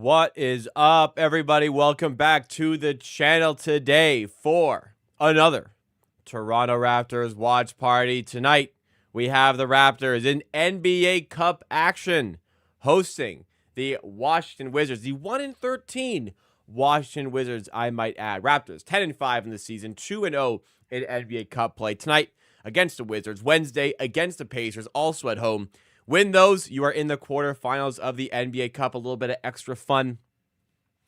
What is up, everybody? Welcome back to the channel today for another Toronto Raptors watch party. Tonight, we have the Raptors in NBA Cup action, hosting the Washington Wizards, the 1-13 Washington Wizards, I might add. Raptors 10-5 in the season, 2-0 in NBA Cup play. Tonight, against the Wizards. Wednesday, against the Pacers, also at home. Win those, you are in the quarterfinals of the NBA Cup. A little bit of extra fun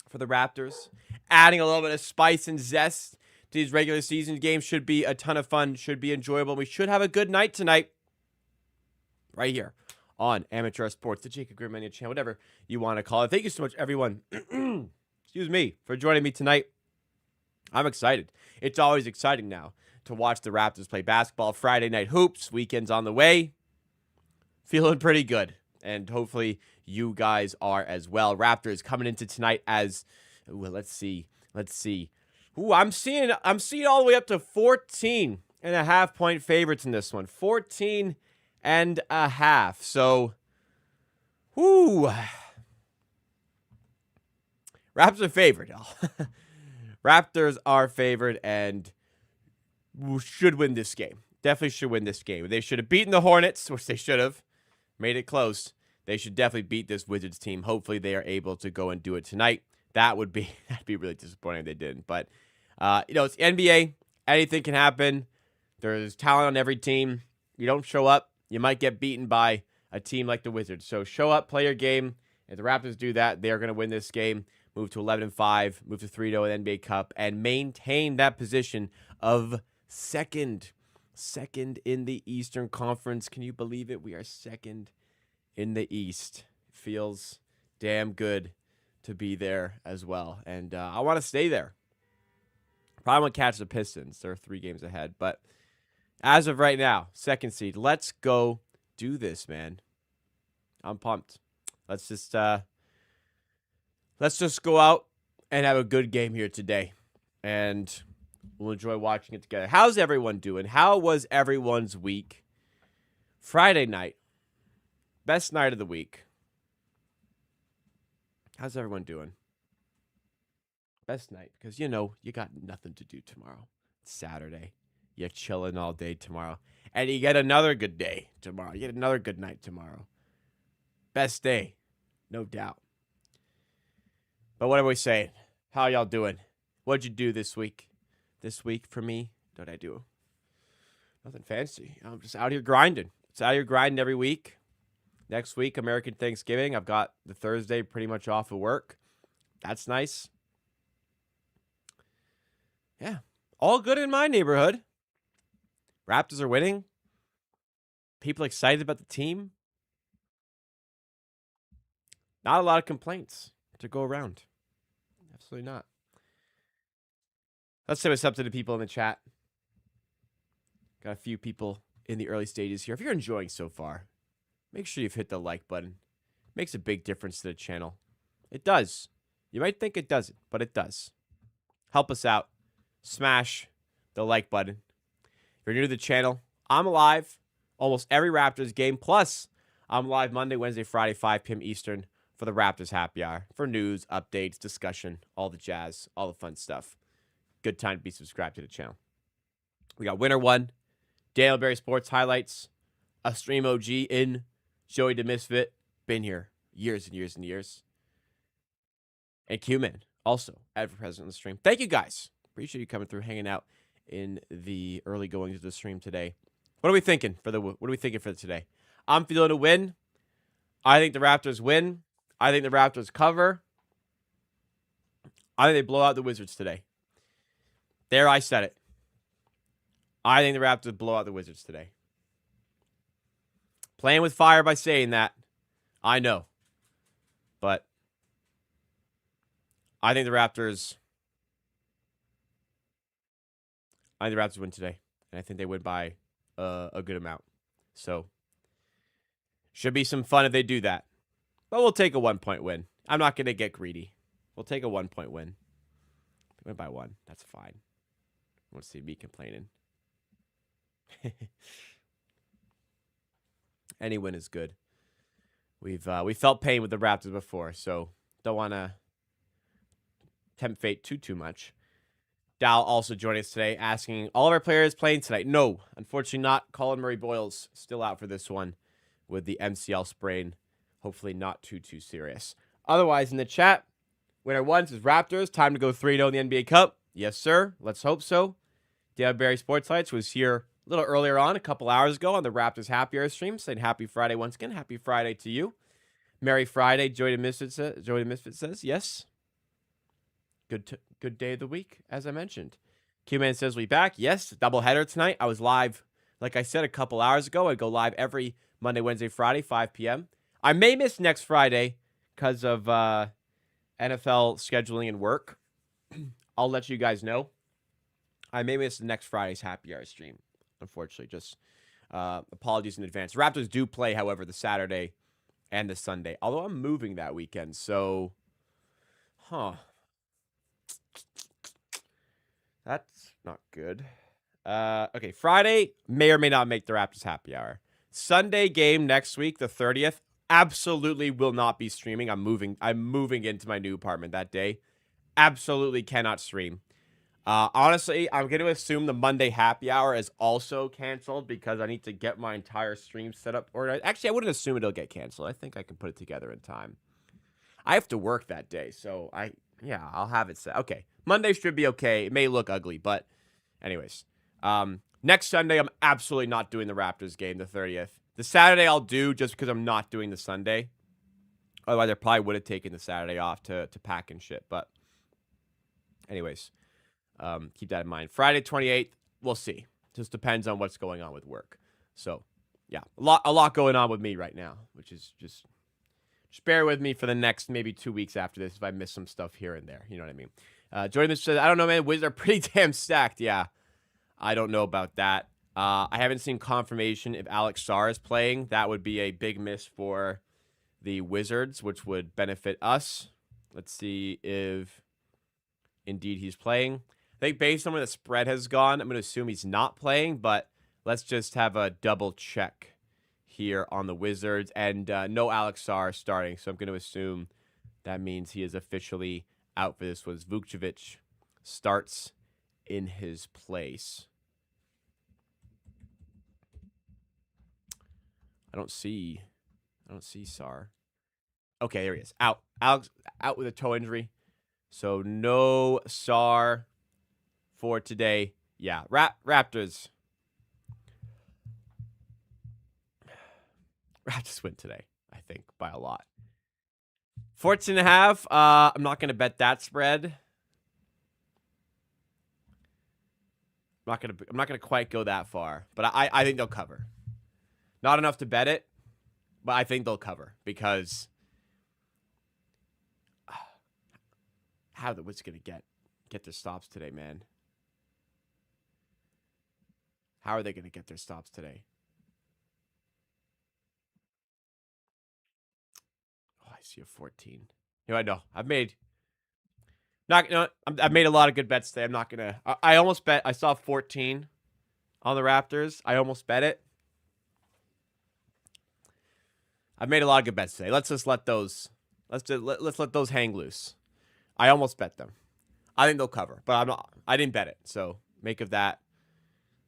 for the Raptors. Adding a little bit of spice and zest to these regular season games should be a ton of fun, should be enjoyable. We should have a good night tonight right here on Amateur Sports, the Jacob Gramegna channel, whatever you want to call it. Thank you so much, everyone, excuse me, for joining me tonight. I'm excited. It's always exciting now to watch the Raptors play basketball. Friday night hoops, weekend's on the way. Feeling pretty good, and hopefully you guys are as well. Raptors coming into tonight as, let's see. Ooh, I'm seeing all the way up to 14.5-point favorites in this one. 14.5. So, Raptors are favored, y'all. Raptors are favored and should win this game. Definitely should win this game. They should have beaten the Hornets, which they should have. Made it close. They should definitely beat this Wizards team. Hopefully they are able to go and do it tonight. That'd be really disappointing if they didn't. But it's the NBA. Anything can happen. There's talent on every team. You don't show up, you might get beaten by a team like the Wizards. So show up, play your game. If the Raptors do that, they're going to win this game. Move to 11-5, move to 3-0 in NBA Cup, and maintain that position of second in the Eastern Conference. Can you believe it? We are second in the East. Feels damn good to be there as well. And I want to stay there. Probably won't catch the Pistons. They're 3 games ahead. But as of right now, second seed. Let's go do this, man. I'm pumped. Let's just go out and have a good game here today. And we'll enjoy watching it together. How's everyone doing? How was everyone's week? Friday night. Best night of the week. How's everyone doing? Best night. Because, you got nothing to do tomorrow. It's Saturday. You're chilling all day tomorrow. And you get another good day tomorrow. You get another good night tomorrow. Best day. No doubt. But what are we saying? How y'all doing? What'd you do this week? This week for me, what did I do? Nothing fancy. I'm just out here grinding. It's out here grinding every week. Next week, American Thanksgiving. I've got the Thursday pretty much off of work. That's nice. Yeah. All good in my neighborhood. Raptors are winning. People excited about the team. Not a lot of complaints to go around. Absolutely not. Let's say what's up to the people in the chat. Got a few people in the early stages here. If you're enjoying so far, make sure you've hit the like button. Makes a big difference to the channel. It does. You might think it doesn't, but it does. Help us out. Smash the like button. If you're new to the channel, I'm live almost every Raptors game. Plus, I'm live Monday, Wednesday, Friday, 5 p.m. Eastern for the Raptors Happy Hour. For news, updates, discussion, all the jazz, all the fun stuff. Good time to be subscribed to the channel. We got Winner 1, Daniel Berry Sports Highlights, a stream OG in Joey the Misfit. Been here years and years and years. And Q-Man, also ever present on the stream. Thank you guys. Appreciate you coming through, hanging out in the early goings of the stream today. What are we thinking for today? I'm feeling a win. I think the Raptors win. I think the Raptors cover. I think they blow out the Wizards today. There, I said it. I think the Raptors blow out the Wizards today. Playing with fire by saying that. I know. But I think the Raptors win today. And I think they win by a good amount. So, should be some fun if they do that. But we'll take a 1-point win. I'm not going to get greedy. We'll take a 1-point win. Win by 1. That's fine. Won't see me complaining. Any win is good. We felt pain with the Raptors before, so don't want to tempt fate too much. Dal also joining us today, asking all of our players playing tonight. No, unfortunately not. Colin Murray-Boyle's still out for this one with the MCL sprain. Hopefully not too serious. Otherwise, in the chat, winner one says Raptors. Time to go 3-0 in the NBA Cup. Yes, sir. Let's hope so. Dale Barry Sports Lights was here a little earlier on, a couple hours ago on the Raptors Happy Hour stream, saying happy Friday once again. Happy Friday to you. Merry Friday, Joey the Misfit says, yes. Good day of the week, as I mentioned. Q-Man says, we back. Yes, doubleheader tonight. I was live, like I said, a couple hours ago. I go live every Monday, Wednesday, Friday, 5 p.m. I may miss next Friday because of NFL scheduling and work. I'll let you guys know. I may miss next Friday's Happy Hour stream, unfortunately. Just apologies in advance. Raptors do play, however, the Saturday and the Sunday, although I'm moving that weekend, so... That's not good. Okay, Friday may or may not make the Raptors Happy Hour. Sunday game next week, the 30th, absolutely will not be streaming. I'm moving into my new apartment that day. Absolutely cannot stream. Honestly, I'm going to assume the Monday Happy Hour is also canceled because I need to get my entire stream set up. Or actually, I wouldn't assume it'll get canceled. I think I can put it together in time. I have to work that day, so I'll have it set. Okay. Monday should be okay. It may look ugly, but anyways. Next Sunday, I'm absolutely not doing the Raptors game, the 30th. The Saturday I'll do just because I'm not doing the Sunday. Otherwise, I probably would have taken the Saturday off to pack and shit. But anyways, keep that in mind. Friday 28th, we'll see. Just depends on what's going on with work. So, yeah, a lot going on with me right now, which is just bear with me for the next maybe 2 weeks after this if I miss some stuff here and there. You know what I mean? Jordan says, I don't know, man. Wizards are pretty damn stacked. Yeah, I don't know about that. I haven't seen confirmation if Alex Sarr is playing. That would be a big miss for the Wizards, which would benefit us. Let's see if indeed he's playing. I think based on where the spread has gone, I'm going to assume he's not playing, but let's just have a double check here on the Wizards. And no Alex Sarr starting, so I'm going to assume that means he is officially out for this. Was Vukcevic starts in his place. I don't see Sarr. Okay, there he is. Out. Alex out with a toe injury. So no Sarr for today. Yeah, Raptors. Raptors win today, I think, by a lot. 14.5. I'm not going to bet that spread. I'm not gonna quite go that far, but I think they'll cover. Not enough to bet it, but I think they'll cover because how are the Wizards gonna get their stops today, man? How are they gonna get their stops today? Oh, I see a 14. I know. I've made a lot of good bets today. I'm not gonna. I almost bet. I saw 14 on the Raptors. I almost bet it. I've made a lot of good bets today. Let's just let those. Let's let those hang loose. I almost bet them. I think they'll cover, but I'm not. I didn't bet it, so make of that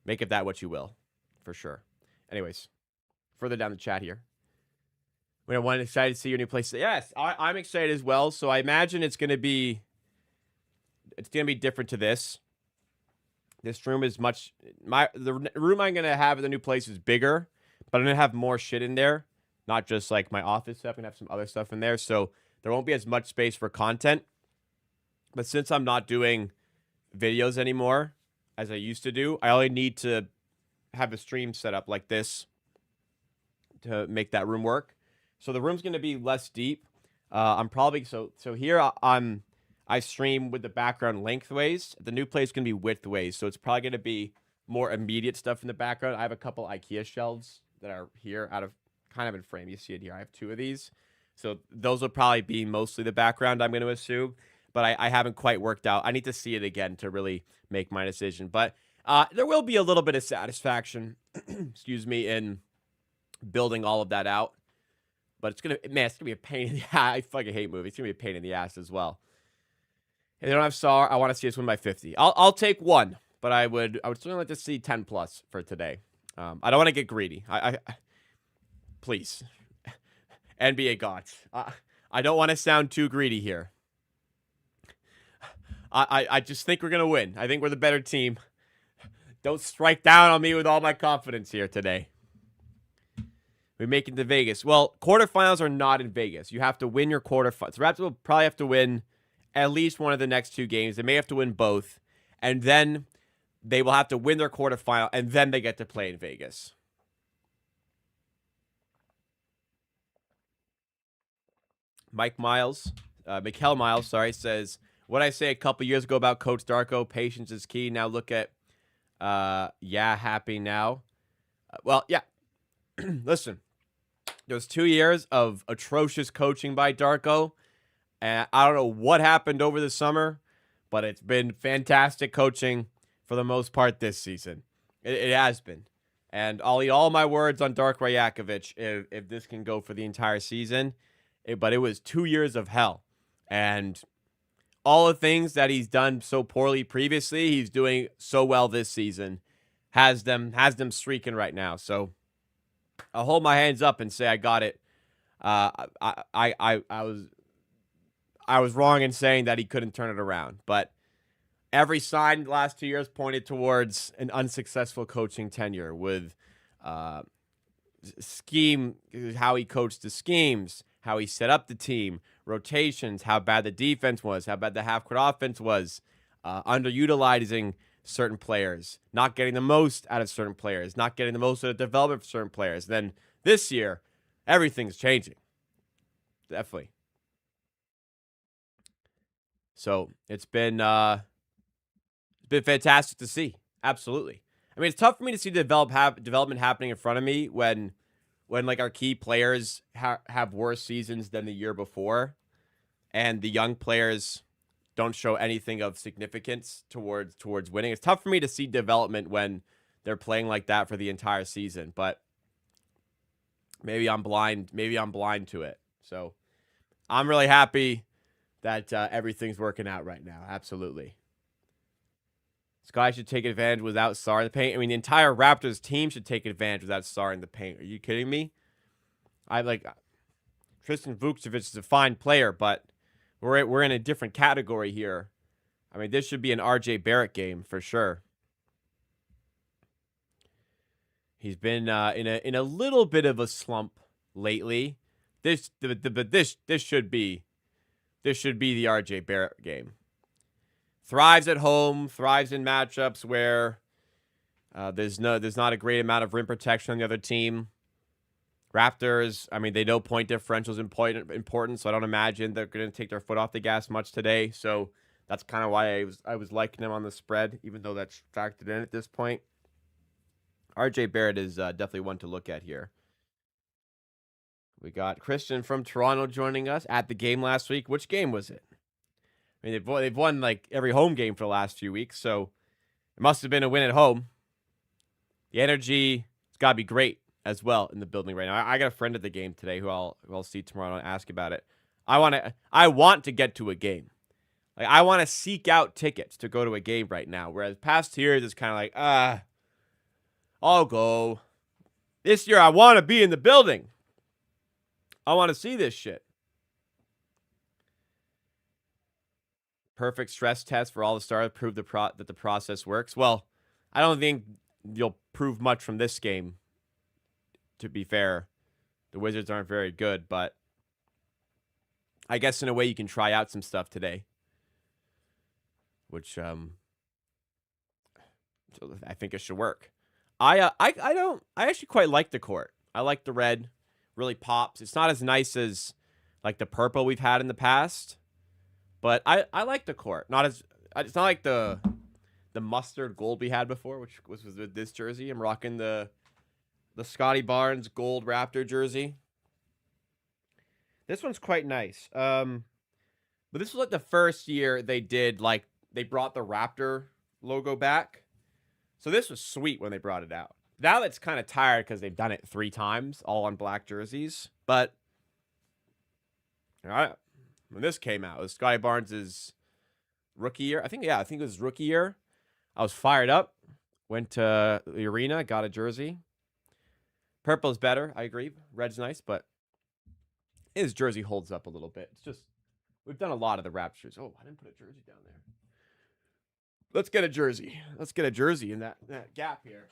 what you will, for sure. Anyways, further down the chat here. One excited to see your new place. Yes, I'm excited as well. So I imagine it's gonna be different to this. This room is the room I'm gonna have at the new place is bigger, but I'm gonna have more shit in there. Not just like my office stuff, and have some other stuff in there. So there won't be as much space for content. But since I'm not doing videos anymore, as I used to do, I only need to have a stream set up like this to make that room work. So the room's going to be less deep. I'm probably so here I stream with the background lengthways. The new place is going to be widthways, so it's probably going to be more immediate stuff in the background. I have a couple IKEA shelves that are here out of kind of in frame. You see it here. I have 2 of these. So those will probably be mostly the background, I'm going to assume. But I haven't quite worked out. I need to see it again to really make my decision. But there will be a little bit of satisfaction, excuse me, in building all of that out. But it's gonna be a pain in the ass. I fucking hate movies. It's gonna be a pain in the ass as well. If they don't have Sar, I want to see us win by 50. I'll take one, but I would certainly like to see 10 plus for today. I don't want to get greedy. Please, NBA gods. I don't want to sound too greedy here. I just think we're gonna win. I think we're the better team. Don't strike down on me with all my confidence here today. We make it to Vegas. Well, quarterfinals are not in Vegas. You have to win your quarterfinals. The Raptors will probably have to win at least one of the next two games. They may have to win both. And then they will have to win their quarterfinal, and then they get to play in Vegas. Mikel Miles, says, what I say a couple years ago about Coach Darko, patience is key. Now look at, happy now. Well, yeah. Listen, there's 2 years of atrocious coaching by Darko, and I don't know what happened over the summer, but it's been fantastic coaching for the most part this season. It has been. And I'll eat all my words on Darko Rajakovic if this can go for the entire season. But it was 2 years of hell. And all the things that he's done so poorly previously, he's doing so well this season. Has them streaking right now. So I'll hold my hands up and say I got it. I was wrong in saying that he couldn't turn it around, but every sign the last 2 years pointed towards an unsuccessful coaching tenure with scheme, how he coached the schemes, how he set up the team, rotations, how bad the defense was, how bad the half-court offense was, underutilizing certain players, not getting the most out of certain players, not getting the most out of development for certain players. Then this year, everything's changing. Definitely. So it's been fantastic to see. Absolutely. I mean, it's tough for me to see development happening in front of me when like our key players have worse seasons than the year before, and the young players don't show anything of significance towards winning. It's tough for me to see development when they're playing like that for the entire season, but maybe I'm blind. Maybe I'm blind to it. So I'm really happy that everything's working out right now. Absolutely. This guy should take advantage without Sar in the paint. I mean, the entire Raptors team should take advantage without Sar in the paint. Are you kidding me? Tristan Vukcevic is a fine player, but we're in a different category here. I mean, this should be an RJ Barrett game for sure. He's been in a little bit of a slump lately. This should be the RJ Barrett game. Thrives at home, thrives in matchups where there's not a great amount of rim protection on the other team. Raptors, I mean, they know point differential is important, so I don't imagine they're going to take their foot off the gas much today. So that's kind of why I was liking them on the spread, even though that's factored in at this point. RJ Barrett is definitely one to look at here. We got Christian from Toronto joining us at the game last week. Which game was it? I mean, they've won like every home game for the last few weeks, so it must have been a win at home. The energy has got to be great as well in the building right now. I got a friend at the game today who I'll see tomorrow and ask about it. I want to get to a game. Like, I want to seek out tickets to go to a game right now. Whereas past years it's kind of like, I'll go. This year I want to be in the building. I want to see this shit. Perfect stress test for all the stars. Prove that the process works. Well, I don't think you'll prove much from this game. To be fair, the Wizards aren't very good, but I guess in a way you can try out some stuff today, which I think it should work. I actually quite like the court. I like the red. Really pops. It's not as nice as like the purple we've had in the past, but I like the court. It's not like the mustard gold we had before, which was with this jersey. I'm rocking the Scotty Barnes gold Raptor jersey. This one's quite nice. But this was like the first year they brought the Raptor logo back. So this was sweet when they brought it out. Now it's kind of tired because they've done it 3 times, all on black jerseys. But All right. When this came out, it was Scotty Barnes' rookie year. I think it was rookie year. I was fired up. Went to the arena, got a jersey. Purple is better. I agree. Red's nice, but his jersey holds up a little bit. It's just, we've done a lot of the Raptors. Oh, I didn't put a jersey down there. Let's get a jersey. Let's get a jersey in that gap here.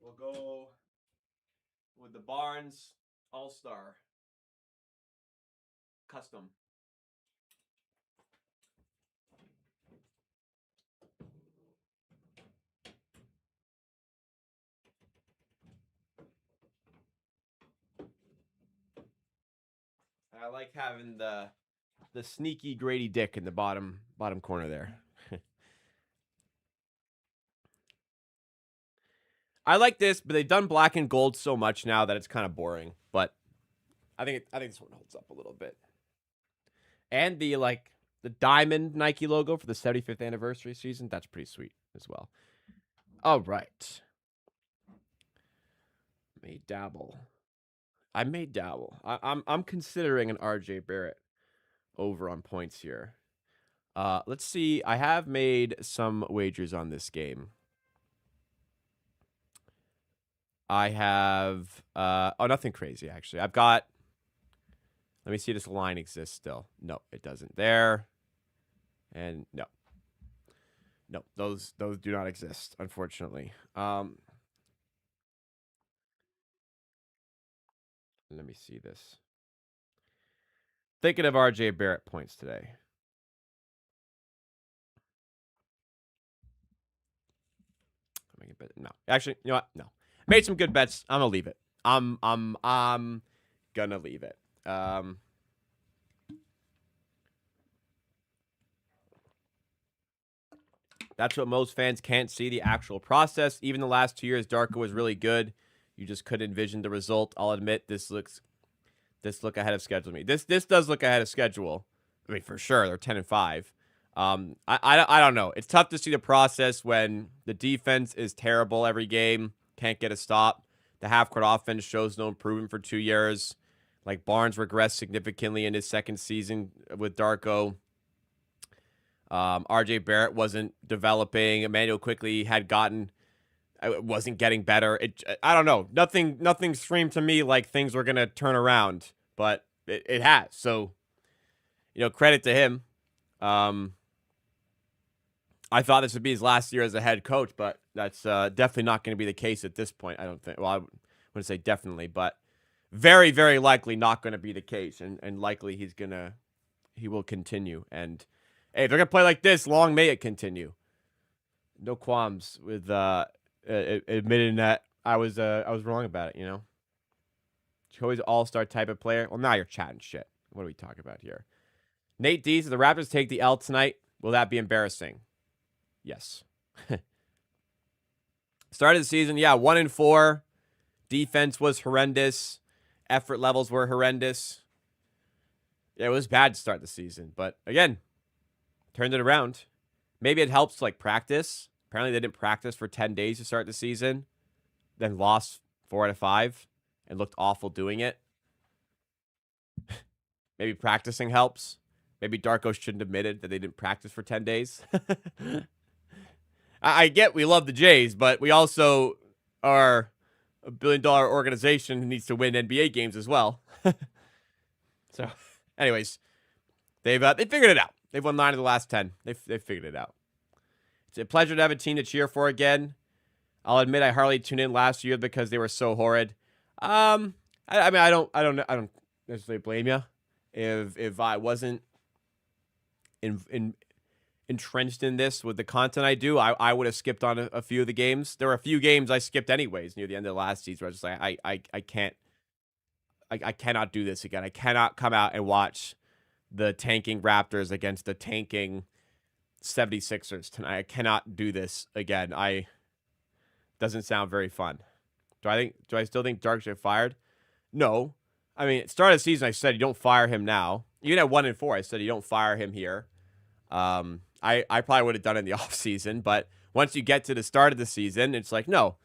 We'll go with the Barnes All-Star Custom. I like having the sneaky Grady Dick in the bottom corner there. I like this, but they've done black and gold so much now that it's kind of boring. But I think this one holds up a little bit. And the diamond Nike logo for the 75th anniversary season, that's pretty sweet as well. All right. I may dabble. I'm considering an RJ Barrett over on points here. Let's see. I have made some wagers on this game. I have nothing crazy actually. I've got, let me see if this line exists still. No, it doesn't there. And no. No, those do not exist, unfortunately. Let me see this. Thinking of RJ Barrett points today. No. Actually, you know what? No. Made some good bets. I'm gonna leave it. I'm gonna leave it. That's what most fans can't see, the actual process. Even the last 2 years, Darko was really good. You just couldn't envision the result. I'll admit this look ahead of schedule to me. This does look ahead of schedule. I mean, for sure, they're 10-5. I don't know. It's tough to see the process when the defense is terrible every game, can't get a stop. The half-court offense shows no improvement for 2 years. Like, Barnes regressed significantly in his second season with Darko. RJ Barrett wasn't developing. Emmanuel quickly wasn't getting better. I don't know. Nothing screamed to me like things were gonna turn around, but it has. So, credit to him. I thought this would be his last year as a head coach, but that's definitely not going to be the case at this point. I don't think. Well, I wouldn't say definitely, but very, very likely not going to be the case, and likely he will continue. And hey, if they're going to play like this, long may it continue. No qualms with admitting that I was wrong about it. Joey's all-star type of player. Well, now you're chatting shit. What are we talking about here? Nate D says the Raptors take the L tonight. Will that be embarrassing? Yes. Started the season, 1-4. Defense was horrendous. Effort levels were horrendous. It was bad to start the season, but again, turned it around. Maybe it helps to practice. Apparently they didn't practice for 10 days to start the season, then lost 4 out of 5 and looked awful doing it. Maybe practicing helps. Maybe Darko shouldn't have admitted that they didn't practice for 10 days. I get we love the Jays, but we also are a $1 billion organization who needs to win NBA games as well. So, anyways, they figured it out. They've won 9 of the last 10. They've figured it out. It's a pleasure to have a team to cheer for again. I'll admit I hardly tuned in last year because they were so horrid. I mean, I don't necessarily blame you. If I wasn't entrenched in this with the content I do, I would have skipped on a few of the games. There were a few games I skipped anyways near the end of the last season where I was just like, I cannot do this again. I cannot come out and watch the tanking Raptors against the tanking 76ers tonight. I cannot do this again. Doesn't sound very fun. Do I still think Dark should get fired? No. I mean, at the start of the season, I said you don't fire him now. Even at 1-4, I said you don't fire him here. I probably would have done it in the offseason, but once you get to the start of the season, it's like, no,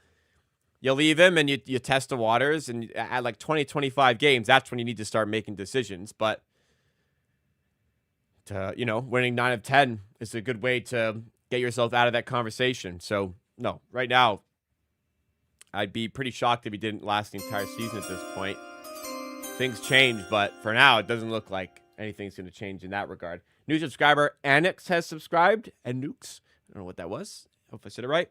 You leave him and you test the waters, and at like 20, 25 games, that's when you need to start making decisions. But winning 9 of 10 is a good way to get yourself out of that conversation. So no, right now, I'd be pretty shocked if he didn't last the entire season at this point. Things change, but for now, it doesn't look like anything's going to change in that regard. New subscriber Anix has subscribed, and Nukes. I don't know what that was. Hope I said it right.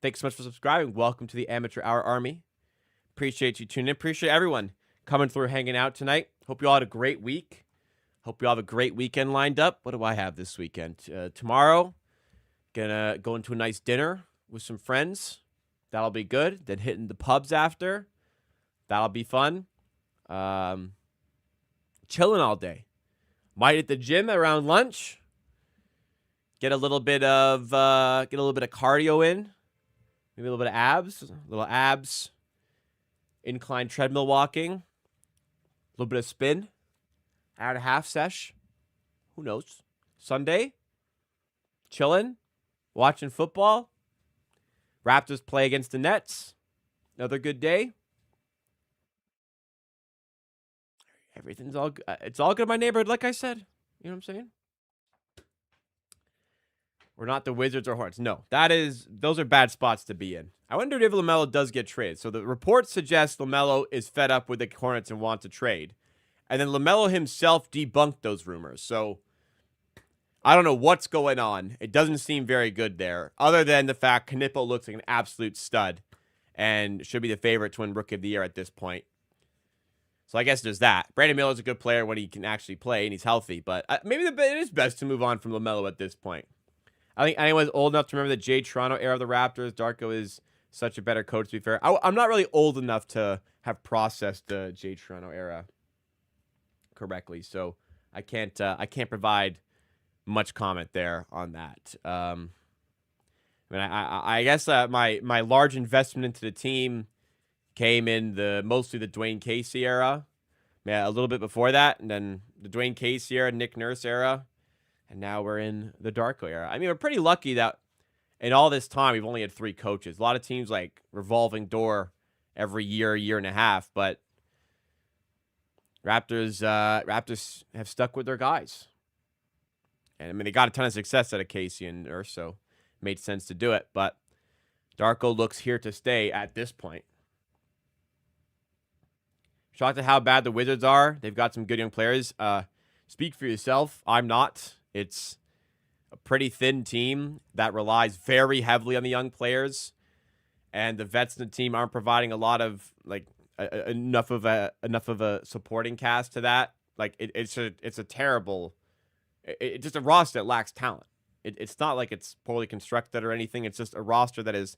Thanks so much for subscribing. Welcome to the Amateur Hour Army. Appreciate you tuning in. Appreciate everyone coming through, hanging out tonight. Hope you all had a great week. Hope you all have a great weekend lined up. What do I have this weekend? Tomorrow, gonna go into a nice dinner with some friends. That'll be good. Then hitting the pubs after. That'll be fun. Chilling all day. Might hit the gym around lunch. Get a little bit of cardio in. Maybe a little bit of abs. Incline treadmill walking. A little bit of spin. Hour and a half sesh. Who knows? Sunday. Chilling. Watching football. Raptors play against the Nets. Another good day. Everything's all good. It's all good in my neighborhood, like I said. You know what I'm saying? We're not the Wizards or Hornets. No, those are bad spots to be in. I wonder if LaMelo does get traded. So the report suggests LaMelo is fed up with the Hornets and wants to trade. And then LaMelo himself debunked those rumors. So I don't know what's going on. It doesn't seem very good there, other than the fact Knippo looks like an absolute stud and should be the favorite to win Rookie of the Year at this point. So I guess there's that. Brandon Miller's a good player when he can actually play and he's healthy, but maybe it is best to move on from LaMelo at this point. I think anyone's old enough to remember the Jay Toronto era of the Raptors. Darko is such a better coach, to be fair. I'm not really old enough to have processed the Jay Toronto era correctly, so I can't provide much comment there on that. I guess my large investment into the team came in mostly the Dwayne Casey era, a little bit before that, and then the Dwayne Casey era, Nick Nurse era, and now we're in the Darko era. I mean, we're pretty lucky that in all this time we've only had 3 coaches. A lot of teams like revolving door every year and a half, but Raptors have stuck with their guys. And I mean, they got a ton of success out of Casey and Nurse, so it made sense to do it. But Darko looks here to stay at this point. Shocked at how bad the Wizards are. They've got some good young players. Speak for yourself. I'm not. It's a pretty thin team that relies very heavily on the young players, and the vets in the team aren't providing a lot of enough of a supporting cast to that. Like it's a terrible. It's just a roster that lacks talent. It's not like it's poorly constructed or anything. It's just a roster that is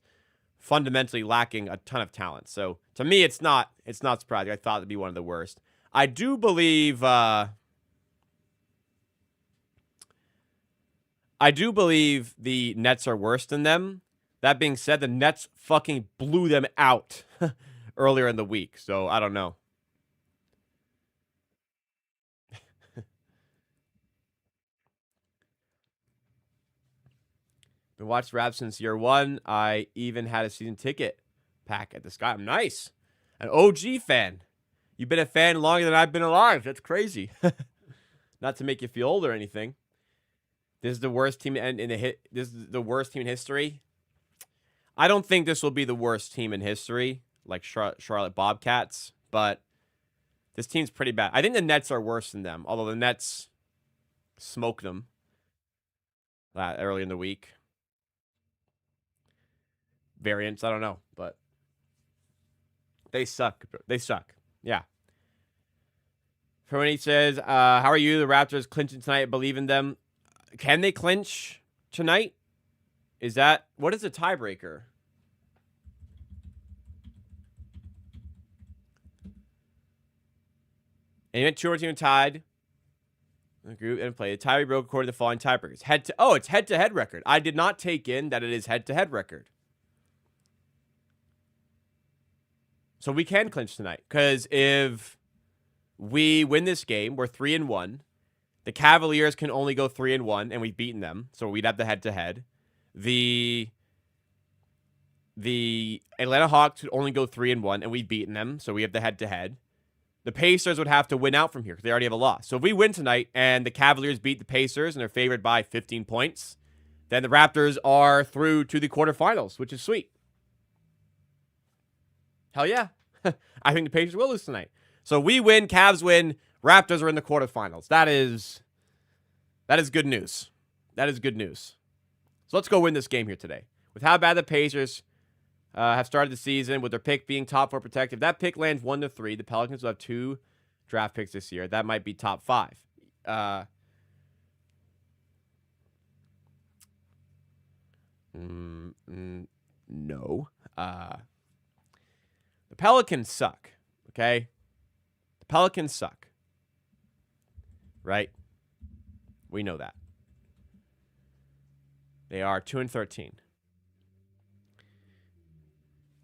fundamentally lacking a ton of talent. So to me, it's not surprising. I thought it'd be one of the worst. I do believe the Nets are worse than them. That being said, the Nets fucking blew them out earlier in the week. So I don't know. Been watching Raps since year 1. I even had a season ticket pack at the Sky. I'm nice. An OG fan. You've been a fan longer than I've been alive. That's crazy. Not to make you feel old or anything. This is the worst team This is the worst team in history. I don't think this will be the worst team in history, like Charlotte Bobcats, but this team's pretty bad. I think the Nets are worse than them, although the Nets smoked them early in the week. Variants, I don't know, but they suck. They suck. Yeah. Fernie says, how are you? The Raptors clinching tonight. Believe in them. Can they clinch tonight? What is a tiebreaker? And you went 2 team tied. The group and play. The tie broke according to the following tiebreakers. It's head-to-head record. I did not take in that it is head-to-head record. So we can clinch tonight. Because if we win this game, we're 3-1. The Cavaliers can only go 3-1, and we've beaten them. So we'd have the head-to-head. The Atlanta Hawks would only go 3-1, and we've beaten them, so we have the head-to-head. The Pacers would have to win out from here because they already have a loss. So if we win tonight and the Cavaliers beat the Pacers and they're favored by 15 points, then the Raptors are through to the quarterfinals, which is sweet. Hell yeah. I think the Pacers will lose tonight. So we win, Cavs win, Raptors are in the quarterfinals. That is good news. That is good news. So let's go win this game here today. With how bad the Pacers have started the season, with their pick being top 4 protected, if that pick lands 1-3, the Pelicans will have 2 draft picks this year. That might be top 5. No. The Pelicans suck, okay? The Pelicans suck. Right? We know that. They are 2-13.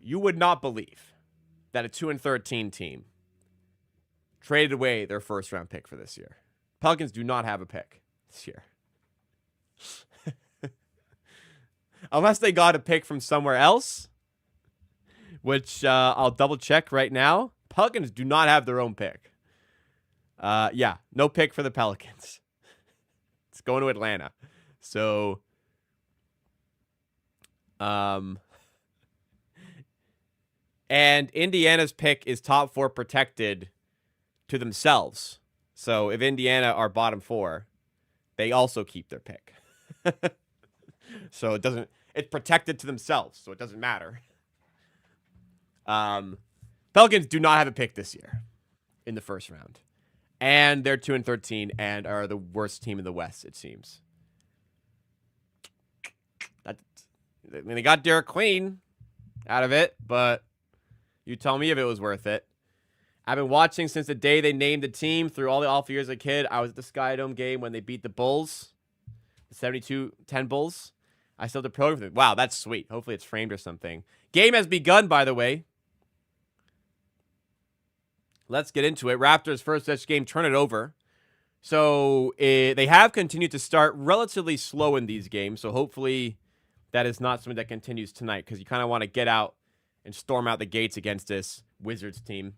You would not believe that a 2-13 team traded away their first-round pick for this year. Pelicans do not have a pick this year. Unless they got a pick from somewhere else, which I'll double-check right now. Pelicans do not have their own pick. Yeah, no pick for the Pelicans. It's going to Atlanta. So, and Indiana's pick is top 4 protected to themselves. So if Indiana are bottom 4, they also keep their pick. So it's protected to themselves, so it doesn't matter. Pelicans do not have a pick this year in the first round. And they're 2-13 and are the worst team in the West, it seems. They got Derek Queen out of it, but you tell me if it was worth it. I've been watching since the day they named the team through all the awful years as a kid. I was at the Skydome game when they beat the Bulls, the 72-10 Bulls. I still have the program for it. Wow, that's sweet. Hopefully it's framed or something. Game has begun, by the way. Let's get into it. Raptors first such game, turn it over. So they have continued to start relatively slow in these games. So hopefully that is not something that continues tonight, because you kind of want to get out and storm out the gates against this Wizards team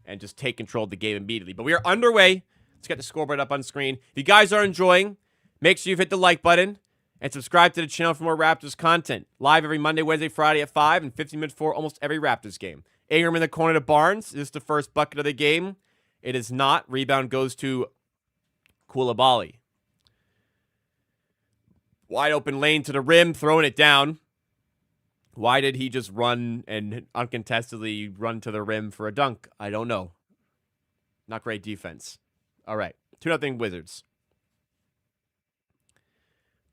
and just take control of the game immediately. But we are underway. Let's get the scoreboard up on screen. If you guys are enjoying, make sure you've hit the like button and subscribe to the channel for more Raptors content. Live every Monday, Wednesday, Friday at 5 and 15 minutes for almost every Raptors game. Ingram in the corner to Barnes. Is this the first bucket of the game? It is not. Rebound goes to Koulibaly. Wide open lane to the rim, throwing it down. Why did he just run and uncontestedly run to the rim for a dunk? I don't know. Not great defense. All right. 2-0 Wizards.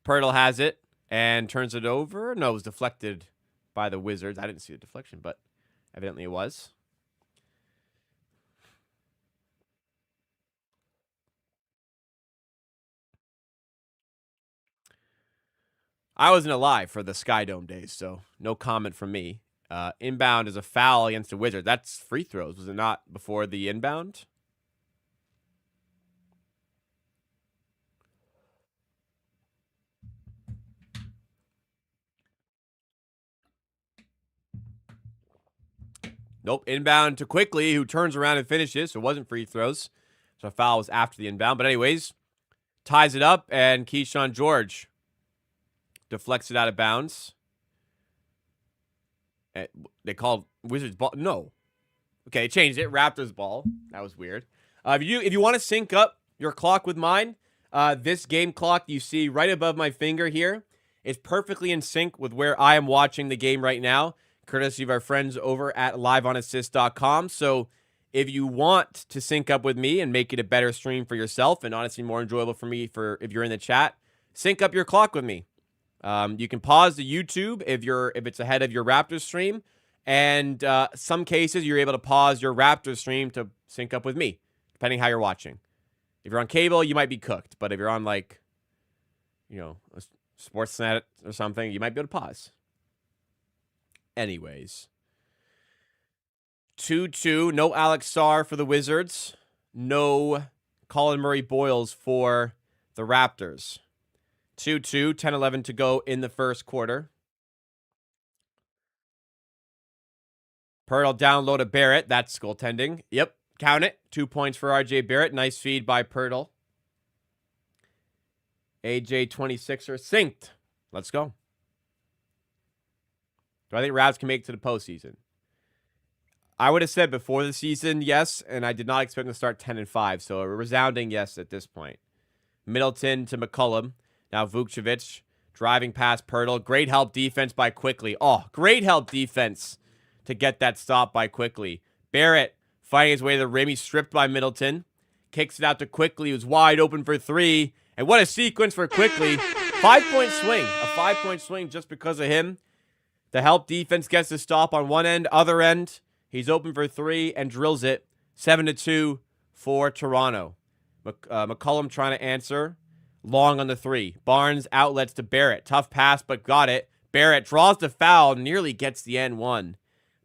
Pirtle has it and turns it over. No, it was deflected by the Wizards. I didn't see the deflection, but evidently it was. I wasn't alive for the Skydome days, so no comment from me. Inbound is a foul against the Wizards. That's free throws, was it not, before the inbound? Nope, inbound to Quickly, who turns around and finishes, so it wasn't free throws. So a foul was after the inbound. But anyways, ties it up, and Keyshawn George deflects it out of bounds. They called Wizards ball. No. Okay, changed it. Raptors ball. That was weird. If you want to sync up your clock with mine, this game clock you see right above my finger here is perfectly in sync with where I am watching the game right now, courtesy of our friends over at liveonassist.com. So if you want to sync up with me and make it a better stream for yourself and honestly more enjoyable for me if you're in the chat, sync up your clock with me. You can pause the YouTube if it's ahead of your Raptors stream, and some cases you're able to pause your Raptors stream to sync up with me, depending how you're watching. If you're on cable, you might be cooked, but if you're on a Sportsnet or something, you might be able to pause. Anyways, 2-2. No Alex Sarr for the Wizards. No Colin Murray-Boyles for the Raptors. 2-2, 10-11 to go in the first quarter. Pirtle down low to Barrett. That's goaltending. Yep, count it. 2 points for RJ Barrett. Nice feed by Pirtle. AJ 26er synced. Let's go. Do I think Raps can make it to the postseason? I would have said before the season, yes, and I did not expect them to start 10-5, so a resounding yes at this point. Middleton to McCollum. Now Vukcevic driving past Pirtle. Great help defense by Quickly. Oh, great help defense to get that stop by Quickly. Barrett fighting his way to the rim. He's stripped by Middleton. Kicks it out to Quickly, who's wide open for three. And what a sequence for Quickly. 5-point swing. A 5-point swing just because of him. The help defense gets the stop on one end. Other end, he's open for three and drills it. 7-2 for Toronto. McCollum trying to answer. Long on the three. Barnes outlets to Barrett. Tough pass, but got it. Barrett draws the foul, nearly gets the N1.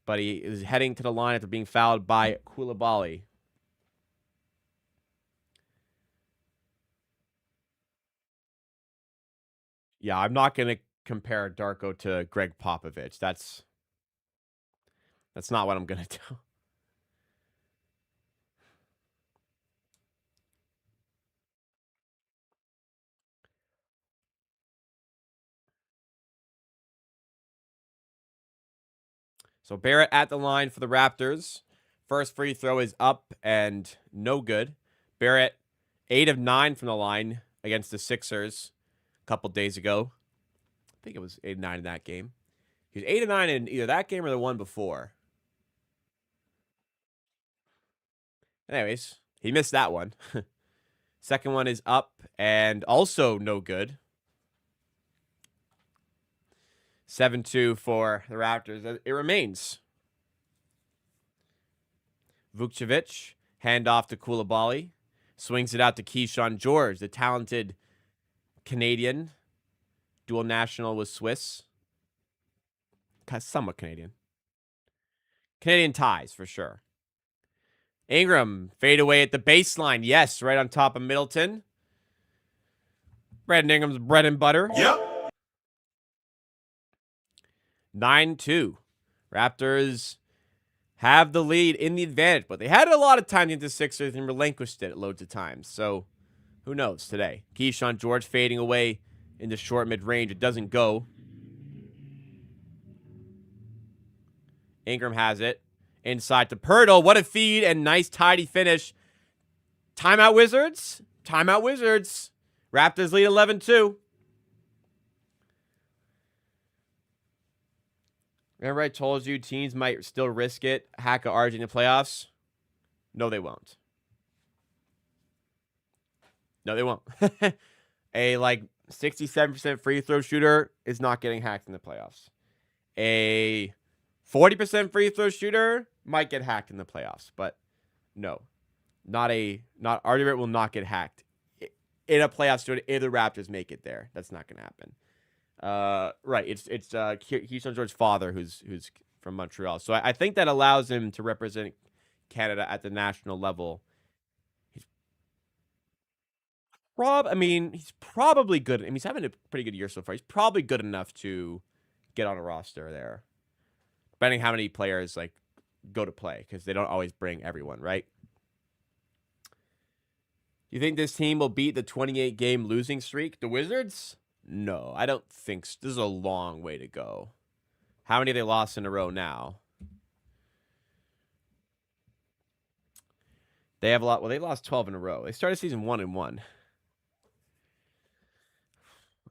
But he is heading to the line after being fouled by Koulibaly. Yeah, I'm not going to compare Darko to Greg Popovich. That's not what I'm going to do. So Barrett at the line for the Raptors. First free throw is up and no good. Barrett, 8 of 9 from the line against the Sixers a couple days ago. I think it was 8 of 9 in that game. He was 8 of 9 in either that game or the one before. Anyways, he missed that one. Second one is up and also no good. 7-2 for the Raptors. It remains. Vukcevic, handoff to Koulibaly. Swings it out to Keyshawn George, the talented Canadian. Dual national with Swiss. Somewhat Canadian. Canadian ties, for sure. Ingram, fade away at the baseline. Yes, right on top of Middleton. Brandon Ingram's bread and butter. Yep. 9-2. Raptors have the lead in the advantage, but they had it a lot of times into Sixers and relinquished it loads of times. So who knows today? Keyshawn George fading away into short mid-range. It doesn't go. Ingram has it. Inside to Pirtle. What a feed and nice tidy finish. Timeout Wizards. Timeout Wizards. Raptors lead 11-2. Remember I told you teams might still risk it, hack a RJ in the playoffs? No, they won't. No, they won't. A, 67% free throw shooter is not getting hacked in the playoffs. A 40% free throw shooter might get hacked in the playoffs, but no. RJ Barrett will not get hacked in a playoff shooter if the Raptors make it there. That's not going to happen. Right. It's Keyshawn George's father who's from Montreal. So I think that allows him to represent Canada at the national level. He's probably good. He's having a pretty good year so far. He's probably good enough to get on a roster there. Depending how many players go to play, because they don't always bring everyone, right? You think this team will beat the 28-game losing streak? The Wizards? No, I don't think so. This is a long way to go. How many have they lost in a row now? They have a lot. Well, they lost 12 in a row. They started season 1-1.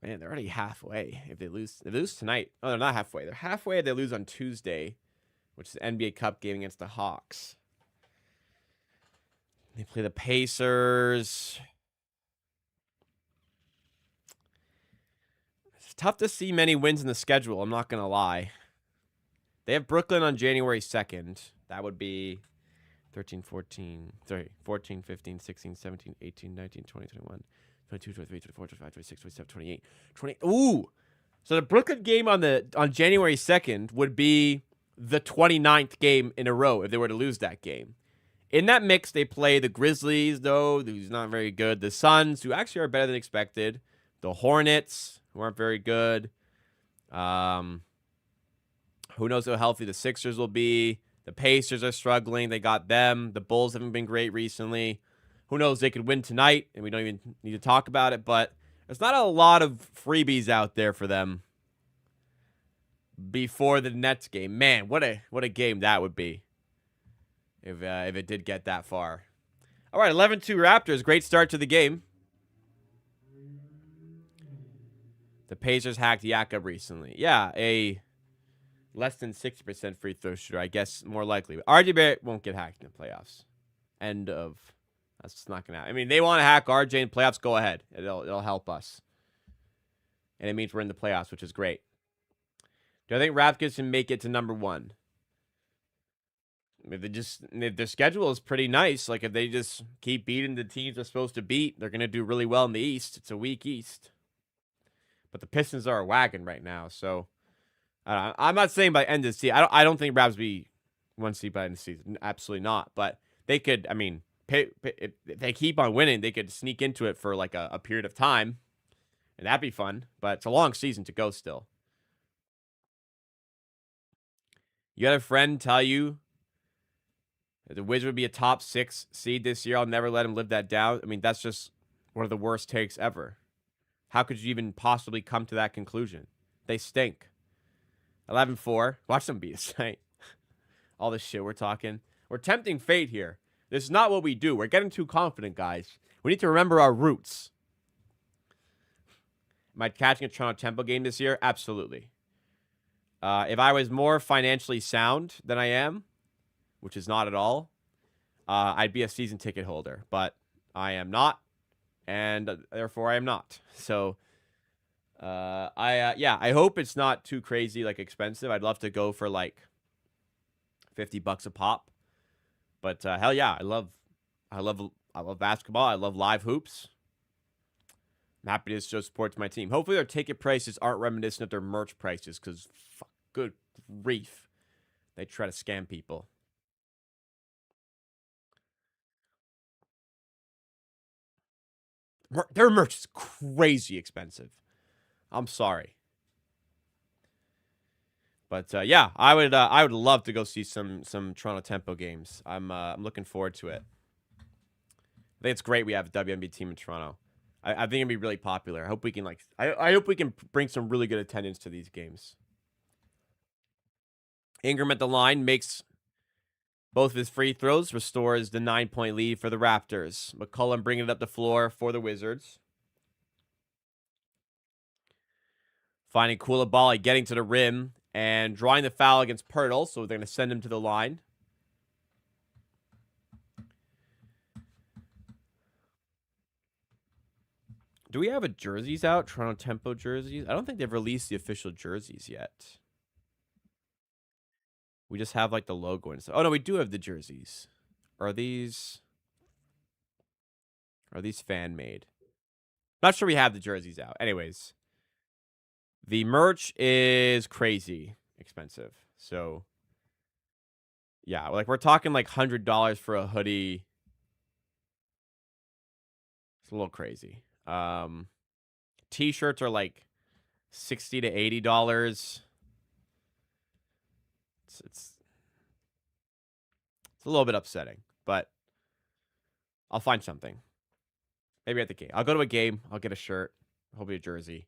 Man, they're already halfway. If they lose tonight. Oh, they're not halfway. They're halfway if they lose on Tuesday, which is the NBA Cup game against the Hawks. They play the Pacers. It's tough to see many wins in the schedule, I'm not going to lie. They have Brooklyn on January 2nd. That would be 14, 15, 16, 17, 18, 19, 20, 21, 22, 23, 24, 25, 26, 27, 28, 28. Ooh. So the Brooklyn game on January 2nd would be the 29th game in a row if they were to lose that game. In that mix, they play the Grizzlies, though, who's not very good. The Suns, who actually are better than expected. The Hornets, who aren't very good. Who knows how healthy the Sixers will be. The Pacers are struggling. They got them. The Bulls haven't been great recently. Who knows? They could win tonight, and we don't even need to talk about it. But there's not a lot of freebies out there for them before the Nets game. Man, what a game that would be if it did get that far. All right, 11-2 Raptors. Great start to the game. The Pacers hacked Jakob recently. Yeah, a less than 60% free throw shooter, I guess, more likely. RJ Barrett won't get hacked in the playoffs. End of. That's just not going to happen. I mean, they want to hack RJ in playoffs, go ahead. It'll help us. And it means we're in the playoffs, which is great. Do I think Raptors can make it to number 1? If their schedule is pretty nice, like if they just keep beating the teams they're supposed to beat, they're going to do really well in the East. It's a weak East. But the Pistons are a wagon right now, so I'm not saying by end of the season. I don't think Raptors be 1 seed by end of the season. Absolutely not. But they could. I mean, if they keep on winning, they could sneak into it for like a period of time, and that'd be fun. But it's a long season to go still. You had a friend tell you that the Wizards would be a top 6 seed this year. I'll never let him live that down. I mean, that's just one of the worst takes ever. How could you even possibly come to that conclusion? They stink. 11-4. Watch them beat us tonight. All this shit we're talking. We're tempting fate here. This is not what we do. We're getting too confident, guys. We need to remember our roots. Am I catching a Toronto Tempo game this year? Absolutely. If I was more financially sound than I am, which is not at all, I'd be a season ticket holder. But I am not. And therefore I am not. So, I hope it's not too crazy, like expensive. I'd love to go for like $50 a pop. But hell yeah, I love basketball. I love live hoops. I'm happy to show support to my team. Hopefully their ticket prices aren't reminiscent of their merch prices, because good grief, they try to scam people. Their merch is crazy expensive. I'm sorry. But yeah, I would love to go see some Toronto Tempo games. I'm looking forward to it. I think it's great we have a WNBA team in Toronto. I think it'd be really popular. I hope we can I hope we can bring some really good attendance to these games. Ingram at the line makes both of his free throws, restores the 9-point lead for the Raptors. McCollum bringing it up the floor for the Wizards. Finding Koulibaly, getting to the rim and drawing the foul against Pirtle, so they're going to send him to the line. Do we have a jerseys out? Toronto Tempo jerseys? I don't think they've released the official jerseys yet. We just have like the logo and stuff. Oh no, we do have the jerseys. Are these fan made? Not sure we have the jerseys out. Anyways, the merch is crazy expensive. So yeah, like we're talking like $100 for a hoodie. It's a little crazy. T-shirts are like $60 to $80. It's a little bit upsetting, but I'll find something. Maybe at the game. I'll go to a game. I'll get a shirt, hopefully a jersey,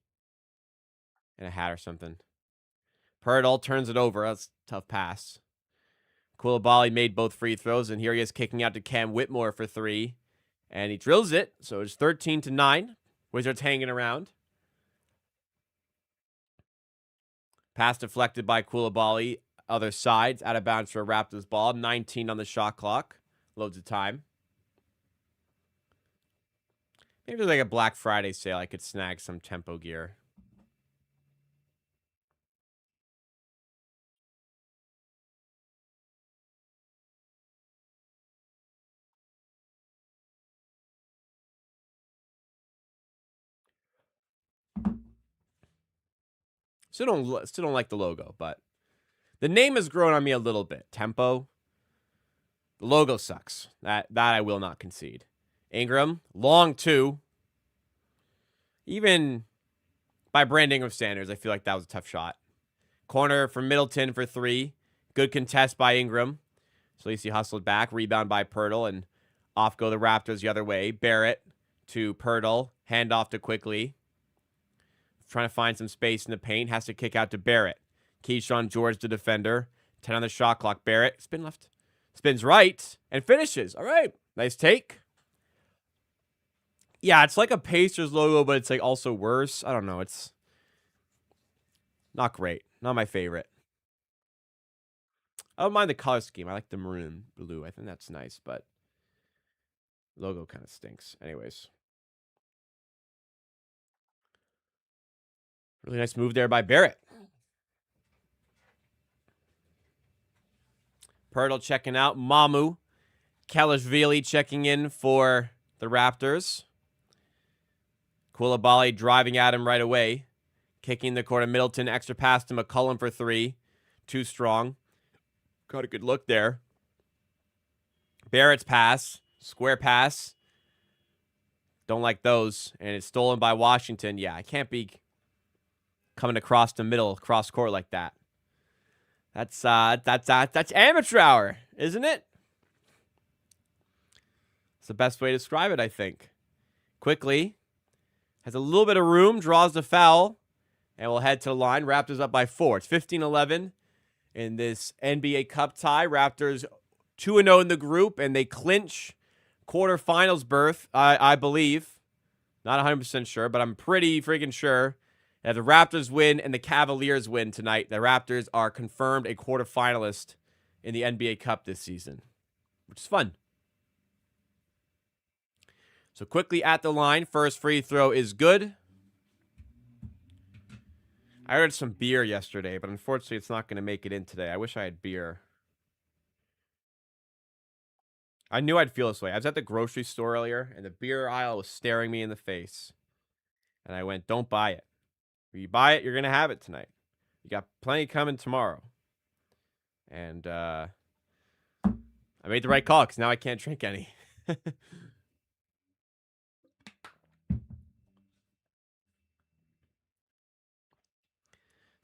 and a hat or something. Pirtle turns it over. That's a tough pass. Koulibaly made both free throws, and here he is kicking out to Cam Whitmore for 3. And he drills it, so it's 13-9. Wizards hanging around. Pass deflected by Koulibaly. Other sides, out of bounds for a Raptors ball. 19 on the shot clock. Loads of time. Maybe there's like a Black Friday sale. I could snag some Tempo gear. Still don't like the logo, but the name has grown on me a little bit. Tempo. The logo sucks. That I will not concede. Ingram, long 2. Even by Brand Ingram standards, I feel like that was a tough shot. Corner from Middleton for 3. Good contest by Ingram. So Lacey hustled back, rebound by Pirtle, and off go the Raptors the other way. Barrett to Pirtle, handoff to Quickly. Trying to find some space in the paint, has to kick out to Barrett. Keyshawn George, the defender. 10 on the shot clock. Barrett, spin left. Spins right, and finishes. All right, nice take. Yeah, it's like a Pacers logo, but it's like also worse. I don't know. It's not great. Not my favorite. I don't mind the color scheme. I like the maroon blue. I think that's nice, but logo kind of stinks. Anyways. Really nice move there by Barrett. Pirtle checking out. Mamu. Kelishvili checking in for the Raptors. Koulibaly driving at him right away. Kicking the court of Middleton. Extra pass to McCollum for 3. Too strong. Got a good look there. Barrett's pass. Square pass. Don't like those. And it's stolen by Washington. Yeah, I can't be coming across the middle, cross court like that. That's amateur hour, isn't it? It's the best way to describe it, I think. Quickly. Has a little bit of room, draws the foul, and we'll head to the line. Raptors up by 4. It's 15-11 in this NBA Cup tie. Raptors 2-0 in the group, and they clinch quarterfinals berth, I believe. Not 100% sure, but I'm pretty freaking sure. If the Raptors win and the Cavaliers win tonight, the Raptors are confirmed a quarterfinalist in the NBA Cup this season, which is fun. So Quickly at the line. First free throw is good. I ordered some beer yesterday, but unfortunately it's not going to make it in today. I wish I had beer. I knew I'd feel this way. I was at the grocery store earlier, and the beer aisle was staring me in the face. And I went, don't buy it. If you buy it, you're going to have it tonight. You got plenty coming tomorrow. And I made the right call because now I can't drink any.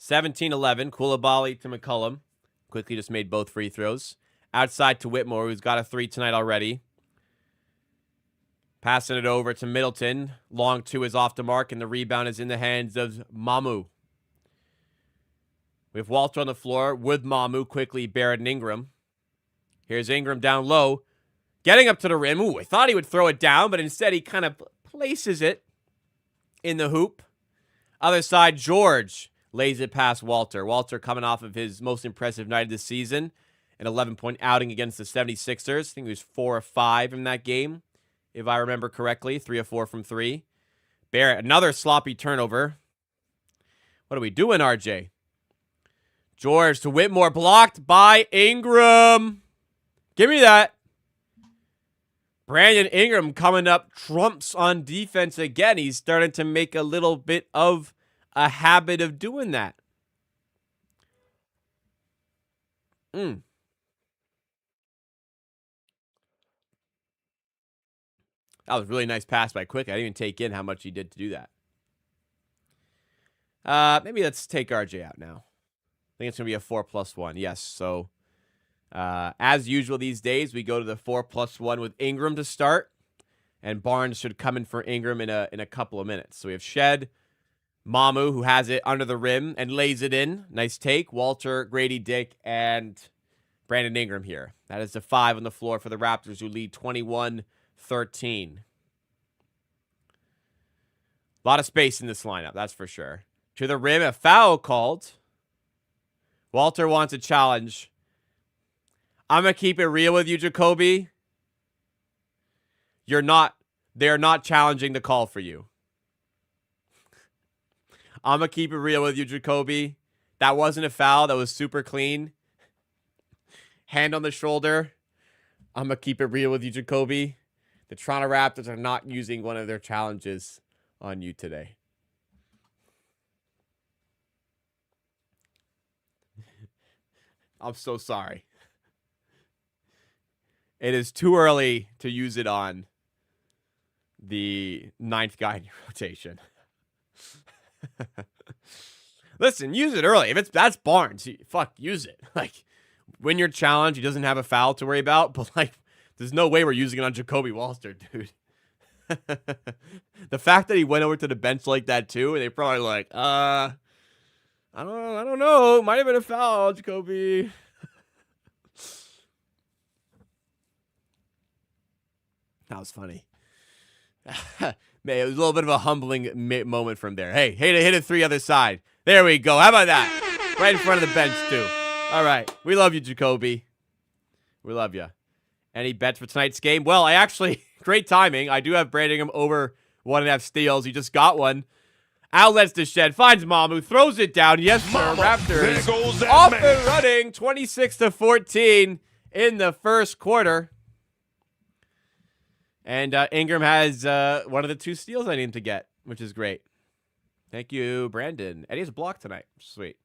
17-11. Koulibaly to McCollum. Quickly just made both free throws. Outside to Whitmore, who's got a 3 tonight already. Passing it over to Middleton. Long 2 is off the mark, and the rebound is in the hands of Mamu. We have Walter on the floor with Mamu. Quickly, Barrett and Ingram. Here's Ingram down low. Getting up to the rim. Ooh, I thought he would throw it down, but instead he kind of places it in the hoop. Other side, George lays it past Walter. Walter coming off of his most impressive night of the season. An 11-point outing against the 76ers. I think he was 4 of 5 in that game, if I remember correctly. 3 of 4 from 3. Barrett, another sloppy turnover. What are we doing, RJ? George to Whitmore, blocked by Ingram. Give me that. Brandon Ingram coming up trumps on defense again. He's starting to make a little bit of a habit of doing that. That was a really nice pass by Quick. I didn't even take in how much he did to do that. Maybe let's take RJ out now. I think it's going to be a 4+1. Yes, so as usual these days, we go to the 4+1 with Ingram to start. And Barnes should come in for Ingram in a couple of minutes. So we have Shed, Mamu, who has it under the rim and lays it in. Nice take. Walter, Grady Dick, and Brandon Ingram here. That is the 5 on the floor for the Raptors, who lead 21-13. A lot of space in this lineup, that's for sure. To the rim, a foul called. Walter wants a challenge. I'm going to keep it real with you, Jacoby. They're not challenging the call for you. I'm going to keep it real with you, Jacoby. That wasn't a foul. That was super clean. Hand on the shoulder. I'm going to keep it real with you, Jacoby. The Toronto Raptors are not using one of their challenges on you today. I'm so sorry. It is too early to use it on the 9th guy in your rotation. Listen, use it early. If that's Barnes, fuck, use it. Like, win your challenge. He doesn't have a foul to worry about, but like, there's no way we're using it on Jacoby Walter, dude. The fact that he went over to the bench like that too, and they probably like, I don't know. Might have been a foul, Jacoby. That was funny. Man, it was a little bit of a humbling moment from there. Hey, to hit it 3 other side. There we go. How about that? Right in front of the bench, too. All right. We love you, Jacoby. We love you. Any bets for tonight's game? Well, I actually, great timing. I do have Brandingham over 1.5 steals. He just got one. Outlets to Shed. Finds Mamu. Throws it down. Yes, sir. Raptors off and running. 26-14 in the first quarter. And Ingram has one of the 2 steals I need him to get, which is great. Thank you, Brandon. And he has a block tonight. Sweet.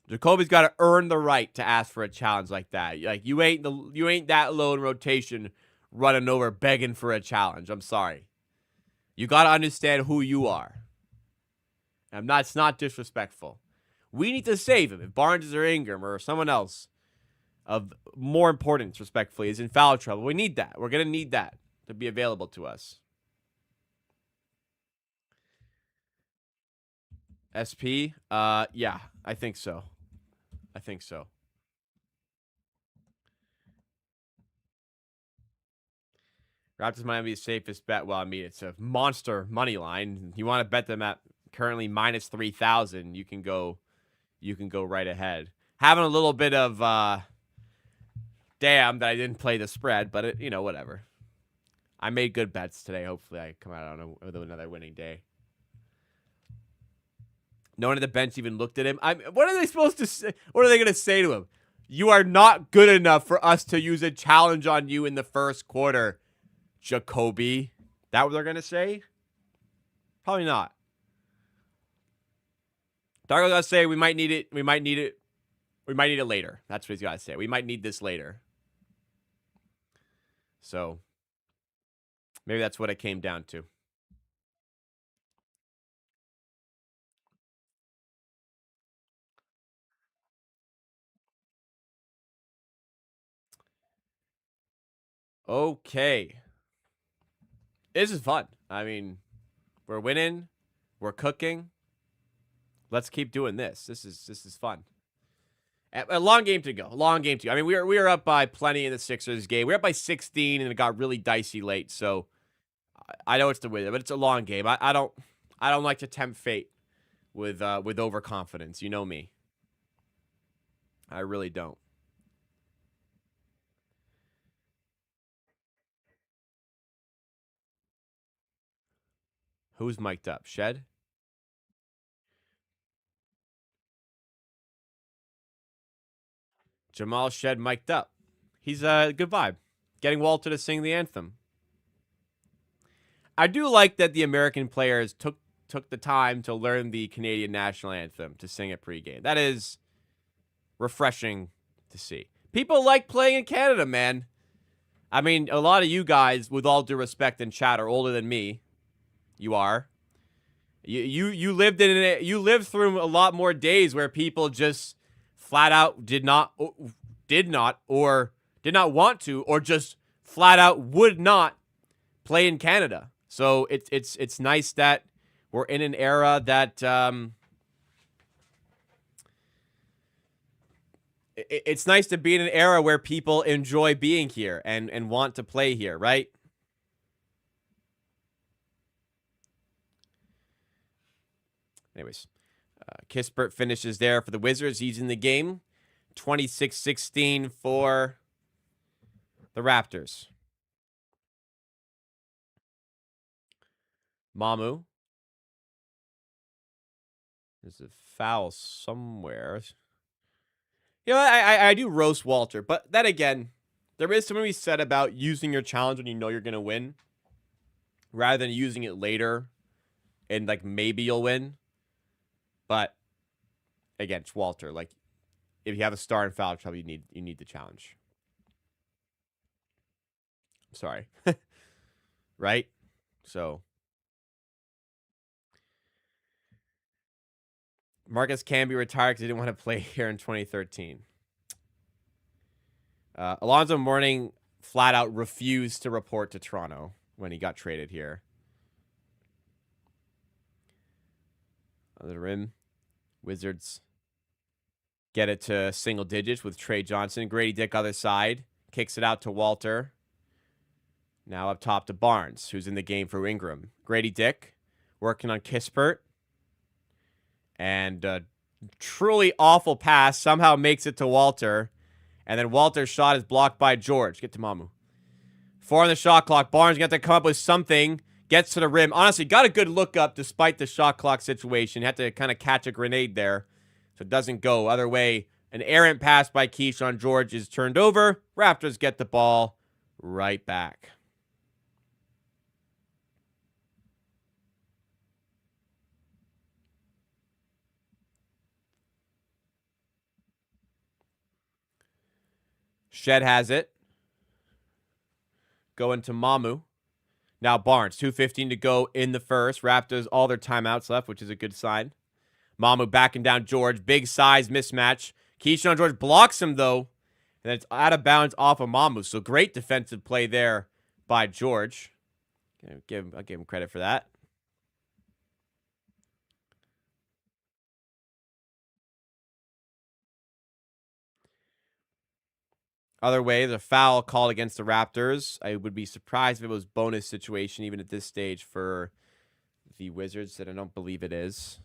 Jacoby's got to earn the right to ask for a challenge like that. Like you ain't that low in rotation running over begging for a challenge. I'm sorry. You got to understand who you are. It's not disrespectful. We need to save him. If Barnes or Ingram or someone else of more importance, respectfully, is in foul trouble, we need that. We're going to need that to be available to us. SP? Yeah, I think so. Raptors might be the safest bet. Well, I mean, it's a monster money line. You want to bet them at currently minus 3,000, you can go right ahead. Having a little bit of damn that I didn't play the spread, but whatever. I made good bets today. Hopefully I come out with another winning day. No one at the bench even looked at him. What are they supposed to say? What are they going to say to him? You are not good enough for us to use a challenge on you in the first quarter, Jacoby. That what they're going to say? Probably not. Darko's got to say we might need it. We might need it later. That's what he's got to say. We might need this later. So maybe that's what it came down to. Okay. This is fun. I mean, we're winning. We're cooking. Let's keep doing this. This is fun. A long game to go. I mean, we were up by plenty in the Sixers game. We were up by 16, and it got really dicey late. So I know it's the winner, but it's a long game. I don't like to tempt fate with overconfidence. You know me. I really don't. Who's mic'd up? Shed? Jamal Shed mic'd up. He's a good vibe. Getting Walter to sing the anthem. I do like that the American players took the time to learn the Canadian national anthem to sing at pregame. That is refreshing to see. People like playing in Canada, man. I mean, a lot of you guys, with all due respect in chat, are older than me. You are. You lived in it. You lived through a lot more days where people just flat out did not want to, or just flat out would not play in Canada. So it's nice that we're in an era that it's nice to be in an era where people enjoy being here and want to play here, right? Anyways, Kispert finishes there for the Wizards. He's in the game. 26-16 for the Raptors. Mamu. There's a foul somewhere. You know, I do roast Walter, but then again, there is something to be said about using your challenge when you know you're going to win, rather than using it later and, like, maybe you'll win. But, again, it's Walter. Like, if you have a star in foul trouble, you need the challenge. Sorry. Right? So Marcus Camby retired because he didn't want to play here in 2013. Alonzo Mourning flat out refused to report to Toronto when he got traded here. On the rim, Wizards get it to single digits with Trey Johnson. Grady Dick other side. Kicks it out to Walter. Now up top to Barnes, who's in the game for Ingram. Grady Dick working on Kispert. And truly awful pass somehow makes it to Walter. And then Walter's shot is blocked by George. Get to Mamu. 4 on the shot clock. Barnes got to come up with something. Gets to the rim. Honestly, got a good look up despite the shot clock situation. Had to kind of catch a grenade there. So it doesn't go. Other way, an errant pass by Keyshawn George is turned over. Raptors get the ball right back. Shed has it. Going to Mamu. Now Barnes, 2:15 to go in the first. Raptors all their timeouts left, which is a good sign. Mamu backing down George. Big size mismatch. Keyshawn George blocks him, though. And it's out of bounds off of Mamu. So great defensive play there by George. I'll give him credit for that. Other way, the foul called against the Raptors. I would be surprised if it was bonus situation, even at this stage, for the Wizards, that I don't believe it is.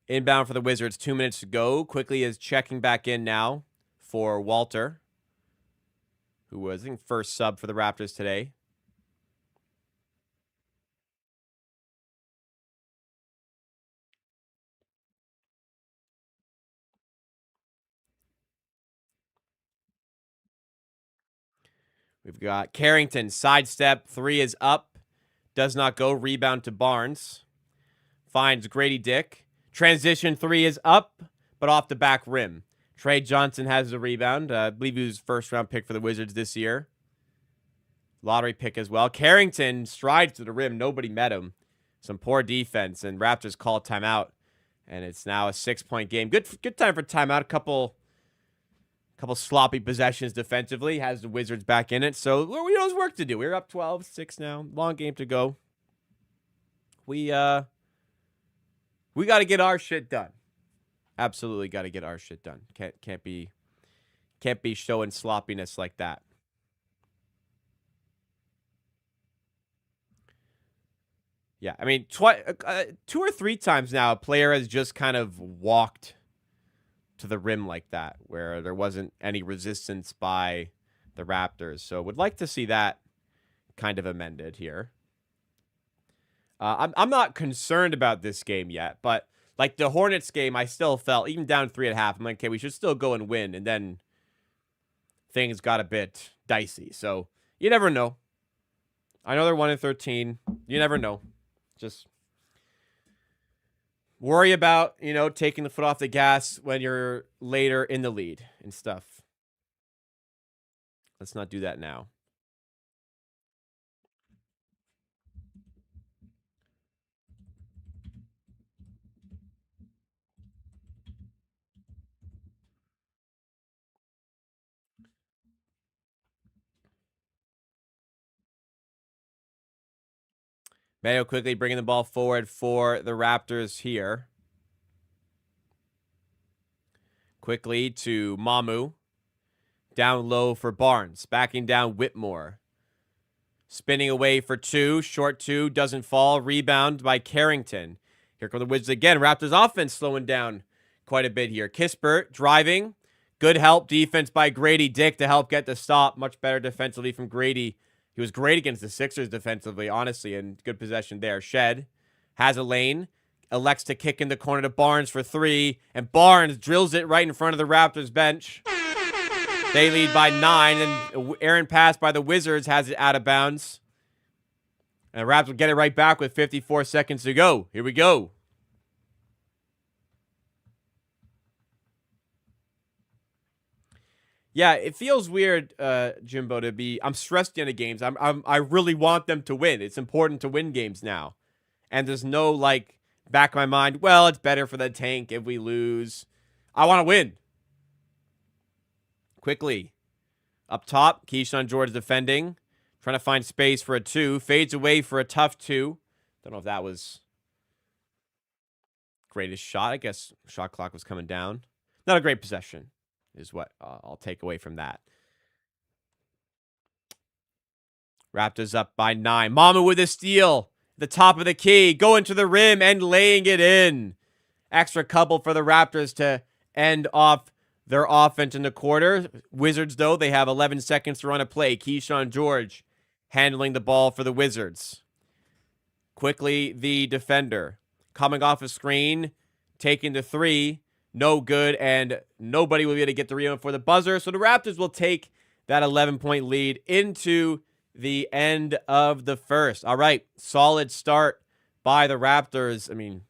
Inbound for the Wizards, 2 minutes to go. Quickly is checking back in now for Walter, who was, I think, first sub for the Raptors today. We've got Carrington, sidestep, 3 is up. Does not go, rebound to Barnes. Finds Grady Dick. Transition, 3 is up, but off the back rim. Trey Johnson has the rebound. I believe he was first-round pick for the Wizards this year. Lottery pick as well. Carrington strides to the rim. Nobody met him. Some poor defense, and Raptors call timeout. And it's now a 6-point game. Good time for timeout. A couple sloppy possessions defensively. Has the Wizards back in it. So there's work to do. We're up 12-6 now. Long game to go. We got to get our shit done. Absolutely got to get our shit done. Can't be showing sloppiness like that. Yeah, I mean, 2 or 3 times now, a player has just kind of walked to the rim like that, where there wasn't any resistance by the Raptors. So would like to see that kind of amended here. I'm not concerned about this game yet, but like the Hornets game, I still felt, even down 3.5, I'm like, okay, we should still go and win. And then things got a bit dicey. So you never know. I know they're 1-13. You never know. Just worry about, taking the foot off the gas when you're later in the lead and stuff. Let's not do that now. Mayo quickly bringing the ball forward for the Raptors here. Quickly to Mamu. Down low for Barnes. Backing down Whitmore. Spinning away for 2. Short 2. Doesn't fall. Rebound by Carrington. Here come the Wizards again. Raptors offense slowing down quite a bit here. Kispert driving. Good help defense by Grady Dick to help get the stop. Much better defensively from Grady. He was great against the Sixers defensively, honestly, and good possession there. Shed has a lane, elects to kick in the corner to Barnes for 3, and Barnes drills it right in front of the Raptors bench. They lead by 9, and errant pass by the Wizards has it out of bounds. And the Raptors get it right back with 54 seconds to go. Here we go. Yeah, it feels weird, Jimbo, to be. I'm stressed into games. I really want them to win. It's important to win games now, and there's no like back of my mind. Well, it's better for the tank if we lose. I want to win. Quickly up top, Keyshawn George defending, trying to find space for a two. Fades away for a tough two. Don't know if that was greatest shot. I guess shot clock was coming down. Not a great possession, is what I'll take away from that. Raptors up by 9. Mama with a steal. The top of the key. Going to the rim and laying it in. Extra couple for the Raptors to end off their offense in the quarter. Wizards, though, they have 11 seconds to run a play. Keyshawn George handling the ball for the Wizards. Quickly, the defender. Coming off a screen. Taking the three. No good, and nobody will be able to get the rebound for the buzzer. So the Raptors will take that 11-point lead into the end of the first. All right, solid start by the Raptors. I mean,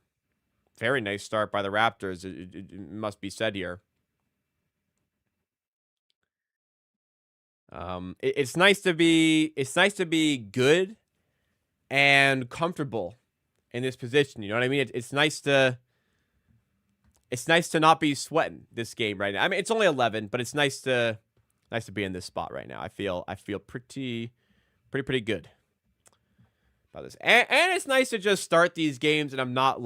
very nice start by the Raptors. It must be said here. It's nice to be good and comfortable in this position. You know what I mean? It's nice to not be sweating this game right now. I mean, it's only 11, but it's nice to be in this spot right now. I feel pretty good about this. And it's nice to just start these games and I'm not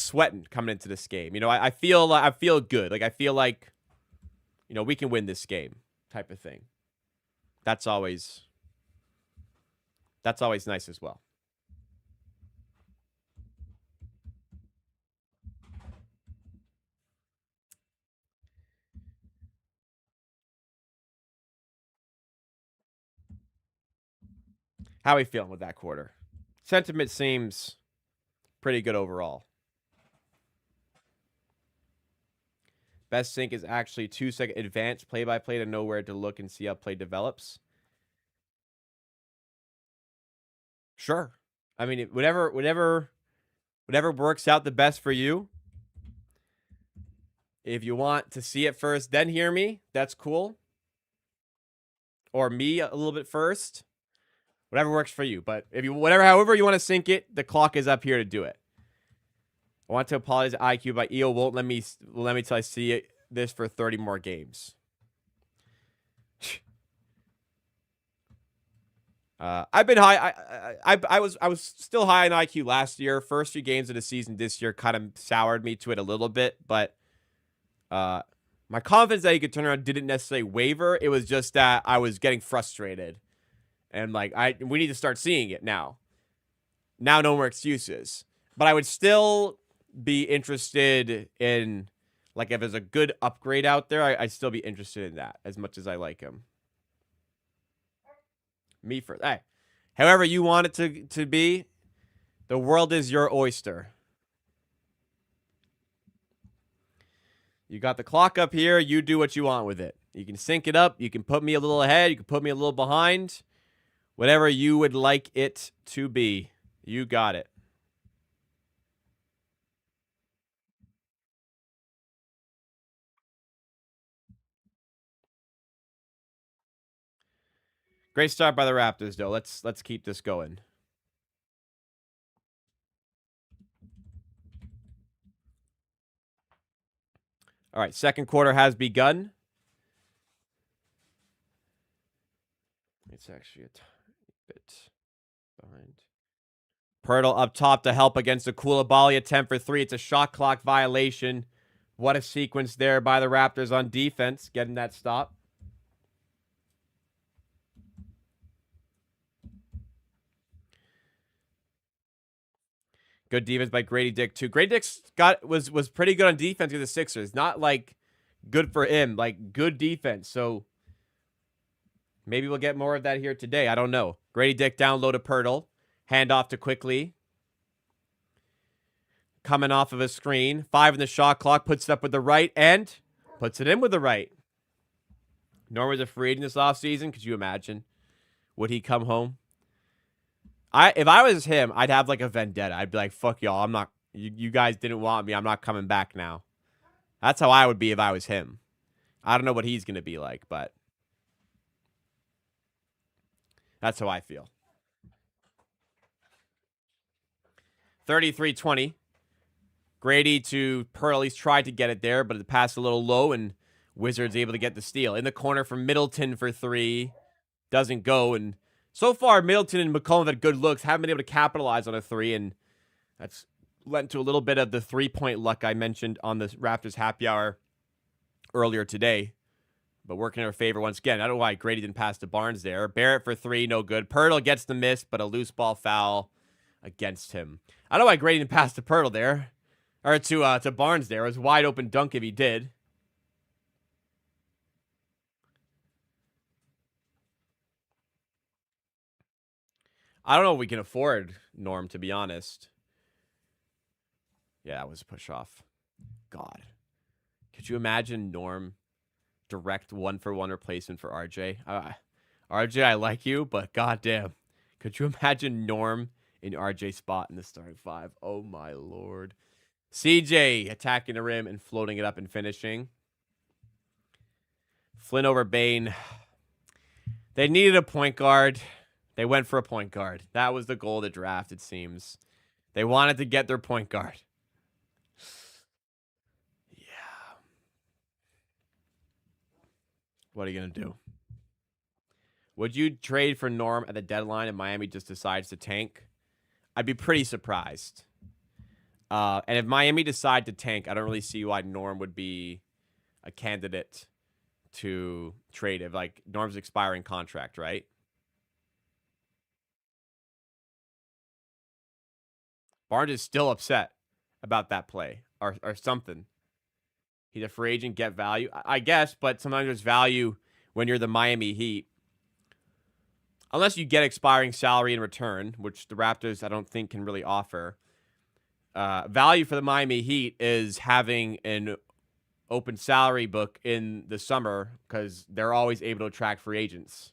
sweating coming into this game. You know, I feel good. Like I feel like, you know, we can win this game type of thing. That's always nice as well. How are we feeling with that quarter? Sentiment seems pretty good overall. Best sync is actually 2-second advanced play-by-play to know where to look and see how play develops. Sure. I mean, whatever works out the best for you. If you want to see it first, then hear me. That's cool. Or me a little bit first. Whatever works for you. But however you want to sync it, the clock is up here to do it. I want to apologize to IQ, but EO won't let me till I see this for 30 more games. I've been high. I was still high on IQ last year. First few games of the season this year kind of soured me to it a little bit, but my confidence that he could turn around didn't necessarily waver. It was just that I was getting frustrated. And we need to start seeing it now. Now, no more excuses. But I would still be interested in, like, if there's a good upgrade out there, I'd still be interested in that as much as I like him. Me first. Hey, however you want it to be, the world is your oyster. You got the clock up here. You do what you want with it. You can sync it up. You can put me a little ahead. You can put me a little behind. Whatever you would like it to be. You got it. Great start by the Raptors, though. Let's keep this going. All right, second quarter has begun. It's actually a bit behind. Pirtle up top to help against a Koulibaly attempt for three. It's a shot clock violation. What a sequence there by the Raptors on defense, getting that stop. Good defense by Grady Dick, too. Grady Dick was pretty good on defense with the Sixers. Not, like, good for him. Like, good defense. So, maybe we'll get more of that here today. I don't know. Grady Dick down low to Pirtle. Hand off to Quickly. Coming off of a screen. 5 in the shot clock. Puts it up with the right and puts it in with the right. Norman's a free agent this offseason. Could you imagine? Would he come home? If I was him, I'd have like a vendetta. I'd be like, fuck y'all. I'm not, you guys didn't want me. I'm not coming back now. That's how I would be if I was him. I don't know what he's going to be like, but that's how I feel. 33-20. Grady to Pearl. He's tried to get it there, but it passed a little low, and Wizards able to get the steal. In the corner from Middleton for three. Doesn't go, and so far, Middleton and McCollum had good looks. Haven't been able to capitalize on a three, and that's led to a little bit of the three-point luck I mentioned on the Raptors Happy Hour earlier today. But working in our favor once again. I don't know why Grady didn't pass to Barnes there. Barrett for three, no good. Pirtle gets the miss, but a loose ball foul against him. I don't know why Grady didn't pass to Pirtle there. Or to Barnes there. It was a wide open dunk if he did. I don't know if we can afford Norm, to be honest. Yeah, that was a push off. God. Could you imagine Norm direct one-for-one replacement for RJ? RJ, I like you, but goddamn. Could you imagine Norm in RJ's spot in the starting five? Oh, my Lord. CJ attacking the rim and floating it up and finishing. Flynn over Bane. They needed a point guard. They went for a point guard. That was the goal of the draft, it seems. They wanted to get their point guard. Yeah. What are you going to do? Would you trade for Norm at the deadline if Miami just decides to tank? I'd be pretty surprised. And if Miami decide to tank, I don't really see why Norm would be a candidate to trade if, like, Norm's expiring contract, right? Barnes is still upset about that play or something. He's a free agent, get value, I guess, but sometimes there's value when you're the Miami Heat. Unless you get expiring salary in return, which the Raptors I don't think can really offer. Value for the Miami Heat is having an open salary book in the summer because they're always able to attract free agents.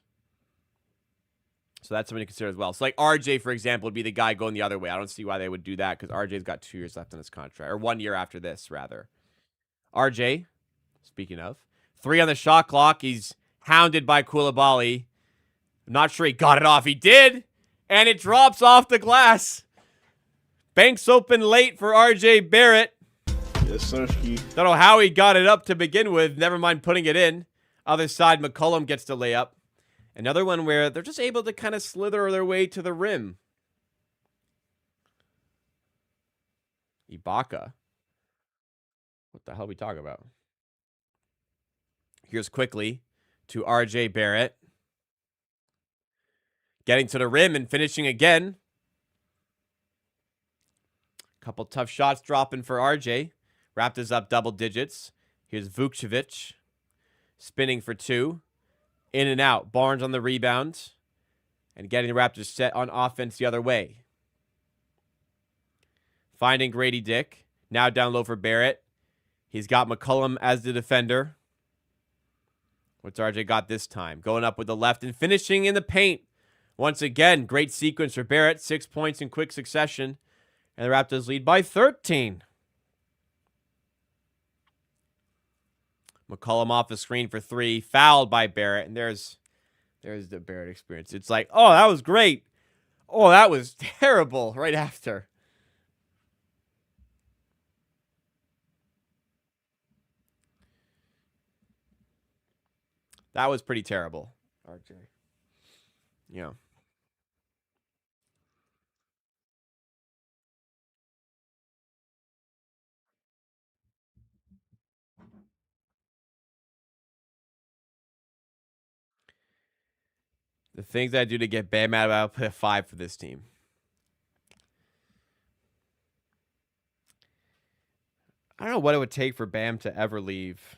So that's something to consider as well. So like RJ, for example, would be the guy going the other way. I don't see why they would do that because RJ's got 2 years left on his contract. Or 1 year after this, rather. RJ, speaking of, 3 on the shot clock. He's hounded by Koulibaly. I'm not sure he got it off. He did! And it drops off the glass. Banks open late for RJ Barrett. Yes, sir. Don't know how he got it up to begin with. Never mind putting it in. Other side, McCollum gets the layup. Another one where they're just able to kind of slither their way to the rim. Ibaka. What the hell are we talking about? Here's quickly to RJ Barrett. Getting to the rim and finishing again. Couple tough shots dropping for RJ. Raptors up double digits. Here's Vukcevic. Spinning for 2. In and out. Barnes on the rebound. And getting the Raptors set on offense the other way. Finding Grady Dick. Now down low for Barrett. He's got McCollum as the defender. What's RJ got this time? Going up with the left and finishing in the paint. Once again, great sequence for Barrett. 6 points in quick succession. And the Raptors lead by 13. McCollum off the screen for 3. Fouled by Barrett. And there's the Barrett experience. It's like, oh, that was great. Oh, that was terrible right after. That was pretty terrible, RJ. Yeah. The things I do to get Bam out, I'll put a 5 for this team. I don't know what it would take for Bam to ever leave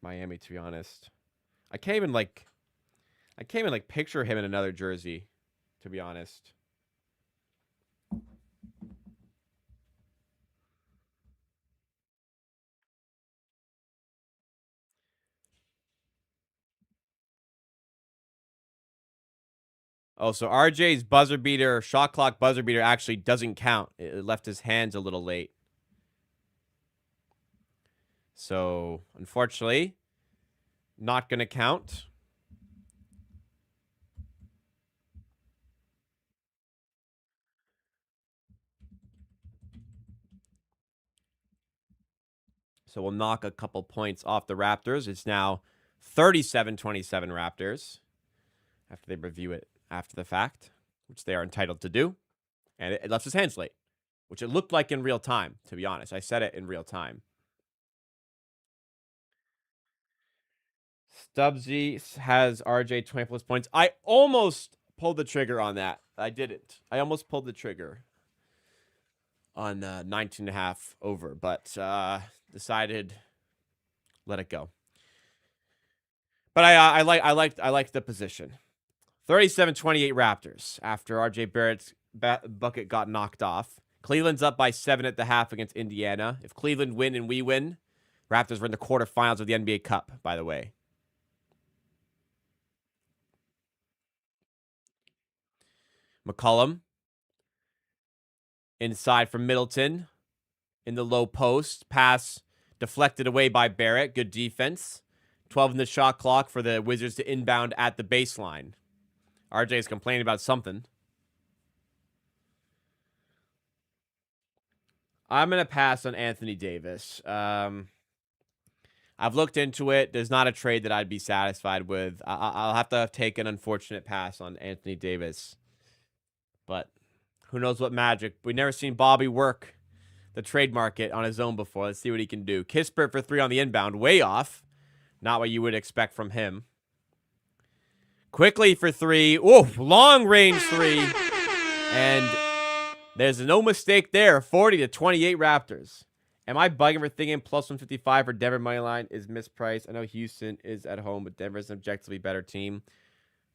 Miami, to be honest. I can't even picture him in another jersey, to be honest. Oh, so RJ's buzzer beater, shot clock buzzer beater actually doesn't count. It left his hands a little late. So, unfortunately, not going to count. So we'll knock a couple points off the Raptors. It's now 37-27 Raptors after they review it after the fact, which they are entitled to do. And it left his hands late, which it looked like in real time, to be honest. I said it in real time. Stubbsy has RJ 20 plus points. I almost pulled the trigger on that. I didn't. I almost pulled the trigger on 19.5 over, but decided let it go. But I liked the position. 37-28 Raptors after RJ Barrett's bucket got knocked off. Cleveland's up by 7 at the half against Indiana. If Cleveland win and we win, Raptors are in the quarterfinals of the NBA Cup, by the way. McCollum inside from Middleton in the low post. Pass deflected away by Barrett. Good defense. 12 in the shot clock for the Wizards to inbound at the baseline. RJ is complaining about something. I'm going to pass on Anthony Davis. I've looked into it. There's not a trade that I'd be satisfied with. I'll have to take an unfortunate pass on Anthony Davis. But who knows what magic. We've never seen Bobby work the trade market on his own before. Let's see what he can do. Kispert for 3 on the inbound. Way off. Not what you would expect from him. Quickly for 3. Ooh, long range 3. And there's no mistake there. 40-28 Raptors. Am I bugging for thinking plus 155 for Denver money line is mispriced? I know Houston is at home, but Denver's an objectively better team.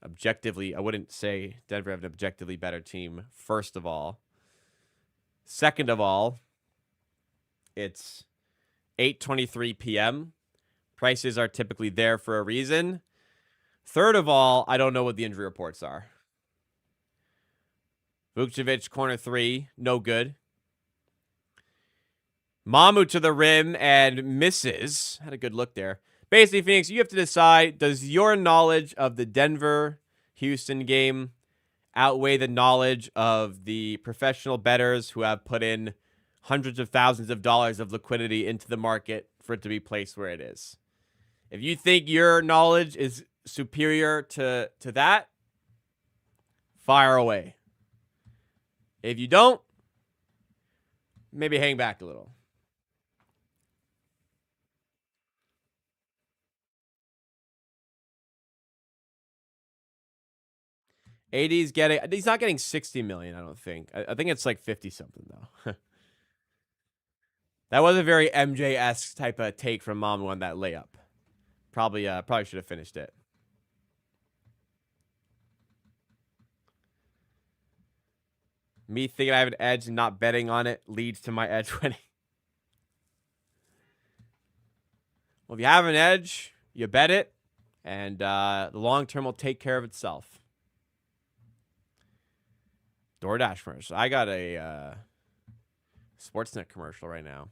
Objectively, I wouldn't say Denver have an objectively better team, first of all. Second of all, it's 8:23 p.m. Prices are typically there for a reason. Third of all, I don't know what the injury reports are. Vukcevic, corner 3, no good. Mamu to the rim and misses. Had a good look there. Basically, Phoenix, you have to decide, does your knowledge of the Denver-Houston game outweigh the knowledge of the professional bettors who have put in hundreds of thousands of dollars of liquidity into the market for it to be placed where it is? If you think your knowledge is superior to that, fire away. If you don't, maybe hang back a little. AD's getting, he's not getting 60 million, I don't think. I think it's like 50 something though. That was a very MJ-esque type of take from Mamu on that layup. Probably should have finished it. Me thinking I have an edge and not betting on it leads to my edge winning. Well, if you have an edge, you bet it, and the long term will take care of itself. DoorDash commercial. I got a Sportsnet commercial right now.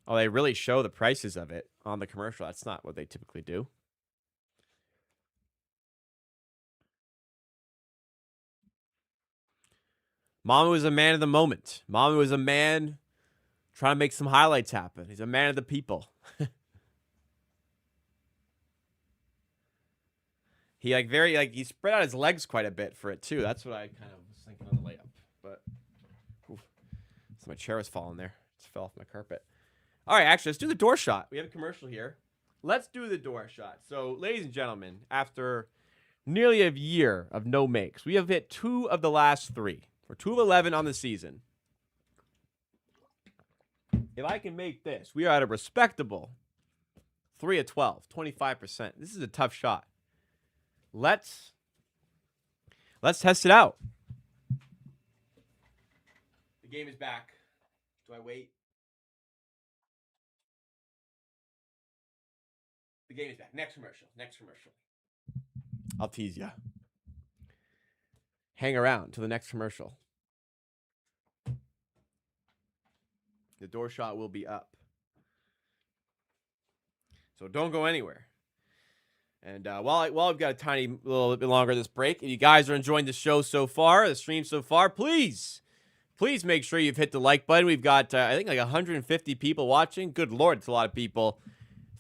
Oh, they really show the prices of it on the commercial. That's not what they typically do. Mamu is a man of the moment. Mamu is a man trying to make some highlights happen. He's a man of the people. He he spread out his legs quite a bit for it too. That's what I kind of was thinking on the layup. But so my chair was falling there. It fell off my carpet. All right, actually, let's do the door shot. We have a commercial here. Let's do the door shot. So, ladies and gentlemen, after nearly a year of no makes, we have hit 2 of the last 3. We're 2 of 11 on the season. If I can make this, we are at a respectable 3 of 12, 25%. This is a tough shot. Let's test it out. The game is back. Do I wait? The game is back. Next commercial. I'll tease you. Hang around till the next commercial. The door shot will be up. So don't go anywhere. And while I've got a tiny little bit longer this break, if you guys are enjoying the show so far, the stream so far, please make sure you've hit the like button. We've got, I think, like 150 people watching. Good Lord, it's a lot of people.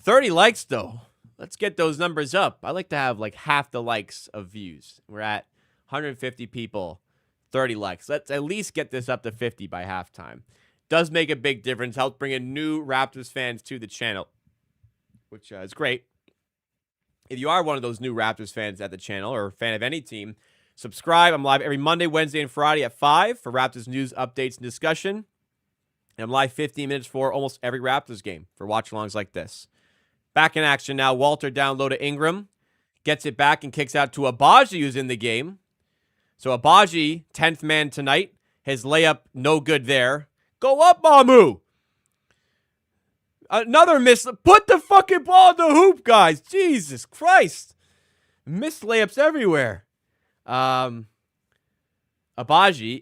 30 likes, though. Let's get those numbers up. I like to have like half the likes of views. We're at 150 people, 30 likes. Let's at least get this up to 50 by halftime. Does make a big difference. Helps bring in new Raptors fans to the channel, which is great. If you are one of those new Raptors fans at the channel or a fan of any team, subscribe. I'm live every Monday, Wednesday, and Friday at 5 for Raptors news, updates, and discussion. And I'm live 15 minutes for almost every Raptors game for watch-alongs like this. Back in action now. Walter down low to Ingram. Gets it back and kicks out to Agbaji, who's in the game. So Agbaji, 10th man tonight. His layup, no good there. Go up, Mamu! Another miss. Put the fucking ball in the hoop, guys. Jesus Christ. Missed layups everywhere. Agbaji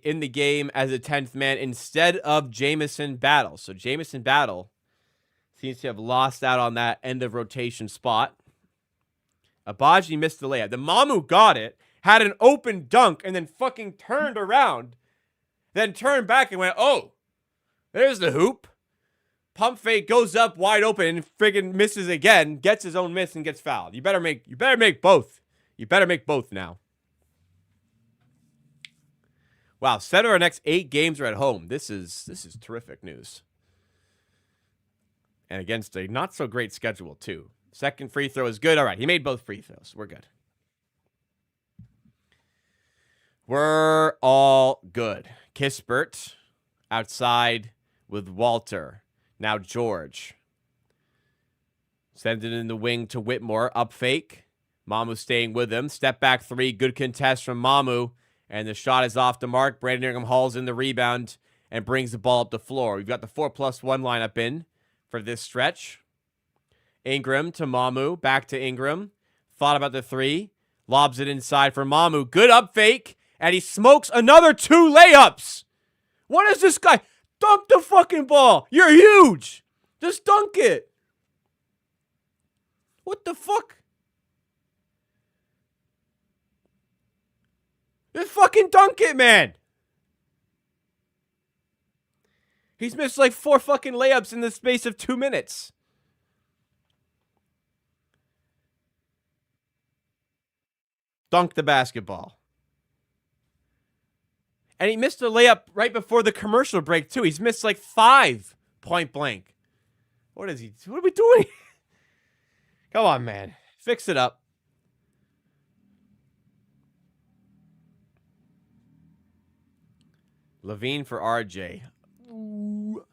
in the game as a 10th man instead of Jamison Battle. So Jamison Battle seems to have lost out on that end of rotation spot. Agbaji missed the layup. The Mamu got it, had an open dunk, and then fucking turned around. Then turned back and went, oh, there's the hoop. Pump fake, goes up wide open and friggin' misses again, gets his own miss and gets fouled. You better make both. You better make both now. Wow, 7 of our next 8 games are at home. This is terrific news. And against a not so great schedule too. Second free throw is good. All right, he made both free throws. We're good. We're all good. Kispert outside with Walter. Now George. Sends it in the wing to Whitmore. Up fake. Mamu staying with him. Step back 3. Good contest from Mamu. And the shot is off the mark. Brandon Ingram hauls in the rebound and brings the ball up the floor. We've got the 4+1 lineup in for this stretch. Ingram to Mamu. Back to Ingram. Thought about the 3. Lobs it inside for Mamu. Good up fake. And he smokes another 2 layups. What is this guy? Dunk the fucking ball. You're huge. Just dunk it. What the fuck? Just fucking dunk it, man. He's missed like 4 fucking layups in the space of 2 minutes. Dunk the basketball. And he missed a layup right before the commercial break, too. He's missed like 5 point blank. What are we doing? Come on, man. Fix it up. Levine for RJ. Ooh.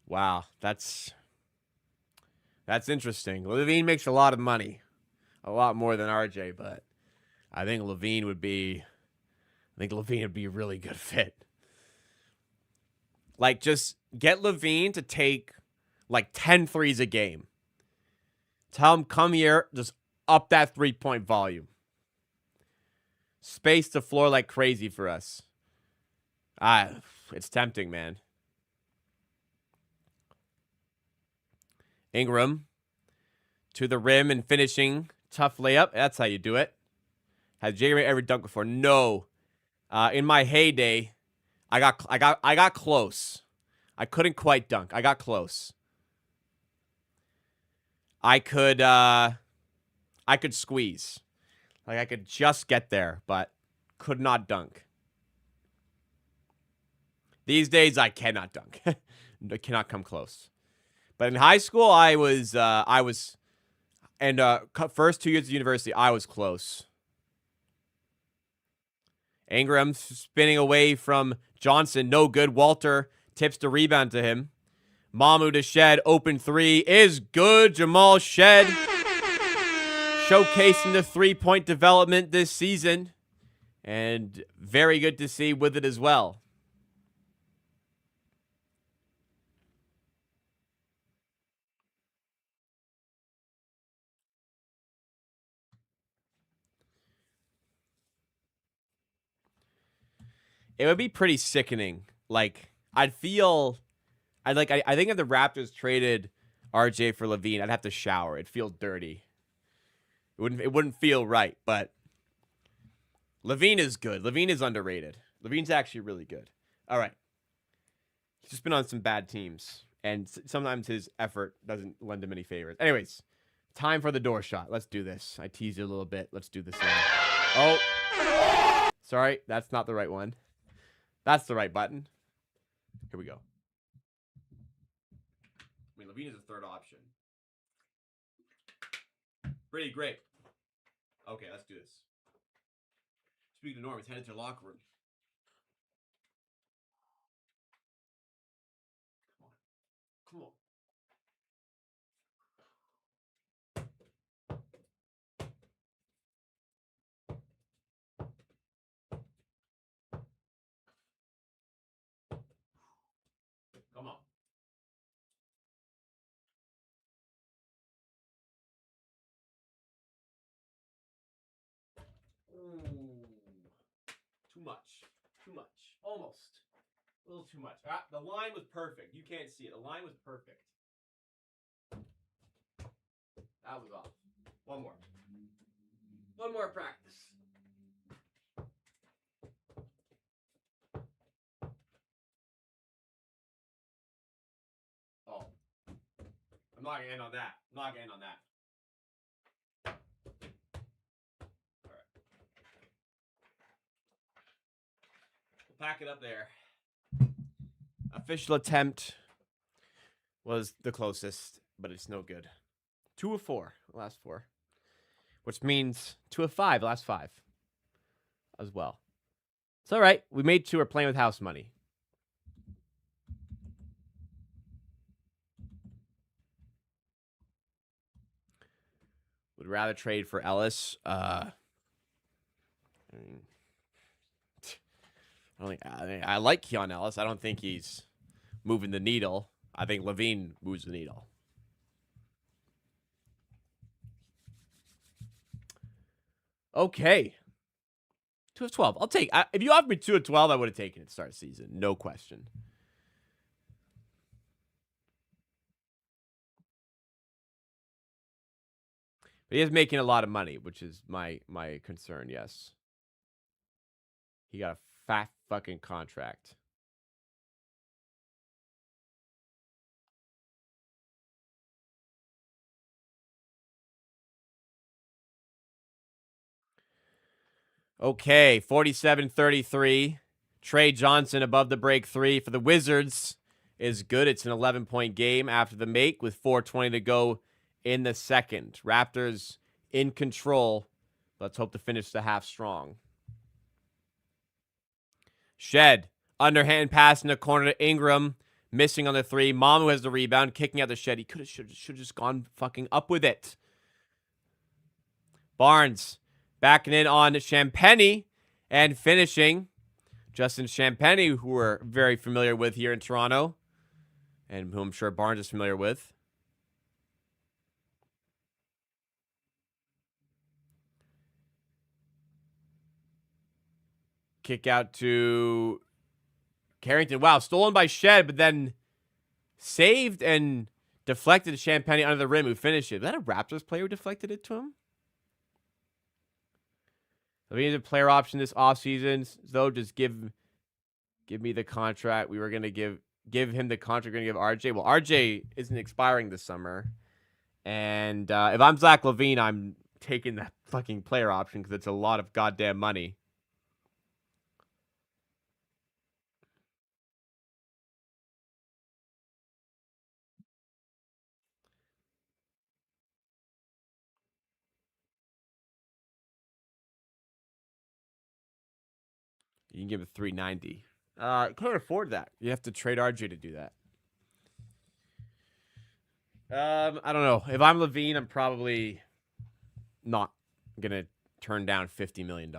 Wow, that's interesting. Levine makes a lot of money. A lot more than RJ, but I think Levine would be a really good fit. Like, just get Levine to take like 10 threes a game. Tell him, come here, just up that 3-point volume. Space the floor like crazy for us. It's tempting, man. Ingram to the rim and finishing. Tough layup. That's how you do it. Has J. Ray ever dunked before? No. In my heyday, I got close. I couldn't quite dunk. I got close. I could squeeze. Like, I could just get there, but could not dunk. These days, I cannot dunk. I cannot come close. But in high school, and first 2 years of university, I was close. Ingram spinning away from Johnson. No good. Walter tips the rebound to him. Mamu to Shed. Open 3 is good. Jamal Shed showcasing the 3-point development this season. And very good to see with it as well. It would be pretty sickening. Like, I'd feel I think if the Raptors traded RJ for Levine, I'd have to shower. It'd feel dirty. It wouldn't feel right, but Levine is good. Levine is underrated. Levine's actually really good. All right. He's just been on some bad teams, and sometimes his effort doesn't lend him any favors. Anyways, time for the door shot. Let's do this. I teased you a little bit. Let's do this now. Oh, sorry. That's not the right one. That's the right button. Here we go. I mean, Levine is a third option. Pretty great. Okay, let's do this. Speaking of Norm, he's headed to the locker room. Come on. Come on. Ooh. Too much. Too much. Almost. A little too much. Ah, the line was perfect. You can't see it. The line was perfect. That was off. One more. One more practice. Oh. I'm not going to end on that. I'm not going to end on that. All right. We'll pack it up there. Official attempt was the closest, but it's no good. 2 of 4, last 4. Which means 2 of 5, last 5 as well. It's all right. We made 2. We're playing with house money. Would rather trade for Ellis. I like Keon Ellis. I don't think he's moving the needle. I think Levine moves the needle. Okay. 2 of 12. I'll take. If you offered me 2 of 12, I would have taken it to start the season. No question. But he is making a lot of money, which is my concern, yes. He got a fat fucking contract. Okay, 47-33. Trey Johnson above the break 3 for the Wizards is good. It's an 11-point game after the make with 4:20 to go in the second. Raptors in control. Let's hope to finish the half strong. Shed. Underhand pass in the corner to Ingram. Missing on the 3. Mamu has the rebound. Kicking out the Shed. He should have just gone fucking up with it. Barnes. Backing in on Champagnie and finishing. Justin Champagnie, who we're very familiar with here in Toronto. And who I'm sure Barnes is familiar with. Kick out to Carrington. Wow, stolen by Shed, but then saved and deflected to Champagnie under the rim, who finished it. Was that a Raptors player who deflected it to him? So we need a player option this offseason. So just give me the contract. We were going to give him the contract we're going to give RJ. Well, RJ isn't expiring this summer. And if I'm Zach LaVine, I'm taking that fucking player option because it's a lot of goddamn money. You can give it $390. Can't afford that. You have to trade RJ to do that. I don't know. If I'm Levine, I'm probably not gonna turn down $50 million.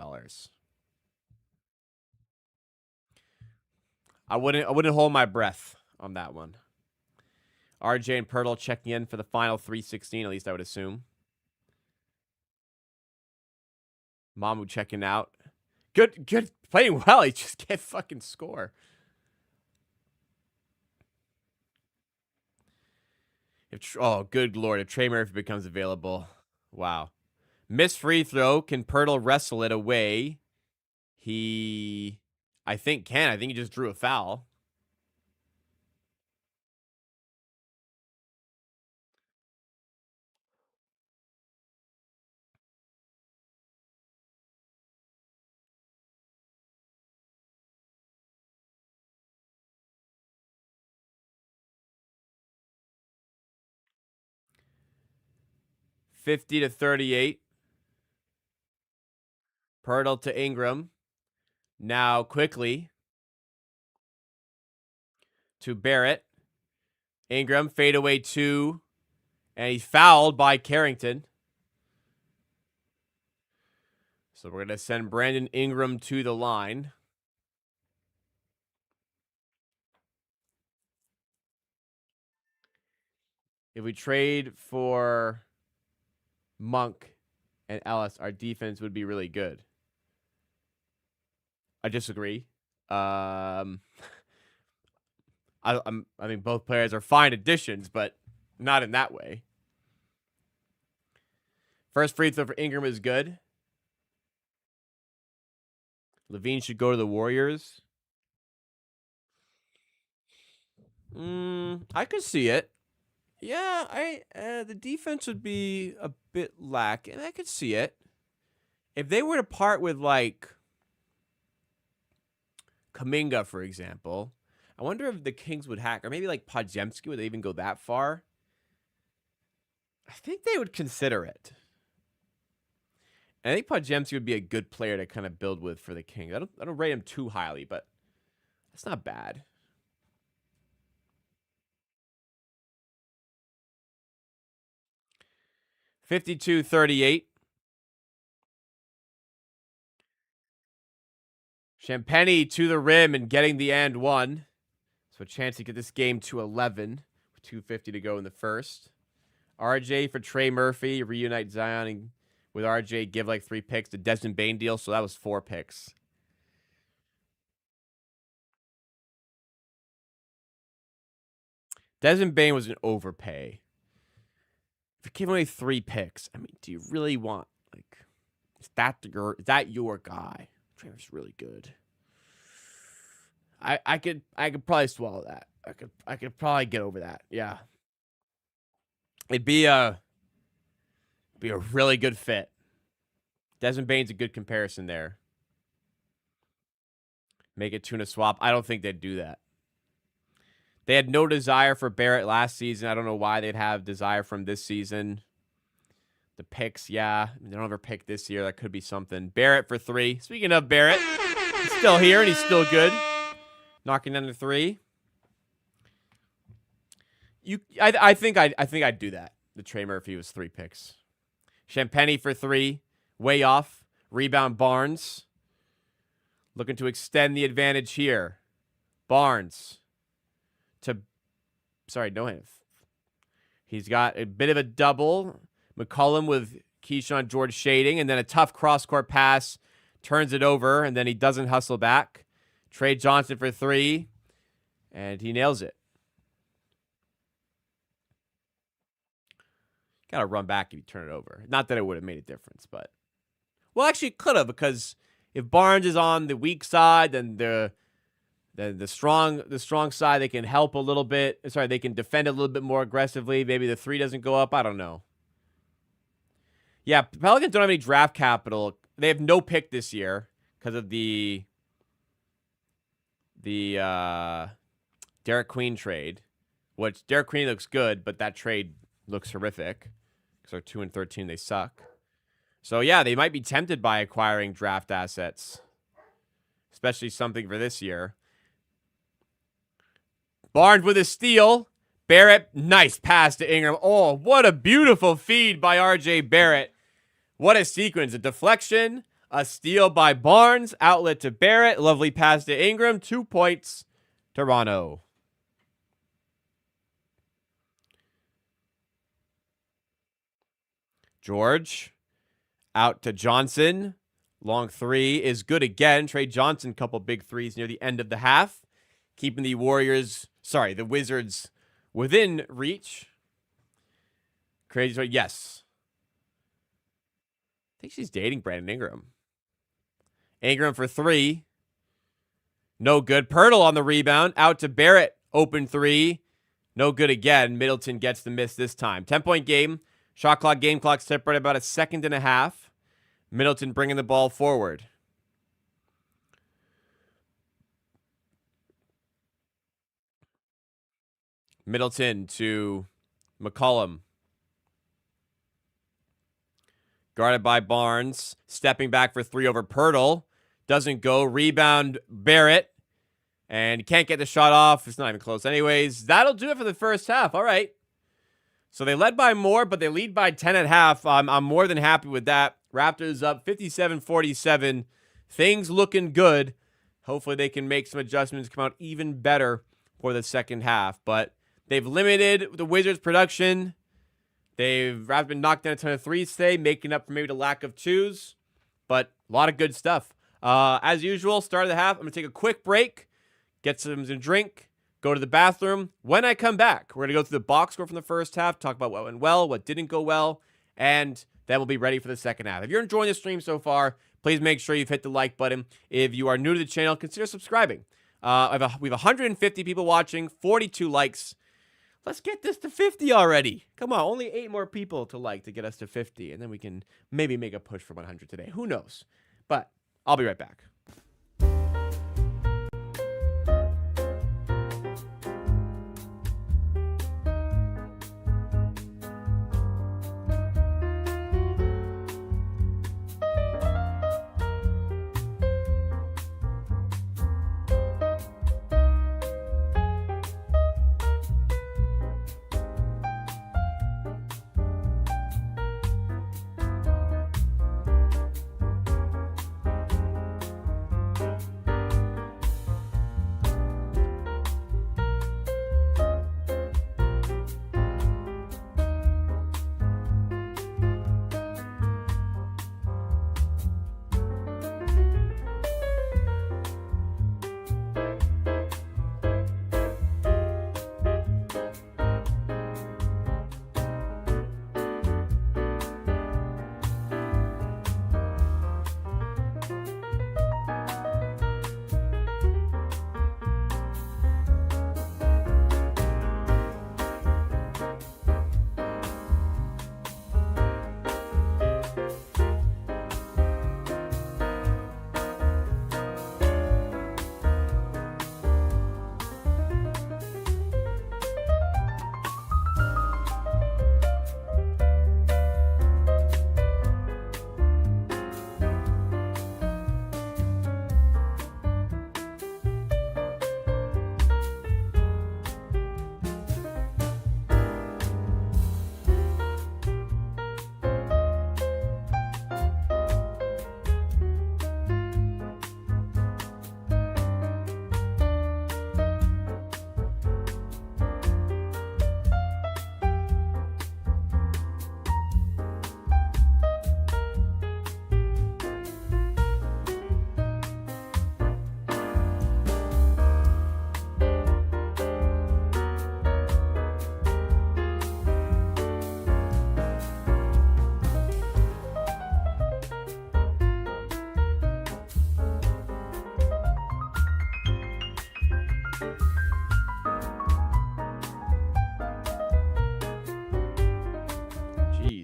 I wouldn't hold my breath on that one. RJ and Pirtle checking in for the final 316, at least I would assume. Mamu checking out. Good, playing well. He just can't fucking score. Oh, good lord! If Trey Murphy becomes available, wow. Missed free throw. Can Pirtle wrestle it away? He, I think, can. I think he just drew a foul. $50-38. Pirtle to Ingram. Now quickly to Barrett. Ingram, fadeaway 2. And he's fouled by Carrington. So we're going to send Brandon Ingram to the line. If we trade for Monk and Ellis, our defense would be really good. I disagree. I mean, both players are fine additions, but not in that way. First free throw for Ingram is good. Levine should go to the Warriors. I could see it. Yeah, the defense would be a bit lacking. I could see it. If they were to part with, like, Kuminga, for example, I wonder if the Kings would hack, or maybe like Podziemski, would they even go that far? I think they would consider it. And I think Podziemski would be a good player to kind of build with for the Kings. I don't rate him too highly, but that's not bad. $52-38. Champagny to the rim and getting the and one. So a chance to get this game to 11 with 2:50 to go in the first. RJ for Trey Murphy. Reunite Zion with RJ. Give like 3 picks. The Desmond Bane deal. So that was 4 picks. Desmond Bane was an overpay. If you gave away 3 picks, I mean, do you really want, like, is that your guy? Trevor's really good. I could probably swallow that. I could probably get over that. Yeah. It'd be a really good fit. Desmond Bane's a good comparison there. Make it tuna swap. I don't think they'd do that. They had no desire for Barrett last season. I don't know why they'd have desire from this season. The picks, yeah. They don't ever pick this year. That could be something. Barrett for 3. Speaking of Barrett, he's still here and he's still good. Knocking down the 3. I think I'd do that. The Trey Murphy was 3 picks. Champagny for 3. Way off. Rebound Barnes. Looking to extend the advantage here. Barnes. He's got a bit of a double. McCollum with Keyshawn George shading, and then a tough cross-court pass. Turns it over, and then he doesn't hustle back. Trey Johnson for 3, and he nails it. Got to run back if you turn it over. Not that it would have made a difference, but... Well, actually, it could have, because if Barnes is on the weak side, then the strong side, they can help a little bit. Sorry, they can defend a little bit more aggressively. Maybe the 3 doesn't go up. I don't know. Yeah, Pelicans don't have any draft capital. They have no pick this year because of the Derek Queen trade, which Derek Queen looks good, but that trade looks horrific because they're 2-13. They suck. So, yeah, they might be tempted by acquiring draft assets, especially something for this year. Barnes with a steal. Barrett, nice pass to Ingram. Oh, what a beautiful feed by RJ Barrett. What a sequence. A deflection, a steal by Barnes, outlet to Barrett, lovely pass to Ingram, 2 points, Toronto. George, out to Johnson. Long 3 is good again. Trey Johnson, couple big 3s near the end of the half. Keeping the Wizards within reach. Crazy story. Yes. I think she's dating Brandon Ingram. Ingram for 3. No good. Pirtle on the rebound. Out to Barrett. Open 3. No good again. Middleton gets the miss this time. 10-point game. Shot clock, game clock separated about a second and a half. Middleton bringing the ball forward. Middleton to McCollum. Guarded by Barnes. Stepping back for 3 over Pirtle. Doesn't go. Rebound Barrett. And can't get the shot off. It's not even close anyways. That'll do it for the first half. All right. So they led by more, but they lead by 10 at half. I'm more than happy with that. Raptors up 57-47. Things looking good. Hopefully they can make some adjustments, come out even better for the second half. But they've limited the Wizards' production. Raptors been knocked down a ton of threes today, making up for maybe the lack of twos. But a lot of good stuff. As usual, start of the half, I'm going to take a quick break, get some drink, go to the bathroom. When I come back, we're going to go through the box score from the first half, talk about what went well, what didn't go well, and then we'll be ready for the second half. If you're enjoying the stream so far, please make sure you've hit the like button. If you are new to the channel, consider subscribing. We have 150 people watching, 42 likes. Let's get this to 50 already. Come on, only 8 more people to like to get us to 50, and then we can maybe make a push for 100 today. Who knows? But I'll be right back.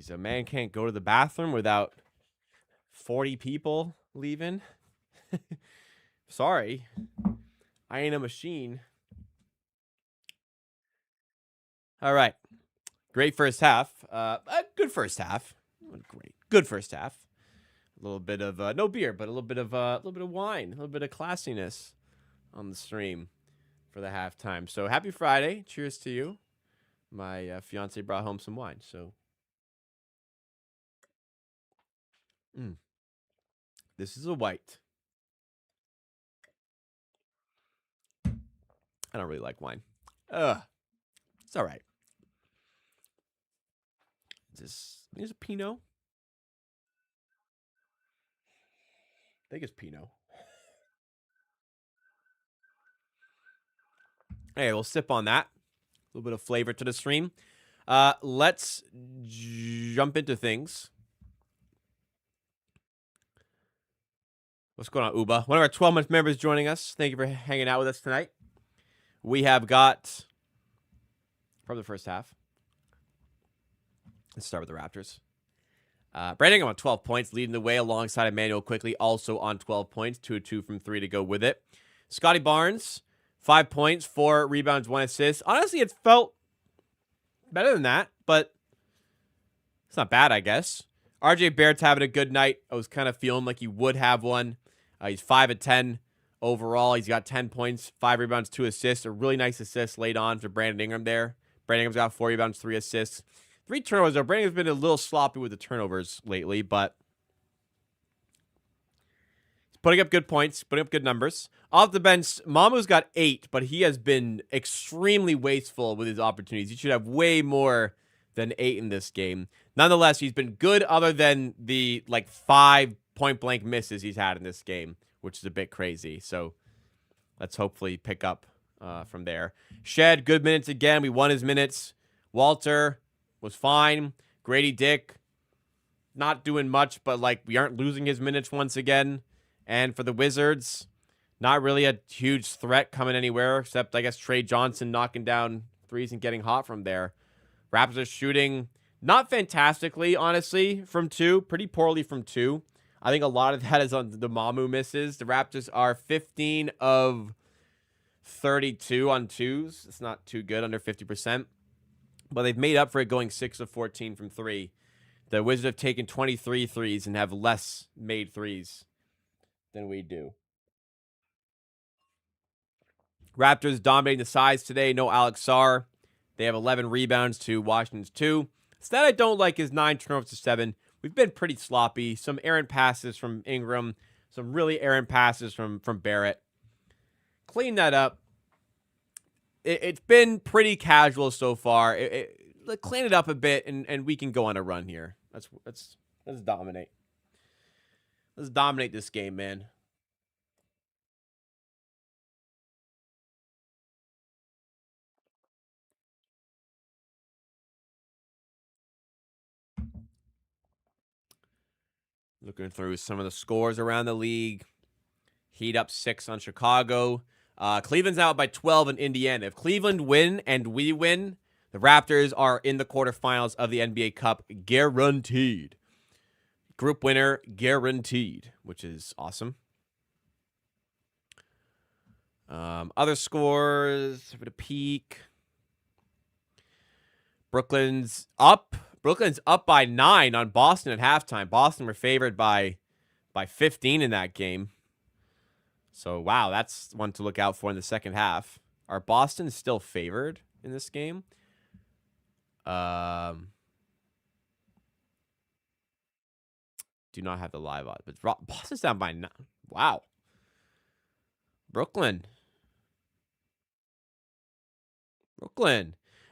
A man can't go to the bathroom without 40 people leaving. Sorry. I ain't a machine. All right. Great first half. Good first half. Great. Good first half. A little bit of no beer, but a little bit of wine, a little bit of classiness on the stream for the halftime. So happy Friday. Cheers to you. My fiance brought home some wine, so this is a white. I don't really like wine. It's all right. Is this a Pinot? I think it's Pinot. Hey, we'll sip on that. A little bit of flavor to the stream. Let's jump into things. What's going on, Uba? One of our 12-month members joining us. Thank you for hanging out with us tonight. We have got, from the first half, let's start with the Raptors. Brandon on 12 points, leading the way alongside Emmanuel Quickly, also on 12 points, 2-2 from 3 to go with it. Scotty Barnes, 5 points, 4 rebounds, 1 assist. Honestly, it felt better than that, but it's not bad, I guess. RJ Barrett's having a good night. I was kind of feeling like he would have one. He's 5 of 10 overall. He's got 10 points, 5 rebounds, 2 assists. A really nice assist laid on for Brandon Ingram there. Brandon Ingram's got 4 rebounds, 3 assists. 3 turnovers, though. Brandon's been a little sloppy with the turnovers lately, but he's putting up good points, putting up good numbers. Off the bench, Mamu's got 8, but he has been extremely wasteful with his opportunities. He should have way more than 8 in this game. Nonetheless, he's been good other than the 5 point-blank misses he's had in this game, which is a bit crazy. So let's hopefully pick up from there. Shed, good minutes again. We won his minutes. Walter was fine. Grady Dick, not doing much, but we aren't losing his minutes once again. And for the Wizards, not really a huge threat coming anywhere, except I guess Trey Johnson knocking down threes and getting hot from there. Raptors are shooting not fantastically, honestly, from 2. Pretty poorly from 2. I think a lot of that is on the Mamu misses. The Raptors are 15 of 32 on 2s. It's not too good, under 50%. But they've made up for it going 6 of 14 from 3. The Wizards have taken 23 threes and have less made threes than we do. Raptors dominating the size today. No Alex Sarr. They have 11 rebounds to Washington's 2. Stat I don't like is 9 turnovers to 7. We've been pretty sloppy. Some errant passes from Ingram. Some really errant passes from Barrett. Clean that up. It's been pretty casual so far. Clean it up a bit, and we can go on a run here. Let's dominate. Let's dominate this game, man. Looking through some of the scores around the league. Heat up 6 on Chicago. Cleveland's out by 12 in Indiana. If Cleveland win and we win, the Raptors are in the quarterfinals of the NBA Cup, guaranteed. Group winner, guaranteed, which is awesome. Other scores for the peak. Brooklyn's up. Brooklyn's up by 9 on Boston at halftime. Boston were favored by 15 in that game. So, wow, that's one to look out for in the second half. Are Boston still favored in this game? Do not have the live odds, but Boston's down by 9. Wow. Brooklyn.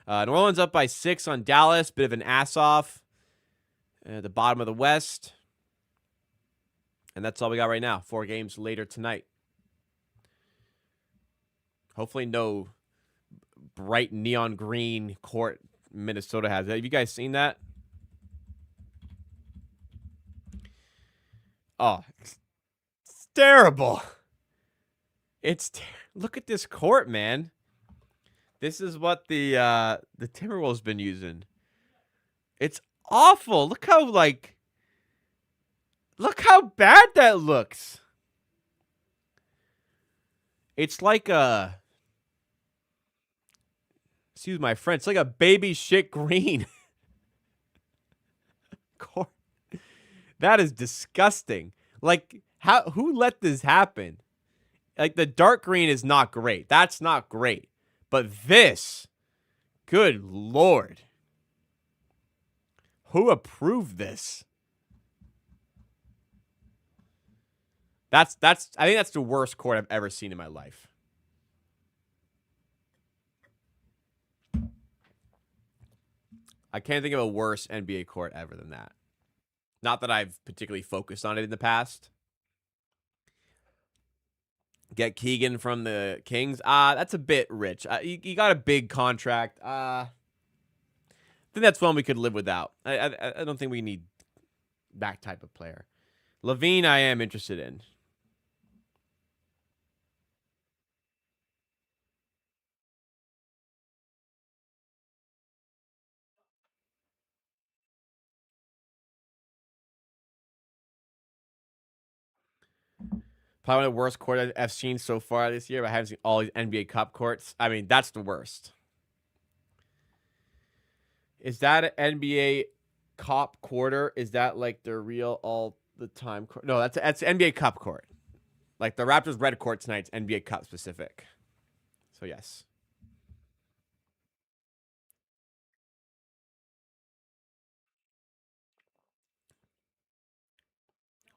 New Orleans up by 6 on Dallas. Bit of an ass off at the bottom of the West. And that's all we got right now. 4 games later tonight. Hopefully no bright neon green court Minnesota has. Have you guys seen that? Oh, it's terrible. Look at this court, man. This is what the Timberwolves been using. It's awful. Look how bad that looks. It's like excuse my French, it's like a baby shit green. That is disgusting. Who let this happen? The dark green is not great. That's not great. But this, good Lord. Who approved this? I think that's the worst court I've ever seen in my life. I can't think of a worse NBA court ever than that. Not that I've particularly focused on it in the past. Get Keegan from the Kings. That's a bit rich. You got a big contract. think that's one we could live without. I don't think we need that type of player. Levine, I am interested in. Probably one of the worst courts I've seen so far this year. But I haven't seen all these NBA Cup courts. I mean, that's the worst. Is that an NBA Cup quarter? Is that like the real all the time court? No, that's NBA Cup court. Like the Raptors red court tonight's NBA Cup specific. So yes.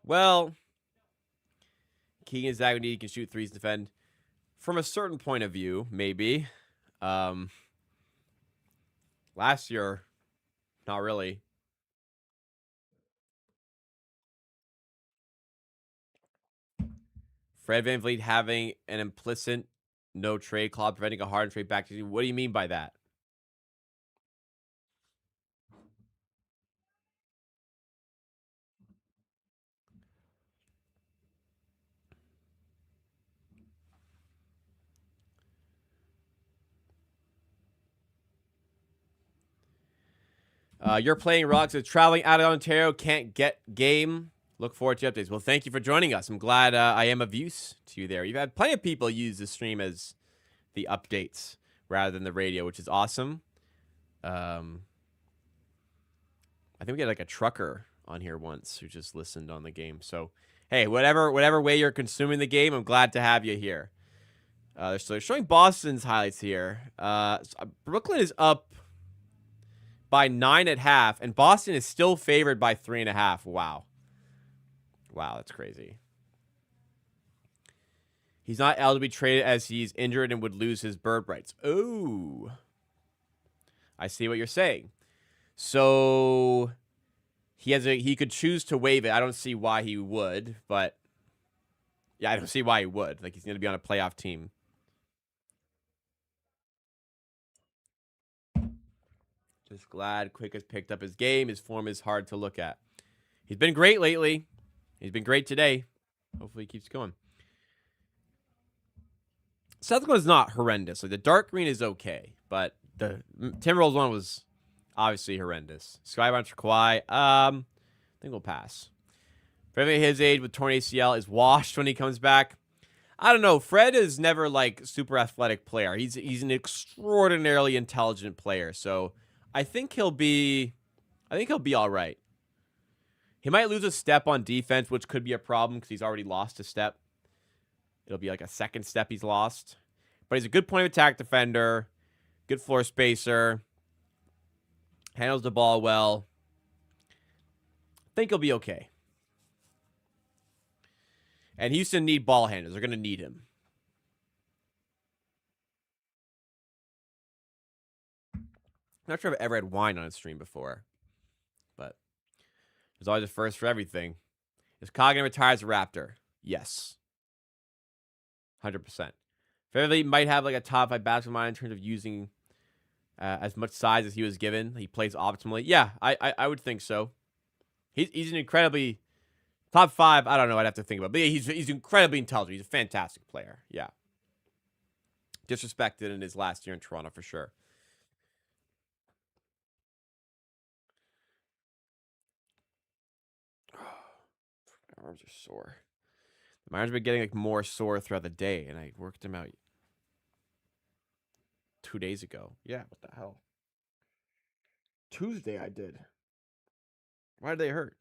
Well, Keegan Zagudi can shoot threes, defend. From a certain point of view, maybe. Um, Last year, not really. Fred VanVleet having an implicit no trade clause preventing a hard trade back to you. What do you mean by that? You're playing Rocks is traveling out of Ontario, can't get game. Look forward to updates. Well, thank you for joining us. I'm glad I am of use to you there. You've had plenty of people use the stream as the updates rather than the radio, which is awesome. I think we had like a trucker on here once who just listened on the game. So, hey, whatever way you're consuming the game, I'm glad to have you here. So they're showing Boston's highlights here. Brooklyn is up by 9 at half, and Boston is still favored by 3.5. Wow. Wow, that's crazy. He's not eligible to be traded as he's injured and would lose his bird rights. Oh. I see what you're saying. So he could choose to waive it. I don't see why he would, but yeah, I don't see why he would. Like, he's going to be on a playoff team. Just glad Quick has picked up his game. His form is hard to look at. He's been great lately. He's been great today. Hopefully he keeps going. South Dakota is not horrendous. Like, the dark green is okay, but the Timberwolves one was obviously horrendous. Skybound for Kawhi. I think we'll pass. Fred at his age with torn ACL is washed when he comes back. I don't know. Fred is never like super athletic player. He's an extraordinarily intelligent player. So I think he'll be all right. He might lose a step on defense, which could be a problem because he's already lost a step. It'll be like a second step he's lost. But he's a good point of attack defender, good floor spacer, handles the ball well. I think he'll be okay. And Houston need ball handlers. They're going to need him. Not sure if I've ever had wine on a stream before, but there's always a first for everything. Is Coggin retires a Raptor? Yes. 100%. Fairly might have like a top 5 basketball mind in terms of using as much size as he was given. He plays optimally. Yeah, I would think so. He's an incredibly top 5. I don't know. I'd have to think about it. But yeah, he's incredibly intelligent. He's a fantastic player. Yeah. Disrespected in his last year in Toronto for sure. My arms are sore. My arms have been getting like more sore throughout the day, and I worked them out 2 days ago. Yeah, what the hell? Tuesday I did. Why did they hurt?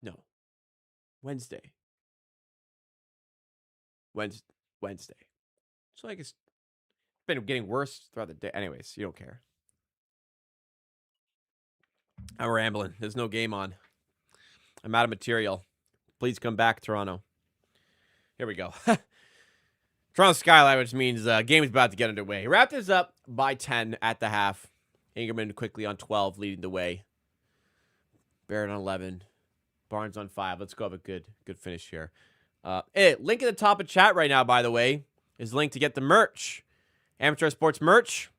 No. Wednesday. Wednesday. So like it's been getting worse throughout the day. Anyways, you don't care. I'm rambling. There's no game on. I'm out of material. Please come back, Toronto. Here we go. Toronto Skyline, which means game is about to get underway. Raptors up by 10 at the half. Ingerman quickly on 12, leading the way. Barrett on 11. Barnes on 5. Let's go have a good finish here. Hey, link at the top of chat right now, by the way, is the link to get the merch. Amateur Sports merch.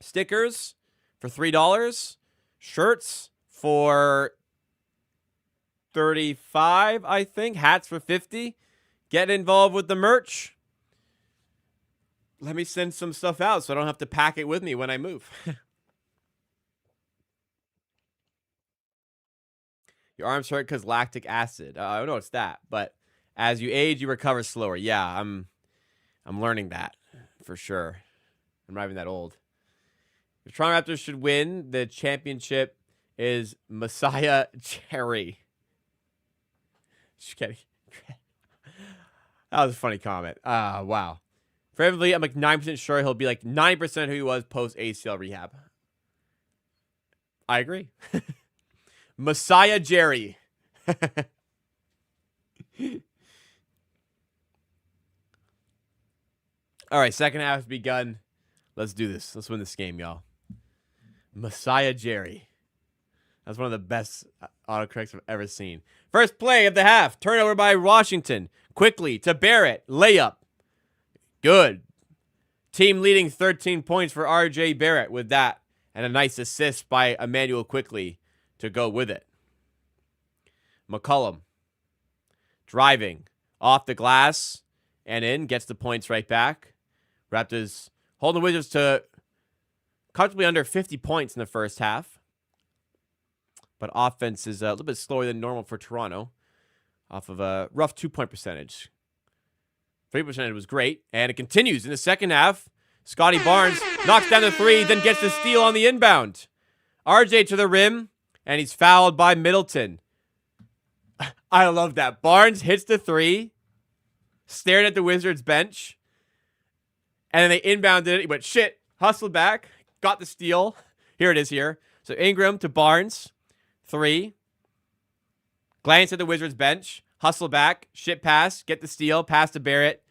Stickers for $3. Shirts for $35, I think. Hats for $50. Get involved with the merch. Let me send some stuff out so I don't have to pack it with me when I move. Your arms hurt because lactic acid. I don't know it's that, but as you age, you recover slower. Yeah, I'm learning that for sure. I'm not even that old. The Toronto Raptors should win. The championship is Messiah Cherry. Just kidding. That was a funny comment. Wow. Preferably, I'm like 9% sure he'll be like 90% who he was post ACL rehab. I agree. Messiah Jerry. All right, second half has begun. Let's do this. Let's win this game, y'all. Messiah Jerry. That's one of the best autocorrects I've ever seen. First play of the half. Turnover by Washington. Quickly to Barrett. Layup. Good. Team leading 13 points for R.J. Barrett with that. And a nice assist by Emmanuel Quickly to go with it. McCollum. Driving. Off the glass. And in. Gets the points right back. Raptors holding the Wizards to comfortably under 50 points in the first half. But offense is a little bit slower than normal for Toronto. Off of a rough 2-point percentage. 3% was great. And it continues in the second half. Scotty Barnes knocks down the three, then gets the steal on the inbound. RJ to the rim, and he's fouled by Middleton. I love that. Barnes hits the three, stared at the Wizards bench, and then they inbounded it. He went, shit, hustled back, got the steal. Here it is here. So Ingram to Barnes, three. Glance at the Wizards bench, hustle back, shit pass, get the steal, pass to Barrett,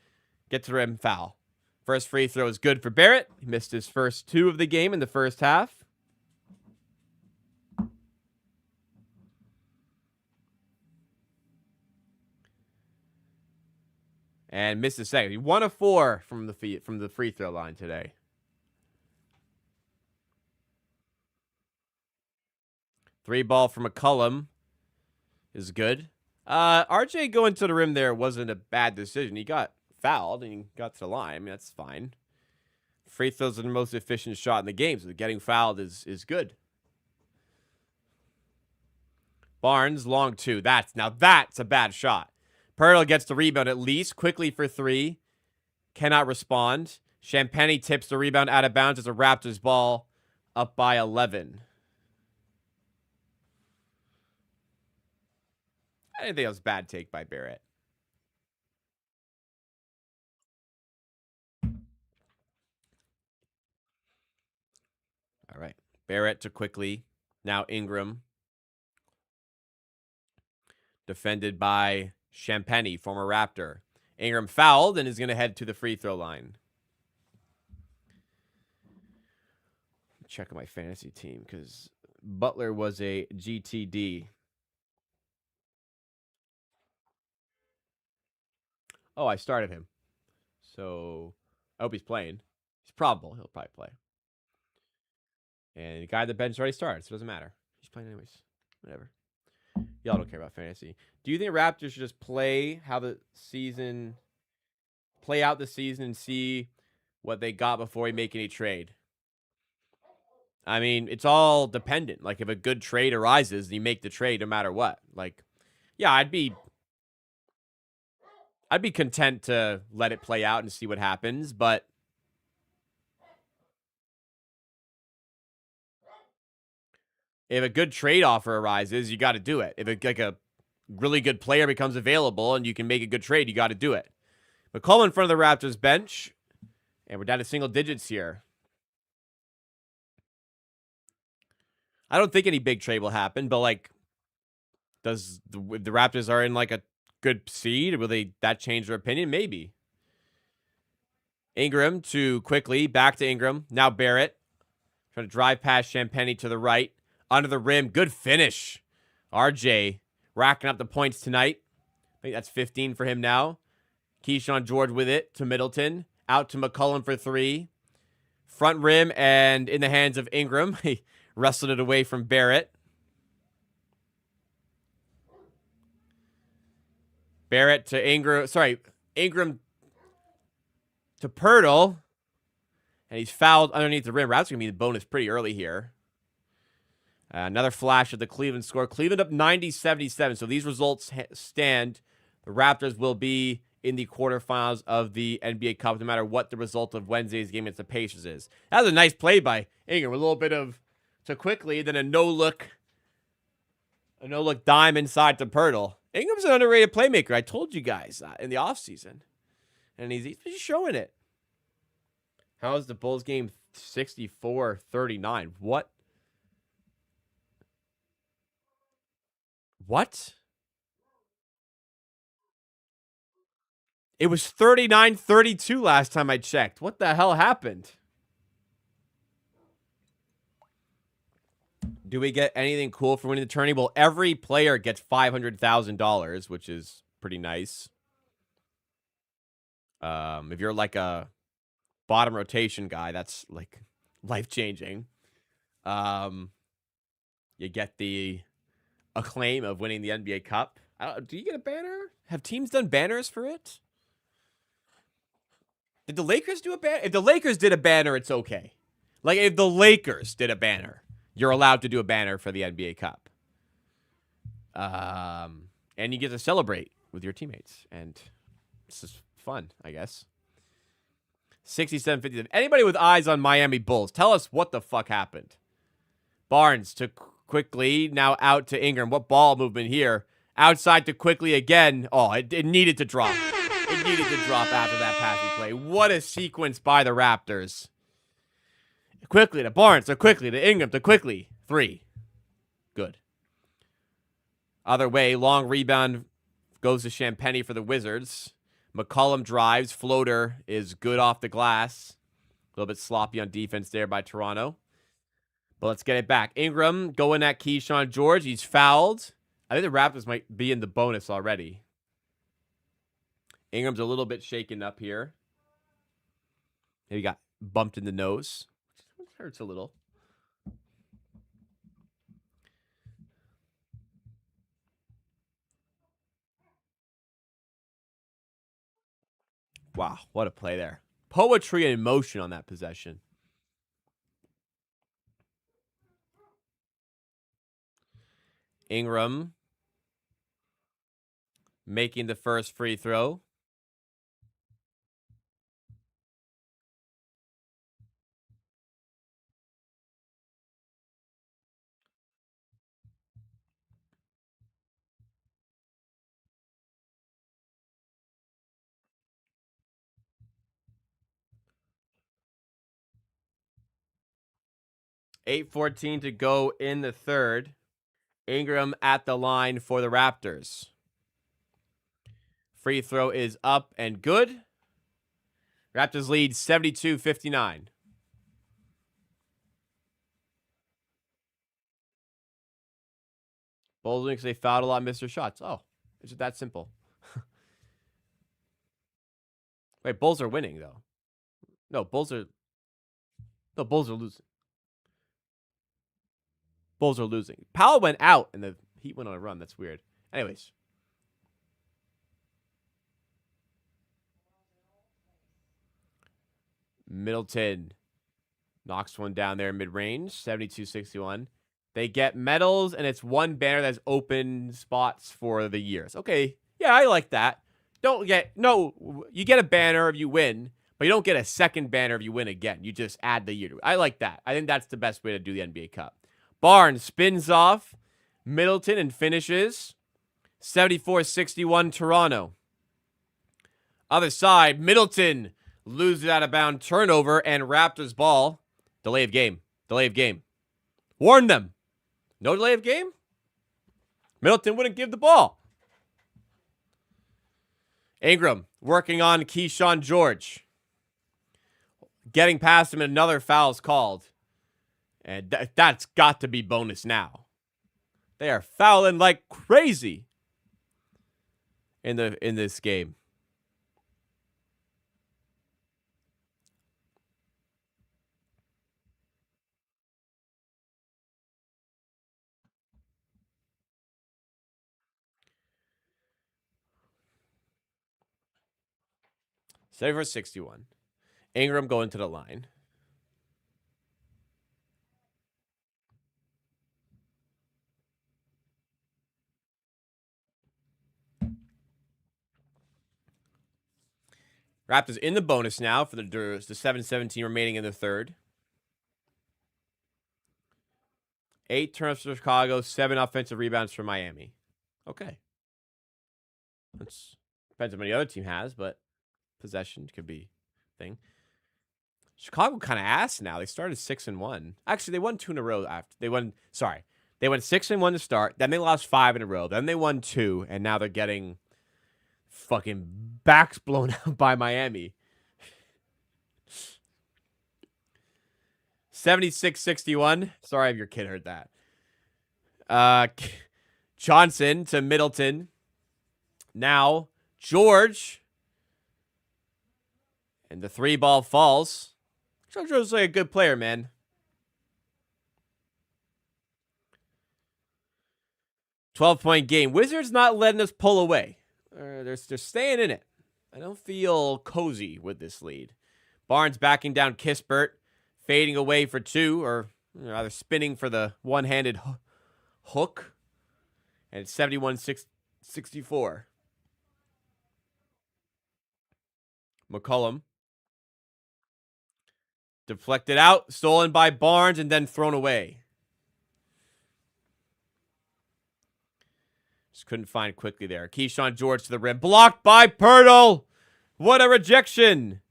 get to the rim, foul. First free throw is good for Barrett. He missed his first two of the game in the first half. And missed the second. He 1 of 4 from the free throw line today. Three ball from McCollum is good. RJ going to the rim there wasn't a bad decision. He got fouled and he got to the line. I mean, that's fine. Free throws are the most efficient shot in the game, so getting fouled is good. Barnes, long two. That's a bad shot. Pirtle gets the rebound at least. Quickly for three. Cannot respond. Champagny tips the rebound out of bounds as a Raptors ball up by 11. I didn't think that was a bad take by Barrett. All right. Barrett to Quickly. Now Ingram. Defended by Champagny, former Raptor. Ingram fouled and is going to head to the free throw line. Check my fantasy team because Butler was a GTD. Oh, I started him. So I hope he's playing. He's probable. He'll probably play. And the guy at the bench already started, so it doesn't matter. He's playing anyways. Whatever. Y'all don't care about fantasy. Do you think Raptors should just play out the season and see what they got before we make any trade? I mean, it's all dependent. Like, if a good trade arises, you make the trade no matter what. Like, yeah, I'd be content to let it play out and see what happens, but if a good trade offer arises, you got to do it. If a really good player becomes available and you can make a good trade, you got to do it. McCollum in front of the Raptors bench, and we're down to single digits here. I don't think any big trade will happen, but like, if the Raptors are in like a good seed, will that change their opinion? Maybe. Ingram to Quickly, back to Ingram. Now Barrett trying to drive past Champagny to the right. Under the rim. Good finish. RJ racking up the points tonight. I think that's 15 for him now. Keyshawn George with it to Middleton. Out to McCollum for three. Front rim and in the hands of Ingram. He wrestled it away from Barrett. Barrett to Ingram. Sorry, Ingram to Pirtle. And he's fouled underneath the rim. Raptors going to be the bonus pretty early here. Another flash of the Cleveland score. Cleveland up 90-77. So these results stand. The Raptors will be in the quarterfinals of the NBA Cup, no matter what the result of Wednesday's game against the Pacers is. That was a nice play by Ingram. A little bit of to quickly, then a no-look dime inside to Pirtle. Ingram's an underrated playmaker. I told you guys in the offseason. And he's showing it. How is the Bulls game 64-39? What? It was 39-32 last time I checked. What the hell happened? Do we get anything cool for winning the tourney? Well, every player gets $500,000, which is pretty nice. If you're like a bottom rotation guy, that's like life-changing. You get the acclaim of winning the NBA Cup. Do you get a banner? Have teams done banners for it? Did the Lakers do a banner? If the Lakers did a banner, it's okay. Like, if the Lakers did a banner, you're allowed to do a banner for the NBA Cup. And you get to celebrate with your teammates. And this is fun, I guess. 67-57. Anybody with eyes on Miami Bulls, tell us what the fuck happened. Barnes to quickly, now out to Ingram. What ball movement here? Outside to quickly again. Oh, it needed to drop. It needed to drop after that passing play. What a sequence by the Raptors. Quickly to Barnes, to quickly to Ingram, to quickly. 3. Good. Other way, long rebound goes to Champagny for the Wizards. McCollum drives. Floater is good off the glass. A little bit sloppy on defense there by Toronto. But let's get it back. Ingram going at Keyshawn George. He's fouled. I think the Raptors might be in the bonus already. Ingram's a little bit shaken up here. He got bumped in the nose. It hurts a little. Wow, what a play there. Poetry and emotion on that possession. Ingram making the first free throw. .8:14 to go in the third. Ingram at the line for the Raptors. Free throw is up and good. Raptors lead 72-59. Bulls because they fouled a lot and missed their shots. Oh, is it that simple? Wait, Bulls are winning though. No, Bulls are losing. Bulls are losing. Powell went out and the Heat went on a run. That's weird. Anyways. Middleton knocks one down there mid-range. 72-61. They get medals, and it's one banner that's open spots for the years. Okay. Yeah, I like that. You get a banner if you win, but you don't get a second banner if you win again. You just add the year to it. I like that. I think that's the best way to do the NBA Cup. Barnes spins off Middleton and finishes. 74-61 Toronto. Other side, Middleton loses out of bound turnover and Raptors ball. Delay of game. Warn them. No delay of game? Middleton wouldn't give the ball. Ingram working on Keyshawn George. Getting past him and another foul's called. And that's got to be bonus now. They are fouling like crazy in this game. 74-61. Ingram going to the line. Raptors in the bonus now for the 7:17 remaining in the third. 8 turnovers for Chicago, 7 offensive rebounds for Miami. Okay. That's depends on how many other team has, but possession could be a thing. Chicago kind of ass now. They started 6-1. Actually, they won 2 in a row after. They won 6-1 to start. Then they lost 5 in a row. Then they won 2, and now they're getting fucking backs blown out by Miami. 76-61. Sorry if your kid heard that. Johnson to Middleton. Now, George. And the 3-ball falls. George's like a good player, man. $12-point game. Wizards not letting us pull away. They're staying in it. I don't feel cozy with this lead. Barnes backing down Kispert. Fading away for 2, or either spinning for the one-handed hook. And it's 71-64. McCollum. Deflected out, stolen by Barnes, and then thrown away. Just couldn't find quickly there. Keyshawn George to the rim. Blocked by Pirtle. What a rejection.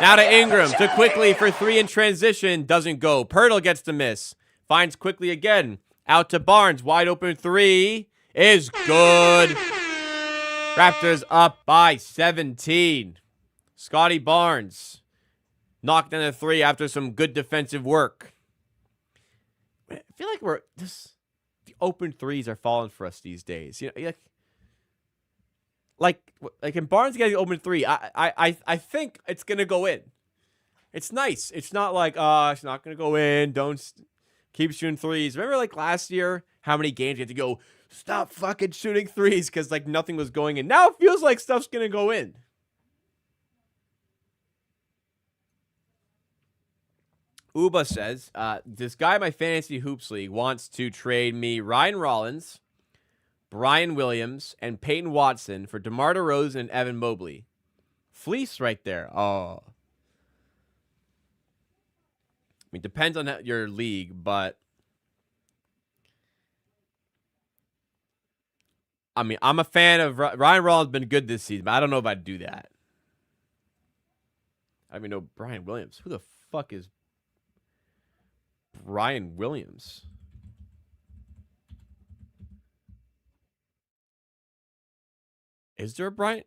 Now to Ingram, to quickly for 3 in transition. Doesn't go. Pirtle gets the miss. Finds quickly again. Out to Barnes. Wide open 3 is good. Raptors up by 17. Scotty Barnes knocked down a 3 after some good defensive work. I feel like the open 3s are falling for us these days. You know, like in Barnes getting open 3, I think it's gonna go in. It's nice. It's not like it's not gonna go in. Don't keep shooting 3s. Remember like last year, how many games you had to go stop fucking shooting 3s because like nothing was going in. Now it feels like stuff's gonna go in. Uba says, this guy in my fantasy hoops league wants to trade me Ryan Rollins, Brian Williams, and Peyton Watson for DeMar DeRozan and Evan Mobley. Fleece right there. Oh. I mean, depends on your league, but I mean, I'm a fan of Ryan Rollins. Been good this season, but I don't know if I'd do that. I don't even know Brian Williams. Who the fuck is Brian Williams? Is there a Brian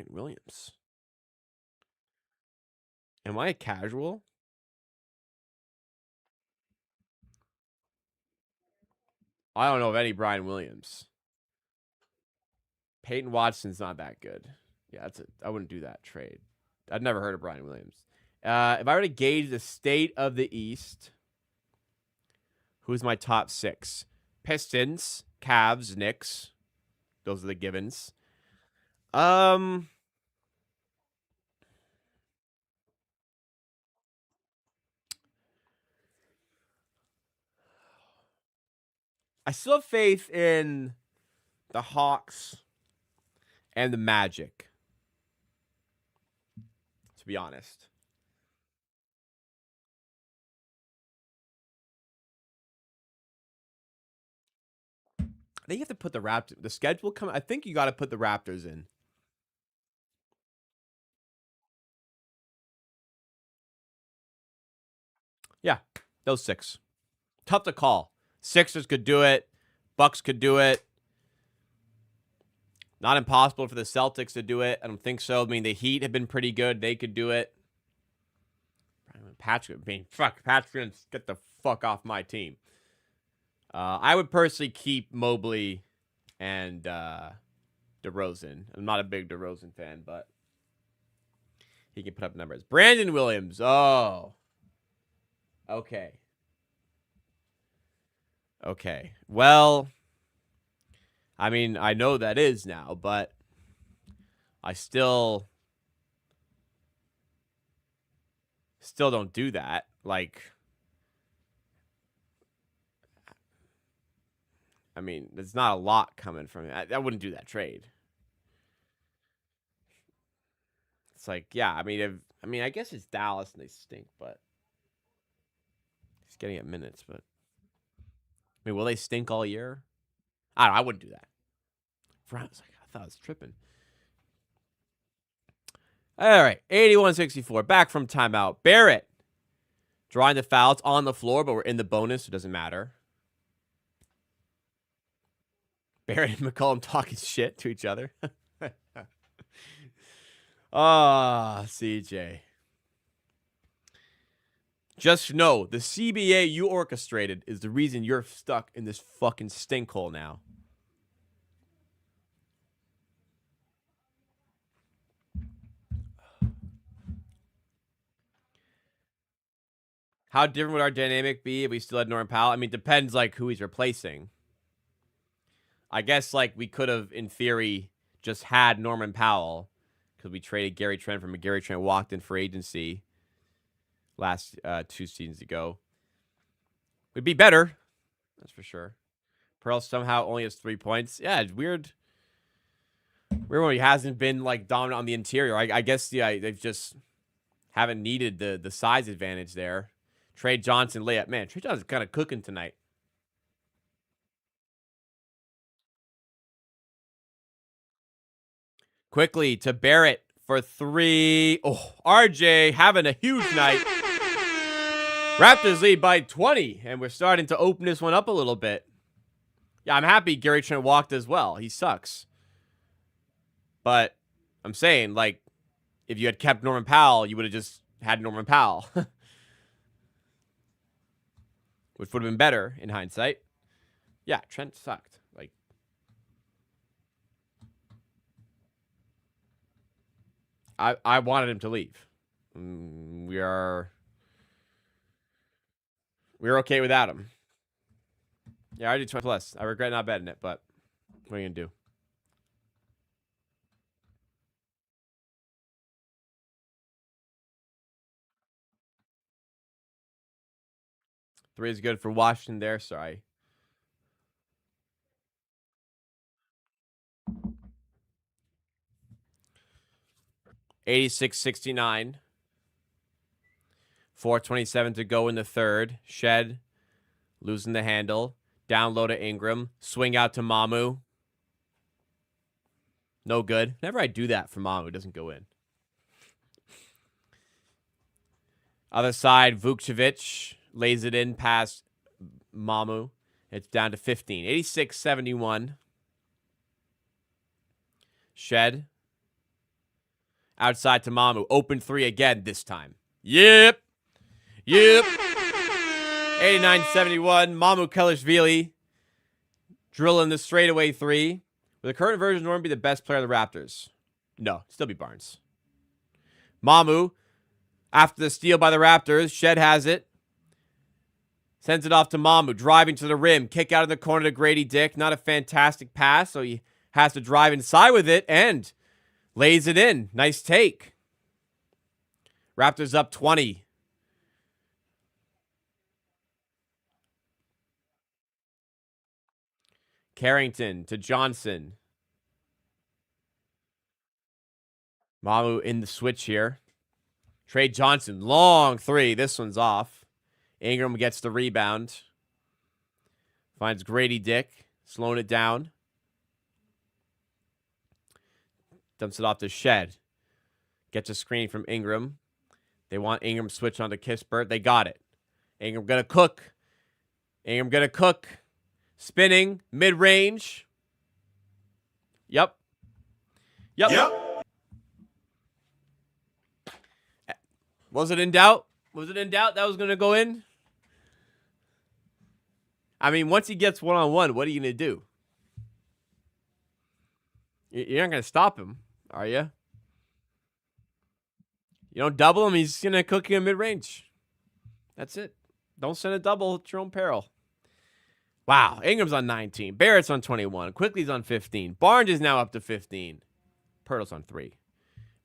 Williams? Am I a casual? I don't know of any Brian Williams. Peyton Watson's not that good. Yeah, I wouldn't do that trade. I'd never heard of Brian Williams. If I were to gauge the state of the East, who's my top 6? Pistons, Cavs, Knicks. Those are the givens. I still have faith in the Hawks and the Magic, to be honest. I think you have to put the Raptors. The schedule come. I think you got to put the Raptors in. Yeah, those 6. Tough to call. Sixers could do it. Bucks could do it. Not impossible for the Celtics to do it. I don't think so. I mean, the Heat have been pretty good. They could do it. Patrick, get the fuck off my team. I would personally keep Mobley and DeRozan. I'm not a big DeRozan fan, but he can put up numbers. Brandon Williams. Oh. Okay. Well, I mean, I know that is now, but I still don't do that. Like, I mean, there's not a lot coming from it. I wouldn't do that trade. It's like, yeah, I mean, I guess it's Dallas and they stink, but he's getting at minutes. But I mean, will they stink all year? I don't know. I wouldn't do that. I thought I was tripping. All right, 81-64. Back from timeout. Barrett drawing the fouls on the floor, but we're in the bonus, so it doesn't matter. Barrett and McCollum talking shit to each other. CJ. Just know the CBA you orchestrated is the reason you're stuck in this fucking stink hole now. How different would our dynamic be if we still had Norman Powell? I mean, depends like who he's replacing. I guess like we could have, in theory, just had Norman Powell because we traded Gary Trent from Gary Trent walked in for agency last 2 seasons ago. We'd be better, that's for sure. Pearl somehow only has 3 points. Yeah, it's weird. Weird when he hasn't been like dominant on the interior. I guess they've just haven't needed the size advantage there. Trey Johnson layup. Man, Trey Johnson's kind of cooking tonight. Quickly to Barrett for 3. Oh, RJ having a huge night. Raptors lead by 20, and we're starting to open this one up a little bit. Yeah, I'm happy Gary Trent walked as well. He sucks. But I'm saying, like, if you had kept Norman Powell, you would have just had Norman Powell. Which would have been better in hindsight. Yeah, Trent sucked. Like, I wanted him to leave. We're okay without him. Yeah, I did 20 plus. I regret not betting it, but what are you gonna do? Three is good for Washington there. Sorry. $86-69. 4:27 to go in the third. Shed losing the handle. Down low to Ingram. Swing out to Mamu. No good. Whenever I do that for Mamu, it doesn't go in. Other side, Vukcevic lays it in past Mamu. It's down to 15. 86-71. Shed. Outside to Mamu. Open 3 again this time. Yep. 89-71. Mamu Kelishvili drilling the straightaway 3. Will the current version of Norman be the best player of the Raptors? No, still be Barnes. Mamu, after the steal by the Raptors, Shed has it. Sends it off to Mamu, driving to the rim. Kick out of the corner to Grady Dick. Not a fantastic pass, so he has to drive inside with it and lays it in. Nice take. Raptors up 20. Carrington to Johnson. Mamu in the switch here. Trey Johnson, long 3. This one's off. Ingram gets the rebound. Finds Grady Dick, slowing it down. Dumps it off to Shed. Gets a screen from Ingram. They want Ingram switch onto Kispert. They got it. Ingram gonna cook. Spinning, mid-range. Yep. Was it in doubt? That was going to go in? I mean, once he gets one-on-one, what are you going to do? You're not going to stop him, are you? You don't double him, he's going to cook you in mid-range. That's it. Don't send a double at your own peril. Wow, Ingram's on 19. Barrett's on 21. Quickly's on 15. Barnes is now up to 15. Pirtle's on 3.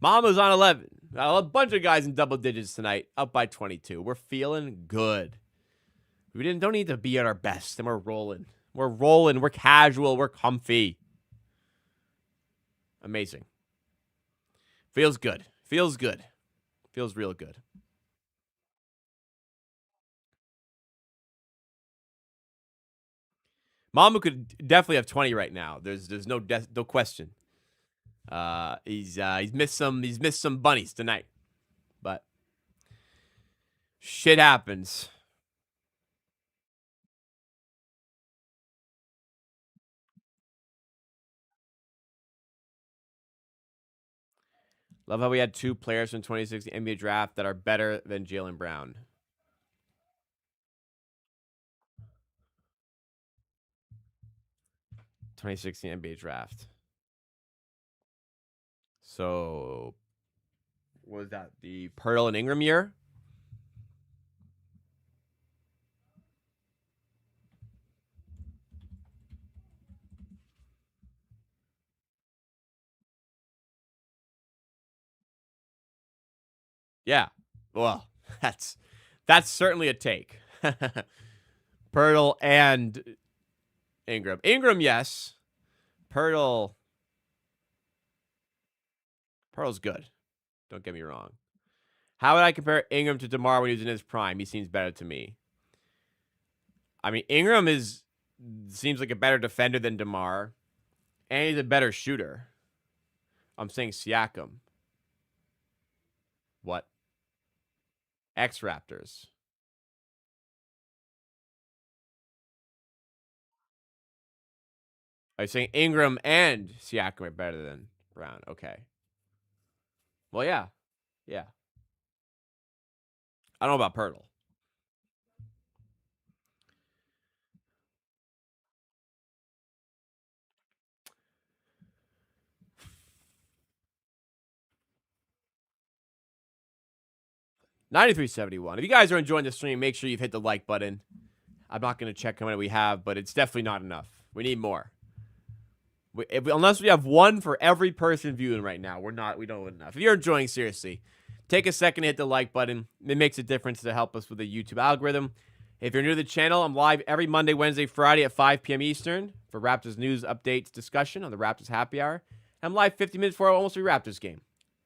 Mamu's on 11. Got a bunch of guys in double digits tonight, up by 22. We're feeling good. We don't need to be at our best, and we're rolling. We're rolling. We're casual. We're comfy. Amazing. Feels good. Feels good. Feels real good. Mamu could definitely have 20 right now. There's no question. He's missed some bunnies tonight, but shit happens. Love how we had 2 players from 2016 NBA draft that are better than Jaylen Brown. 2016 NBA draft. So, what was that? The Pirtle and Ingram year? Yeah. Well, that's certainly a take. Pirtle and Ingram. Ingram, yes. Pirtle's good. Don't get me wrong. How would I compare Ingram to DeMar when he was in his prime? He seems better to me. I mean, Ingram seems like a better defender than DeMar, and he's a better shooter. I'm saying Siakam. What? Ex-Raptors. Are you saying Ingram and Siakam are better than Brown? Okay. Well, yeah. Yeah. I don't know about Pirtle. $93.71. If you guys are enjoying the stream, make sure you've hit the like button. I'm not going to check how many we have, but it's definitely not enough. We need more. Unless we have one for every person viewing right now, we don't have enough. If you're enjoying, seriously, take a second to hit the like button. It makes a difference to help us with the YouTube algorithm. If you're new to the channel, I'm live every Monday, Wednesday, Friday at 5 p.m. Eastern for Raptors news, updates, discussion on the Raptors Happy Hour. I'm live 50 minutes before almost every Raptors game.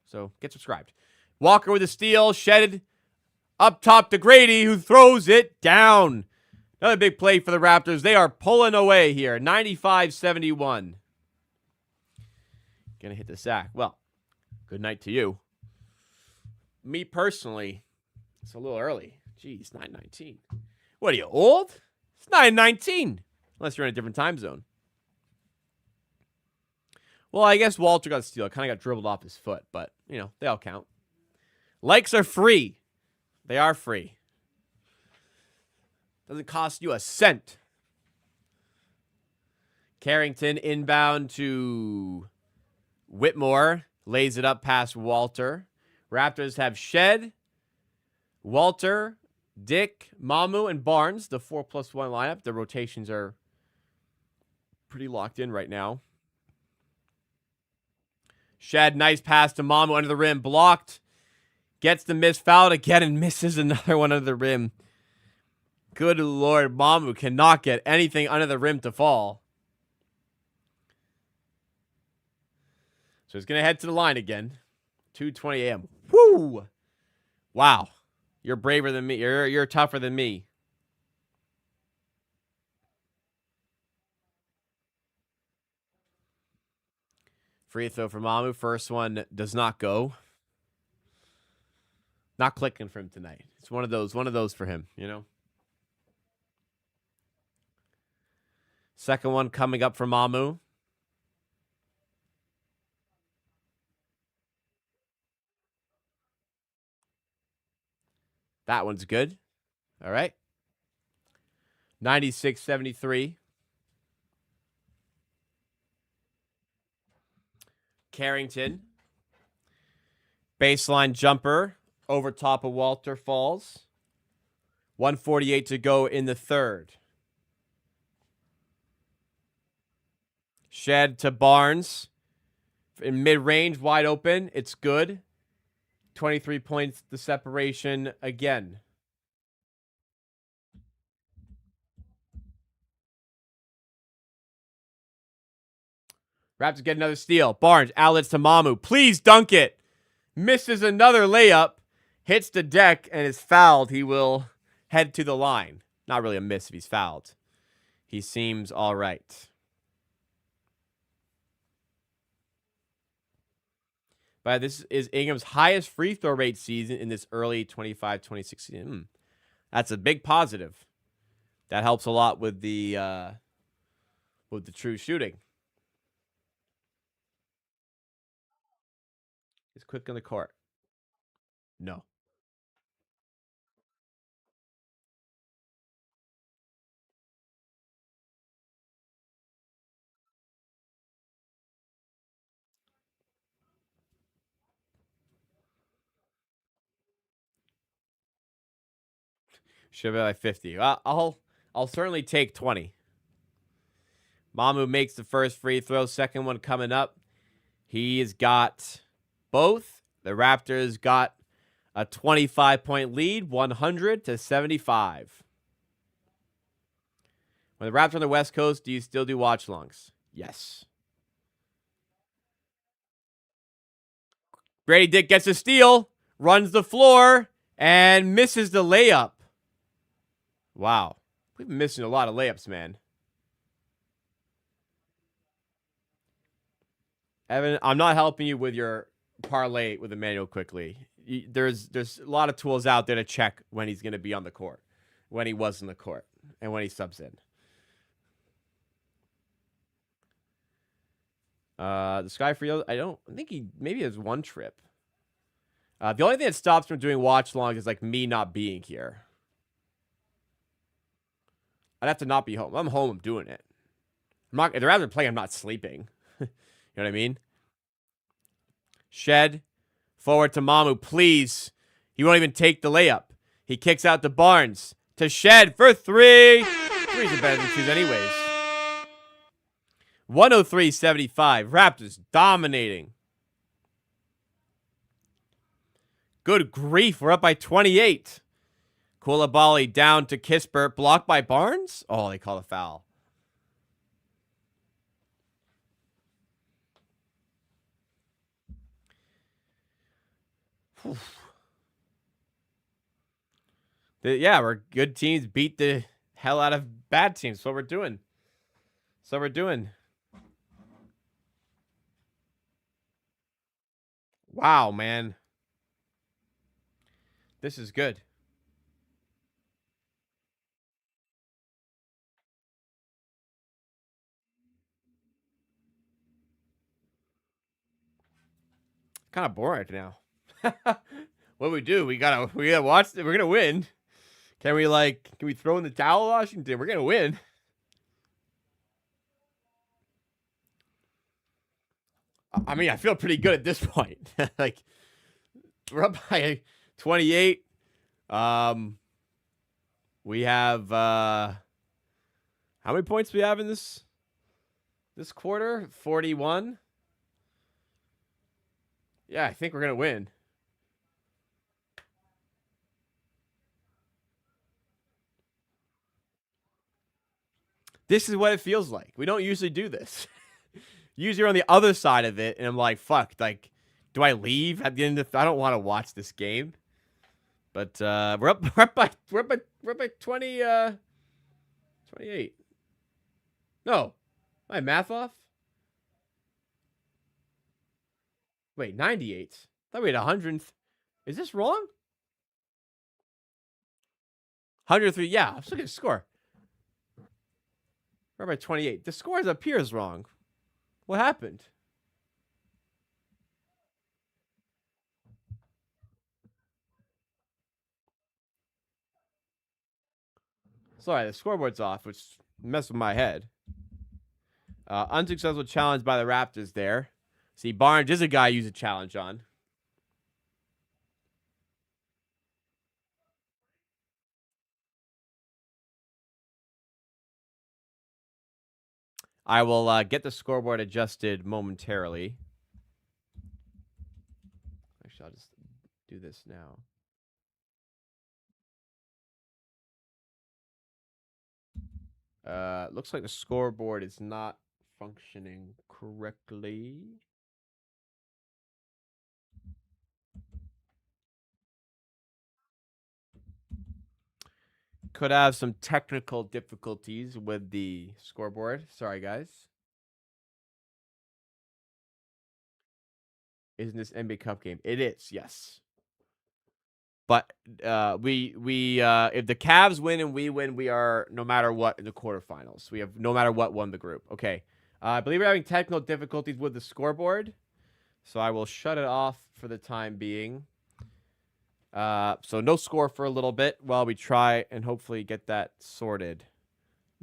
So get subscribed. Walker with a steal, shedded up top to Grady, who throws it down. Another big play for the Raptors. They are pulling away here. 95-71. Gonna hit the sack. Well, good night to you. Me personally, it's a little early. Jeez, 9:19. What are you, old? It's 9:19. Unless you're in a different time zone. Well, I guess Walter got a steal. Kind of got dribbled off his foot, but, you know, they all count. Likes are free. They are free. Doesn't cost you a cent. Carrington inbound to Whitmore. Lays it up past Walter. Raptors have Shed, Walter, Dick, Mamu, and Barnes. The 4+1 lineup. The rotations are pretty locked in right now. Shed, nice pass to Mamu under the rim. Blocked. Gets the miss, fouled again, and misses another one under the rim. Good Lord, Mamu cannot get anything under the rim to fall. So he's going to head to the line again. 2:20 a.m. Woo! Wow. You're braver than me. You're tougher than me. Free throw for Mamu. First one does not go. Not clicking for him tonight. It's one of those for him, you know? Second one coming up for Mamu. That one's good. All right. 96-73. Carrington. Baseline jumper over top of Walter falls. 1:48 to go in the third. Shed to Barnes. in mid-range, wide open. It's good. 23 points, the separation again. Raptors get another steal. Barnes outlets to Mamu. Please dunk it. Misses another layup. Hits the deck and is fouled. He will head to the line. Not really a miss if he's fouled. He seems all right. But this is Ingram's highest free throw rate season in this early 25-26 season. That's a big positive. That helps a lot with the true shooting. He's quick on the court. No. Should be like 50. I'll certainly take 20. Mamu makes the first free throw. Second one coming up. He's got both. The Raptors got a 25-point lead, 100-75. When the Raptors are on the West Coast, do you still do watch-alongs? Yes. Grady Dick gets a steal, runs the floor, and misses the layup. Wow. We've been missing a lot of layups, man. Evan, I'm not helping you with your parlay with Emmanuel quickly. There's a lot of tools out there to check when he's going to be on the court, when he was in the court, and when he subs in. The Sky Free, I think he maybe has one trip. The only thing that stops from doing watch long is like me not being here. I'd have to not be home. I'm home. I'm doing it. I'm not. If they're rather playing, I'm not sleeping. You know what I mean? Shed forward to Mamu, please. He won't even take the layup. He kicks out to Barnes to Shed for three. Three's a better than twos, anyways. 103-75. Raptors dominating. Good grief. We're up by 28. Koulibaly down to Kispert. Blocked by Barnes? Oh, they call a foul. Yeah, we're good teams beat the hell out of bad teams. That's what we're doing. Wow, man. This is good. Kind of boring now. What do we do? We gotta watch. We're gonna win. Can we throw in the towel, Washington? We're gonna win. I mean, I feel pretty good at this point. Like, we're up by 28. We have how many points do we have in this quarter? 41. Yeah, I think we're gonna win. This is what it feels like. We don't usually do this. Usually you're on the other side of it, and I'm like, fuck, like, do I leave at the end of I don't want to watch this game. But we're up by 20 28. No. My math off? Wait, 98. I thought we had 100. Is this wrong? 103. Yeah, let's look at the score. We're by 28. The score up here is wrong. What happened? Sorry, the scoreboard's off, which messed with my head. Unsuccessful challenge by the Raptors there. See, Barnes is a guy you use a challenge on. I will get the scoreboard adjusted momentarily. Actually, I'll just do this now. Looks like the scoreboard is not functioning correctly. Could have some technical difficulties with the scoreboard. Sorry, guys. Isn't this NBA Cup game? It is, yes. But we if the Cavs win and we win, we are no matter what in the quarterfinals. We have no matter what won the group. Okay. I believe we're having technical difficulties with the scoreboard, so I will shut it off for the time being. So no score for a little bit while we try and hopefully get that sorted.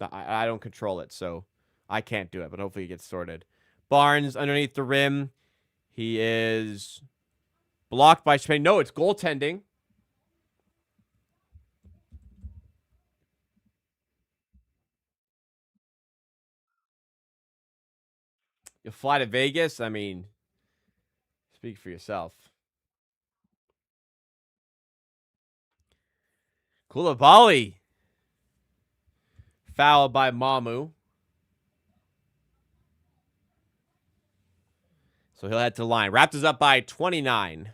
I don't control it, so I can't do it, but hopefully it gets sorted. Barnes underneath the rim. He is blocked by Spain. No, it's goaltending. You'll fly to Vegas? I mean, speak for yourself. Koulibaly. Fouled by Mamu. So he'll head to the line. Raptors up by 29.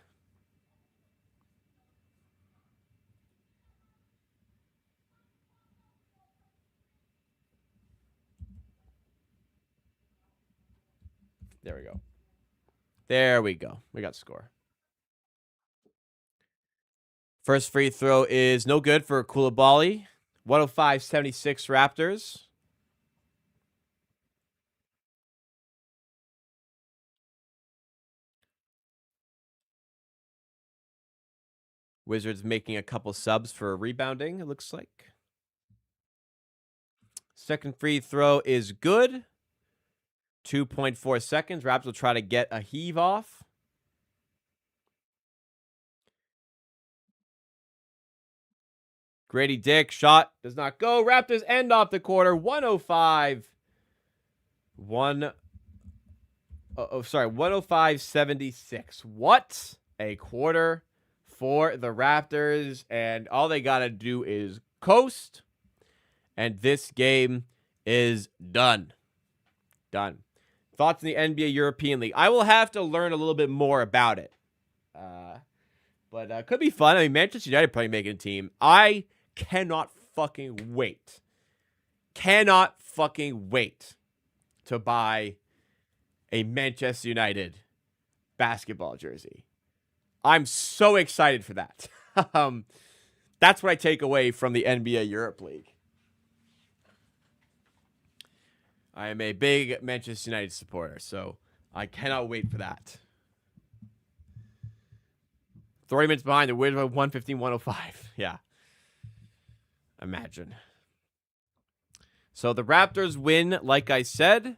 There we go. There we go. We got the score. First free throw is no good for Koulibaly. 105-76 Raptors. Wizards making a couple subs for rebounding, it looks like. Second free throw is good. 2.4 seconds. Raptors will try to get a heave off. Grady Dick shot does not go. Raptors end off the quarter. 105. 105-76. What a quarter for the Raptors. And all they got to do is coast. And this game is done. Done. Thoughts on the NBA European League? I will have to learn a little bit more about it. But could be fun. I mean, Manchester United probably making a team. I cannot fucking wait. Cannot fucking wait to buy a Manchester United basketball jersey. I'm so excited for that. That's what I take away from the NBA Europe League. I am a big Manchester United supporter, so I cannot wait for that. 30 minutes behind the Wizards, 115-105. Yeah. Imagine. So the Raptors win, like I said,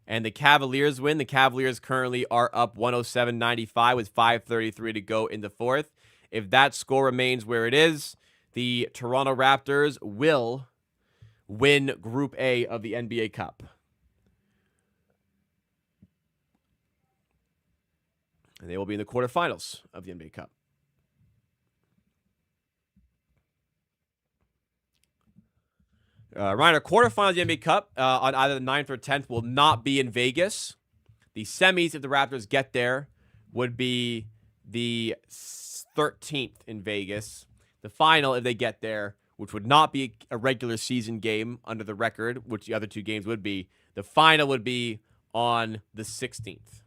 and the Cavaliers win. The Cavaliers currently are up 107-95 with 5:33 to go in the fourth. If that score remains where it is, the Toronto Raptors will win Group A of the NBA Cup. And they will be in the quarterfinals of the NBA Cup. Ryan, our quarterfinals of the NBA Cup on either the 9th or 10th will not be in Vegas. The semis, if the Raptors get there, would be the 13th in Vegas. The final, if they get there, which would not be a regular season game under the record, which the other two games would be, the final would be on the 16th.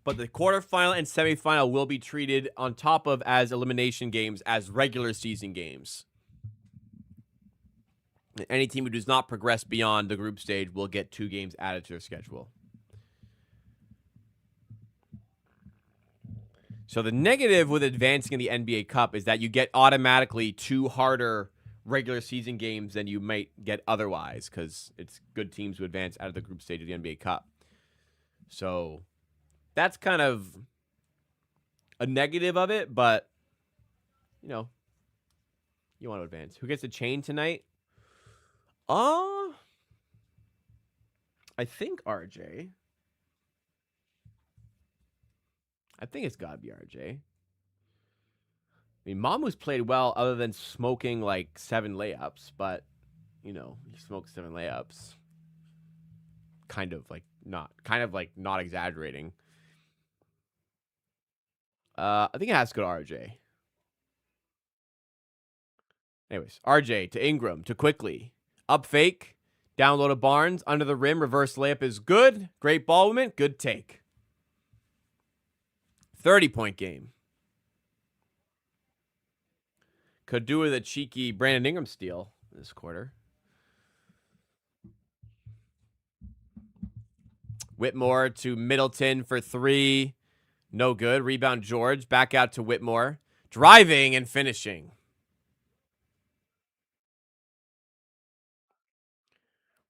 But the quarterfinal and semifinal will be treated on top of as elimination games as regular season games. Any team who does not progress beyond the group stage will get 2 games added to their schedule. So the negative with advancing in the NBA Cup is that you get automatically 2 harder regular season games than you might get otherwise because it's good teams who advance out of the group stage of the NBA Cup. So that's kind of a negative of it, but, you know, you want to advance. Who gets a chain tonight? I I think RJ. I think it's got to be RJ. I mean, Mamu's played well other than smoking like 7 layups, but, you know, he smoked 7 layups. Kind of like not exaggerating. I think it has to go to RJ. Anyways, RJ to Ingram to Quickly. Up fake. Down low to Barnes. Under the rim. Reverse layup is good. Great ball movement. Good take. 30-point game. Could do with a cheeky Brandon Ingram steal this quarter. Whitmore to Middleton for 3. No good. Rebound George. Back out to Whitmore. Driving and finishing.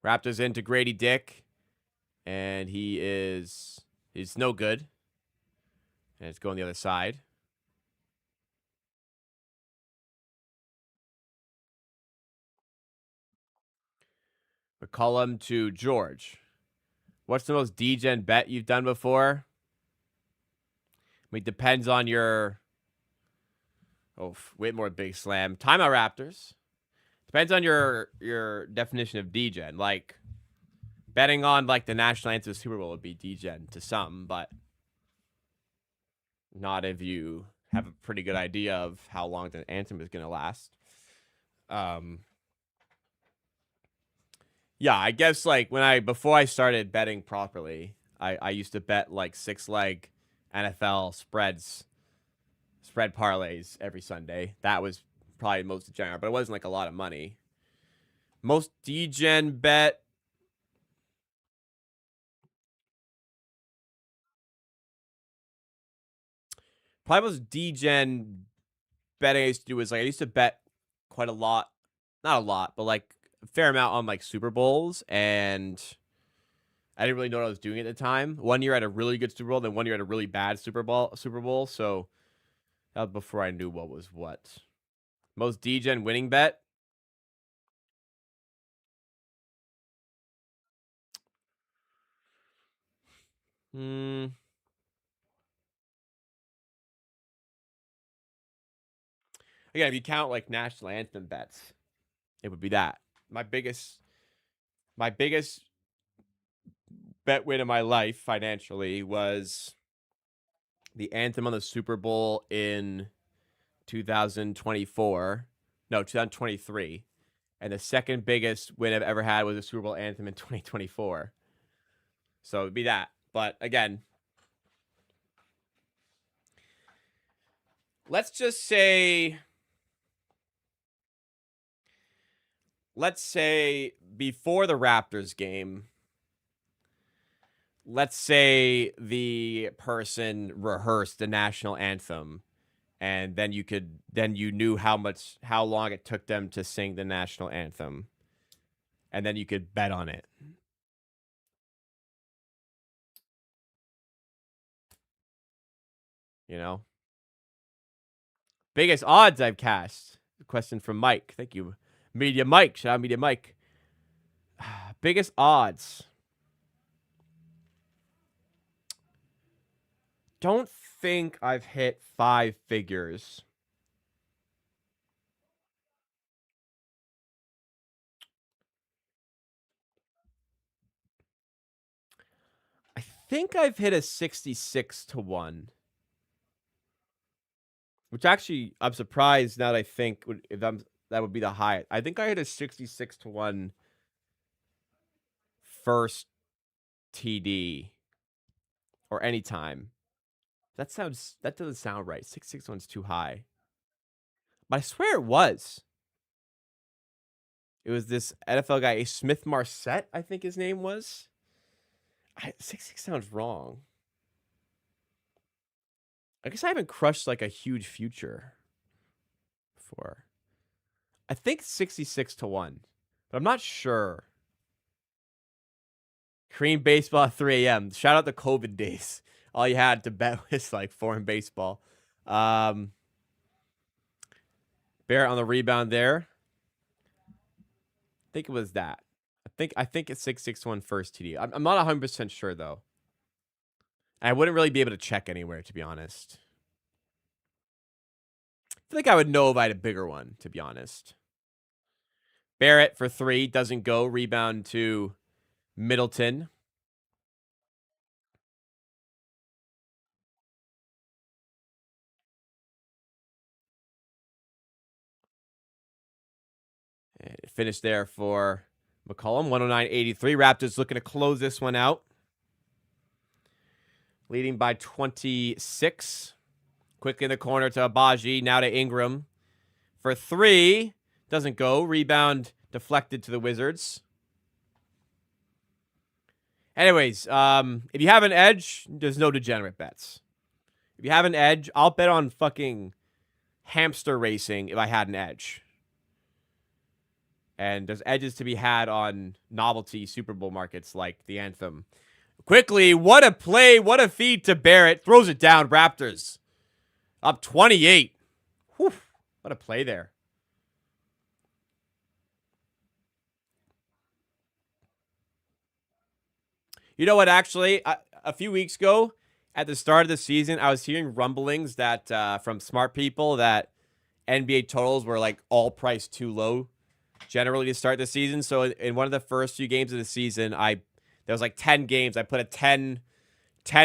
Raptors into Grady Dick. And he's no good. And it's going the other side. McCollum to George. What's the most degen bet you've done before? I mean, depends on your... Oh, Whitmore big slam. Timeout Raptors. Depends on your definition of degen. Like, betting on, like, the national anthem of the Super Bowl would be degen to some, but not if you have a pretty good idea of how long the anthem is going to last. Yeah, I guess, like, before I started betting properly, I used to bet, like, 6-leg NFL spread parlays every Sunday. That was probably most degenerate, but it wasn't, like, a lot of money. Most degen bet. Probably most degen betting I used to do was, like, I used to bet quite a lot. Not a lot, but, like, a fair amount on, like, Super Bowls, and I didn't really know what I was doing at the time. One year I had a really good Super Bowl, then one year I had a really bad Super Bowl, so that was before I knew what was what. Most degen winning bet. Again, if you count, like, national anthem bets, it would be that. My biggest bet win of my life financially was the anthem on the Super Bowl in 2023. And the second biggest win I've ever had was a Super Bowl anthem in 2024. So it'd be that. But again, let's just say, before the Raptors game, let's say the person rehearsed the national anthem, and then you knew how long it took them to sing the national anthem, and then you could bet on it. You know, biggest odds I've cast. Question from Mike. Thank you, Media Mike. Shout out Media Mike. Biggest odds. Don't think I've hit 5 figures. I think I've hit a 66 to 1. Which actually, I'm surprised now that I think that would be the highest. I think I hit a 66 to 1 first TD or anytime. That doesn't sound right. 661's too high. But I swear it was. It was this NFL guy, Smith Marset, I think his name was. 66 sounds wrong. I guess I haven't crushed like a huge future before. I think 66 to 1, but I'm not sure. Korean baseball at 3 a.m. Shout out the COVID days. All you had to bet was like foreign baseball. Barrett on the rebound there. I think it was that. I think it's 661 first TD. I'm not 100% sure though. I wouldn't really be able to check anywhere, to be honest. I think I would know if I had a bigger one, to be honest. Barrett for 3 doesn't go. Rebound to Middleton. Finish there for McCollum. 109.83. Raptors looking to close this one out. Leading by 26. Quickly in the corner to Abaji. Now to Ingram. For 3. Doesn't go. Rebound deflected to the Wizards. Anyways, if you have an edge, there's no degenerate bets. If you have an edge, I'll bet on fucking hamster racing if I had an edge. And there's edges to be had on novelty Super Bowl markets like the Anthem. Quickly, what a play, what a feed to Barrett. Throws it down, Raptors. Up 28. Whew, what a play there. You know what, actually, a few weeks ago, at the start of the season, I was hearing rumblings that from smart people that NBA totals were like all priced too low generally to start the season. So in one of the first few games of the season, there was like 10 games. I put a 10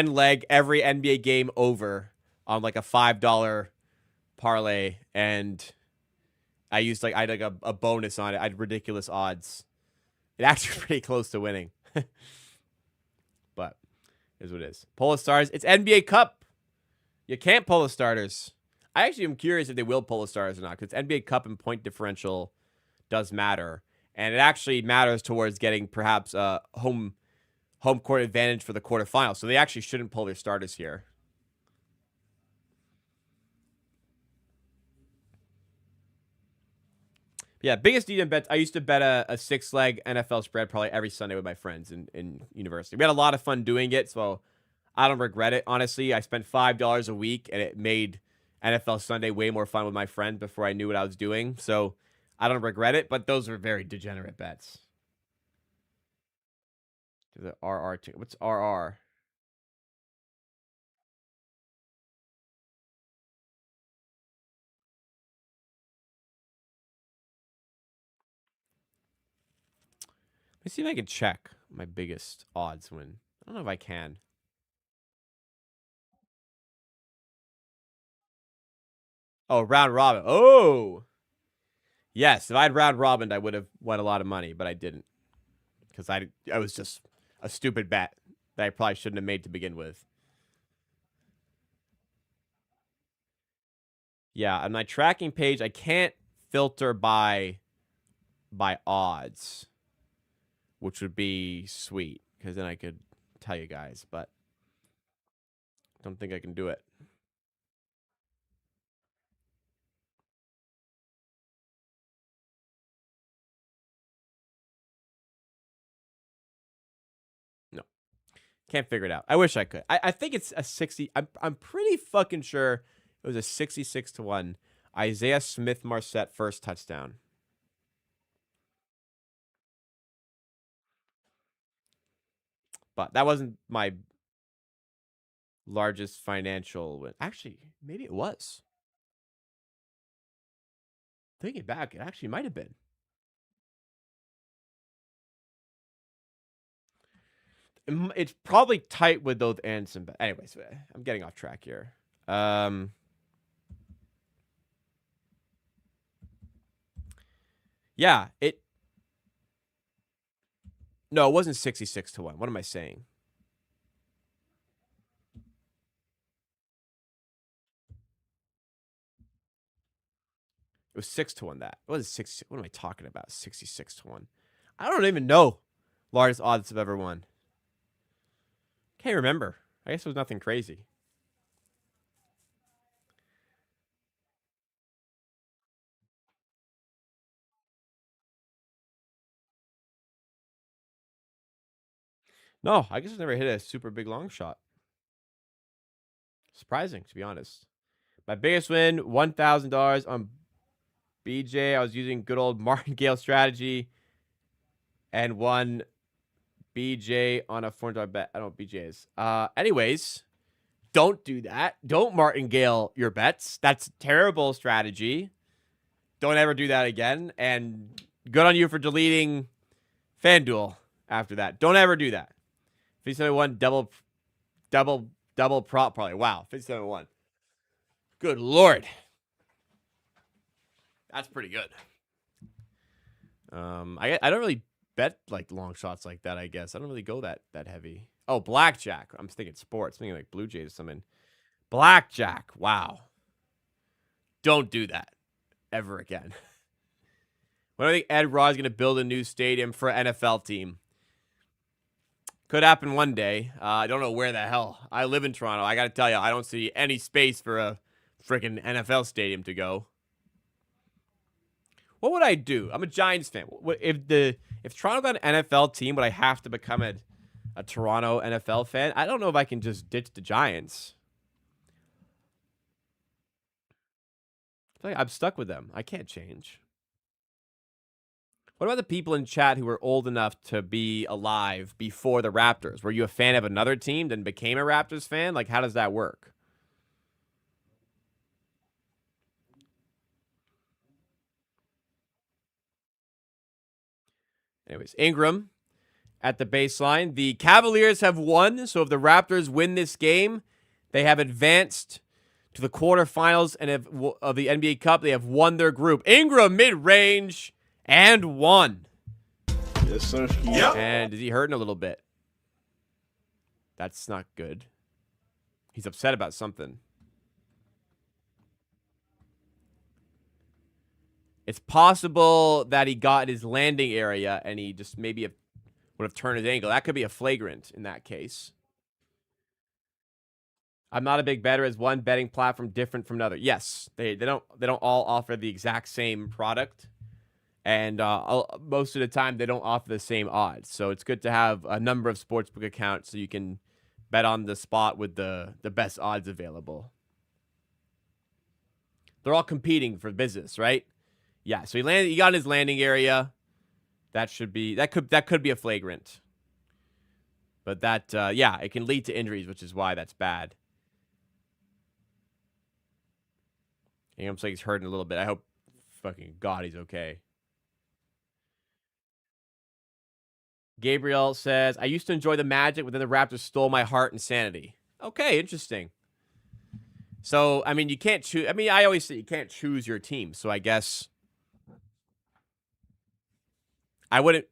leg every NBA game over on like a $5 parlay, and I had like a bonus on it. I had ridiculous odds. It actually pretty close to winning. But is what it is. Pull the stars. It's NBA Cup. You can't pull the starters. I actually am curious if they will pull the stars or not, because NBA Cup and point differential does matter, and it actually matters towards getting perhaps a home court advantage for the quarterfinals. So they actually shouldn't pull their starters here. Yeah, biggest DDM bets. I used to bet a 6-leg NFL spread probably every Sunday with my friends in university. We had a lot of fun doing it, so I don't regret it. Honestly, I spent $5 a week, and it made NFL Sunday way more fun with my friends before I knew what I was doing. So I don't regret it, but those are very degenerate bets. The RR. What's RR? Let me see if I can check my biggest odds win. I don't know if I can. Oh, round robin. Oh! Yes, if I had round robin, I would have won a lot of money, but I didn't. Because I was just a stupid bet that I probably shouldn't have made to begin with. Yeah, on my tracking page, I can't filter by odds, which would be sweet, because then I could tell you guys, but don't think I can do it. No, can't figure it out. I wish I could. I think it's a 60. I'm pretty fucking sure it was a 66-1. Isaiah Smith Marset first touchdown. But that wasn't my largest financial win. Actually, maybe it was. Thinking back, it actually might have been. It's probably tight with those Anderson. But anyways, I'm getting off track here. Yeah, no, it wasn't 66-1. What am I saying? It was 6-1 that. What is 6? What am I talking about? 66-1. I don't even know largest odds I've ever won. Can't remember. I guess it was nothing crazy. No, I guess I never hit a super big long shot. Surprising, to be honest. My biggest win, $1,000 on BJ. I was using good old martingale strategy and one BJ on a $4 bet. I don't know what BJ is. Anyways, don't do that. Don't martingale your bets. That's a terrible strategy. Don't ever do that again. And good on you for deleting FanDuel after that. Don't ever do that. 57-1 double prop probably. Wow, 57-1. Good Lord. That's pretty good. I don't really bet like long shots like that, I guess. I don't really go that heavy. Oh, blackjack. I'm thinking sports. I'm thinking like Blue Jays or something. Blackjack. Wow. Don't do that ever again. When I think Ed Rod's going to build a new stadium for an NFL team. Could happen one day. I don't know where the hell. I live in Toronto. I got to tell you, I don't see any space for a freaking NFL stadium to go. What would I do? I'm a Giants fan. If Toronto got an NFL team, would I have to become a Toronto NFL fan? I don't know if I can just ditch the Giants. I feel like I'm stuck with them. I can't change. What about the people in chat who were old enough to be alive before the Raptors? Were you a fan of another team, then became a Raptors fan? Like, how does that work? Anyways, Ingram at the baseline. The Cavaliers have won, so if the Raptors win this game, they have advanced to the quarterfinals and of the NBA Cup. They have won their group. Ingram mid-range and one. Yes, sir. Yep. And is he hurting a little bit? That's not good. He's upset about something. It's possible that he got in his landing area and he just maybe would have turned his ankle. That could be a flagrant in that case. I'm not a big better. Is one betting platform different from another? Yes, they don't all offer the exact same product, and most of the time they don't offer the same odds. So it's good to have a number of sportsbook accounts so you can bet on the spot with the best odds available. They're all competing for business, right? Yeah. So he got in his landing area. That could be a flagrant. But yeah, it can lead to injuries, which is why that's bad. It looks like he's hurting a little bit. I hope fucking God he's okay. Gabriel says, I used to enjoy the Magic, but then the Raptors stole my heart and sanity. Okay, interesting. So, I mean, you can't choose. I mean, I always say you can't choose your team. So I guess I wouldn't.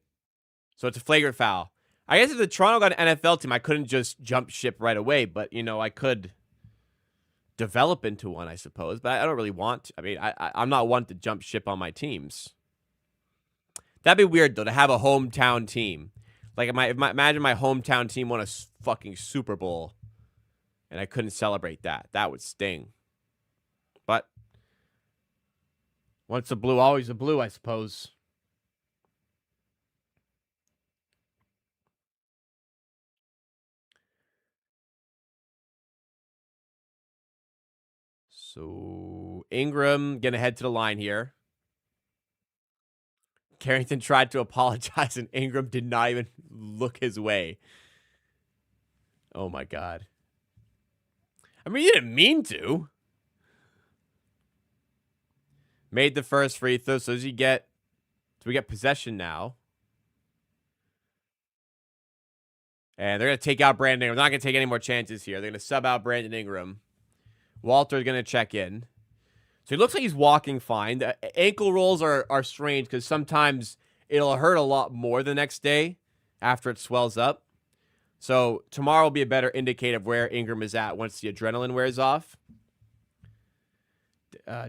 So it's a flagrant foul. I guess if the Toronto got an NFL team, I couldn't just jump ship right away. But, I could develop into one, I suppose. But I don't really want to. I mean, I'm not one to jump ship on my teams. That'd be weird, though, to have a hometown team. Like, imagine my hometown team won a fucking Super Bowl, and I couldn't celebrate that. That would sting. But once a blue, always a blue, I suppose. So, Ingram going to head to the line here. Carrington tried to apologize, and Ingram did not even look his way. Oh, my God. I mean, he didn't mean to. Made the first free throw. So do we get possession now? And they're going to take out Brandon Ingram. They're not going to take any more chances here. They're going to sub out Brandon Ingram. Walter's going to check in. So he looks like he's walking fine. The ankle rolls are strange because sometimes it'll hurt a lot more the next day after it swells up. So tomorrow will be a better indicator of where Ingram is at once the adrenaline wears off.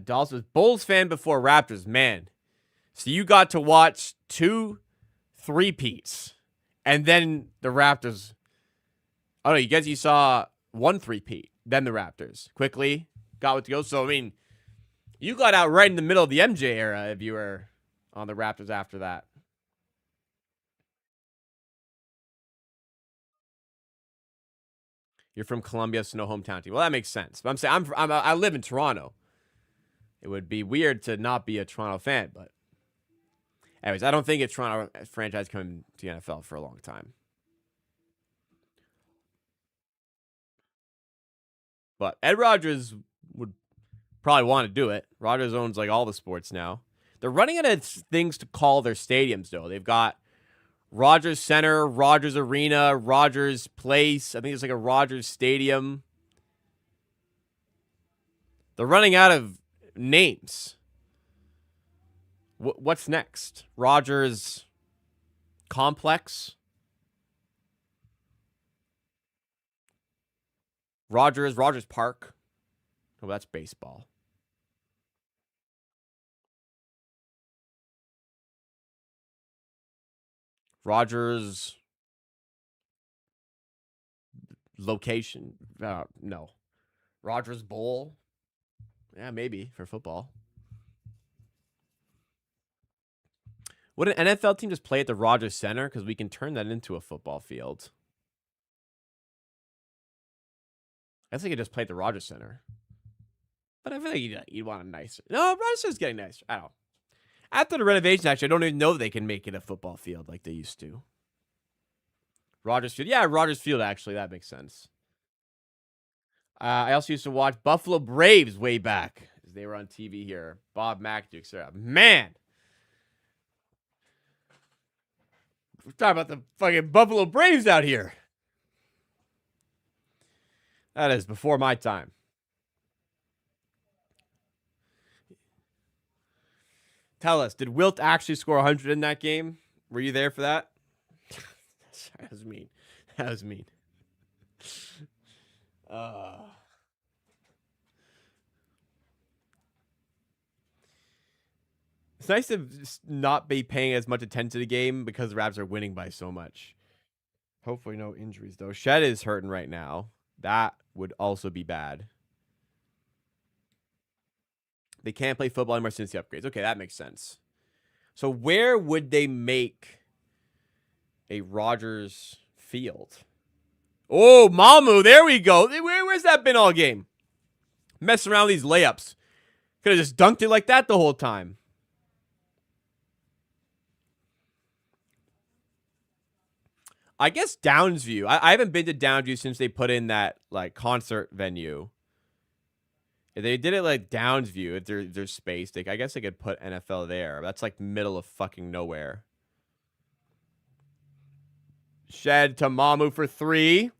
Dolls was Bulls fan before Raptors. Man. So you got to watch 2 3-peats. And then the Raptors. Oh, no, you saw 1 3-peat. Then the Raptors. Quickly got what to go. So, I mean, you got out right in the middle of the MJ era if you were on the Raptors after that. You're from Columbia, so no hometown team. Well, that makes sense. But I'm saying I live in Toronto. It would be weird to not be a Toronto fan, but Anyways, I don't think a Toronto franchise coming to the NFL for a long time. But Ed Rogers would probably want to do it. Rogers owns like all the sports now. They're running out of things to call their stadiums, though. They've got Rogers Center, Rogers Arena, Rogers Place. I think it's like a Rogers Stadium. They're running out of names. What's next? Rogers Complex? Rogers Park? Oh, that's baseball. Rogers location? No. Rogers Bowl? Yeah, maybe for football. Would an NFL team just play at the Rogers Center? Because we can turn that into a football field. I guess they could just play at the Rogers Center. But I feel like you'd want a nicer. No, Rogers Center's getting nicer. I don't know. After the renovation, actually, I don't even know that they can make it a football field like they used to. Rogers Field. Yeah, Rogers Field, actually. That makes sense. I also used to watch Buffalo Braves way back. As they were on TV here. Bob McAdoo, etc. Man! We're talking about the fucking Buffalo Braves out here. That is before my time. Tell us, did Wilt actually score 100 in that game? Were you there for that? That was mean. That was mean. It's nice to not be paying as much attention to the game because the Raps are winning by so much. Hopefully no injuries, though. Shed is hurting right now. That would also be bad. They can't play football anymore since the upgrades. Okay, that makes sense. So where would they make a Rogers Field? Oh, Mamu, there we go. Where's that been all game? Messing around with these layups. Could have just dunked it like that the whole time. I guess Downsview. I haven't been to Downsview since they put in that like concert venue. If they did it like Downsview, if there's space, I guess they could put NFL there. That's like middle of fucking nowhere. Shed to Mamu for 3.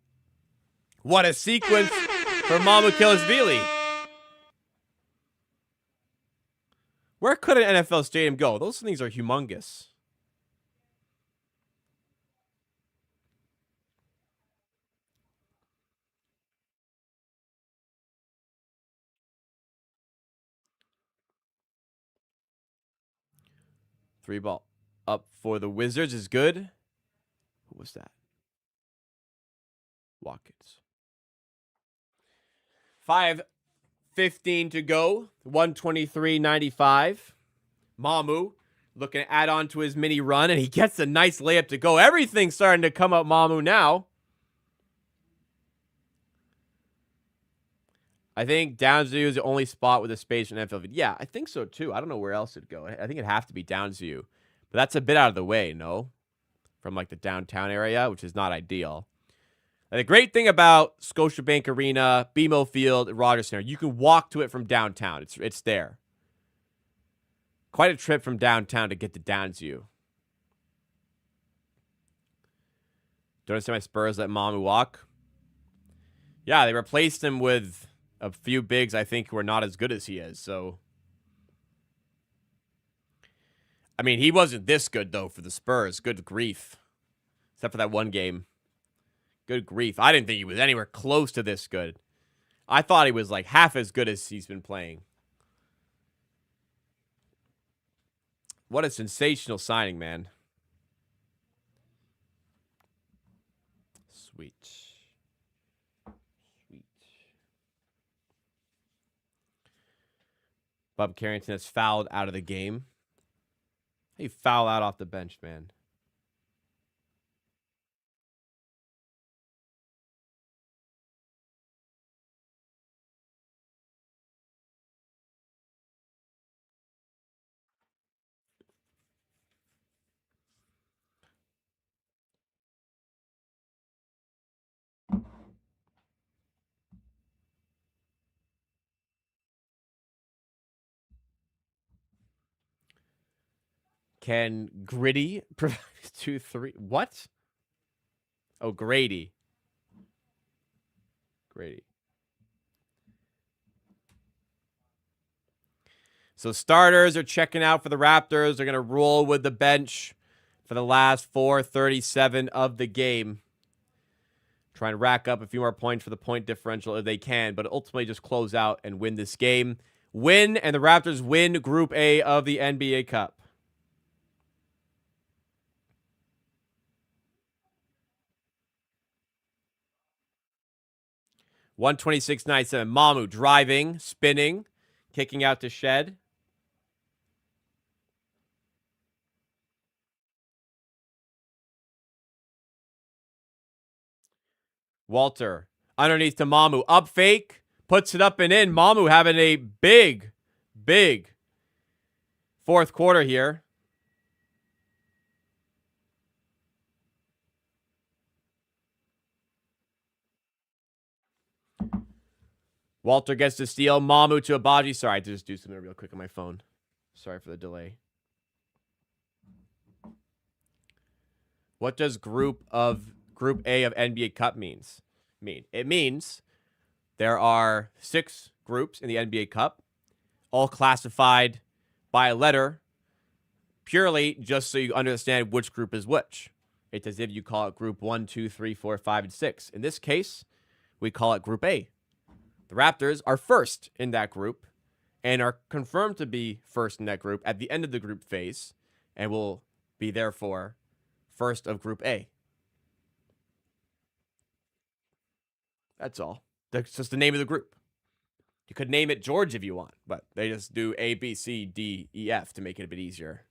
What a sequence for Mamu Killisvili. Where could an NFL stadium go? Those things are humongous. Three ball up for the Wizards is good. Who was that? Watkins. 5:15 to go. 123.95. Mamu looking to add on to his mini run, and he gets a nice layup to go. Everything's starting to come up Mamu now. I think Downsview is the only spot with a space in NFL. Yeah, I think so too. I don't know where else it'd go. I think it'd have to be Downsview. But that's a bit out of the way, no? From like the downtown area, which is not ideal. And the great thing about Scotiabank Arena, BMO Field, and Rogers Center, you can walk to it from downtown. It's there. Quite a trip from downtown to get to Downsview. Don't understand why Spurs let Mamu walk. Yeah, they replaced him with a few bigs I think who are not as good as he is. So, I mean, he wasn't this good, though, for the Spurs. Good grief. Except for that one game. Good grief. I didn't think he was anywhere close to this good. I thought he was like half as good as he's been playing. What a sensational signing, man. Sweet. Sweet. Bob Carrington has fouled out of the game. He foul out off the bench, man. Can Gritty provide 2-3? What? Oh, Grady. So starters are checking out for the Raptors. They're going to roll with the bench for the last 4:37 of the game. Trying to rack up a few more points for the point differential if they can, but ultimately just close out and win this game. Win, and the Raptors win Group A of the NBA Cup. $126.97. Mamu driving, spinning, kicking out to Shed. Walter underneath to Mamu. Up fake. Puts it up and in. Mamu having a big fourth quarter here. Walter gets to steal. Mamu to Abaji. Sorry, I had to just do something real quick on my phone. Sorry for the delay. What does Group A of NBA Cup mean? It means there are 6 groups in the NBA Cup, all classified by a letter, purely just so you understand which group is which. It's as if you call it Group 1, 2, 3, 4, 5, and 6. In this case, we call it Group A. The Raptors are first in that group and are confirmed to be first in that group at the end of the group phase and will be therefore first of Group A. That's all. That's just the name of the group. You could name it George if you want, but they just do A, B, C, D, E, F to make it a bit easier.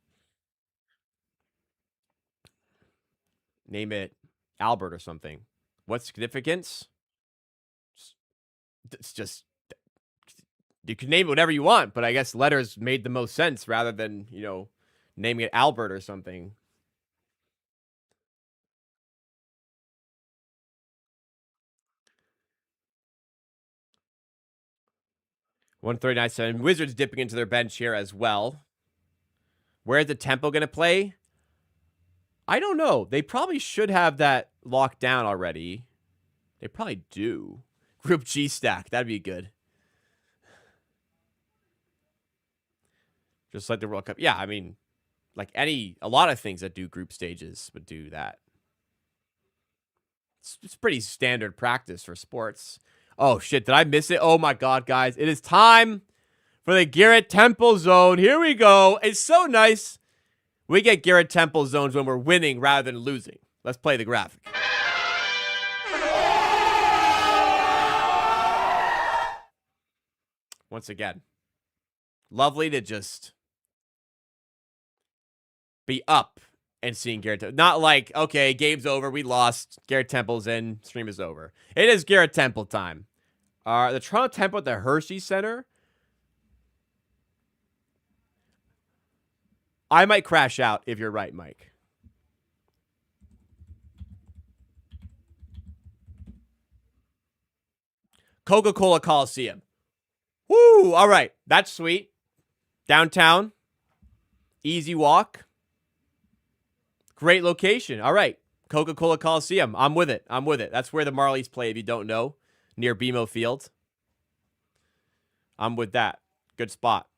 Name it Albert or something. What's significance? It's just, you can name it whatever you want, but I guess letters made the most sense rather than, naming it Albert or something. $139.7. Wizards dipping into their bench here as well. Where's the tempo going to play? I don't know. They probably should have that locked down already. They probably do. Group G stack. That'd be good. Just like the World Cup. Yeah, I mean, like a lot of things that do group stages would do that. It's pretty standard practice for sports. Oh, shit. Did I miss it? Oh, my God, guys. It is time for the Garrett Temple zone. Here we go. It's so nice. We get Garrett Temple zones when we're winning rather than losing. Let's play the graphic. Once again, lovely to just be up and seeing Garrett Temple. Not like, okay, game's over, we lost, Garrett Temple's in, stream is over. It is Garrett Temple time. The Toronto Temple at the Hershey Center. I might crash out if you're right, Mike. Coca-Cola Coliseum. Woo! All right. That's sweet. Downtown. Easy walk. Great location. All right. Coca-Cola Coliseum. I'm with it. That's where the Marlies play, if you don't know, near BMO Field. I'm with that. Good spot.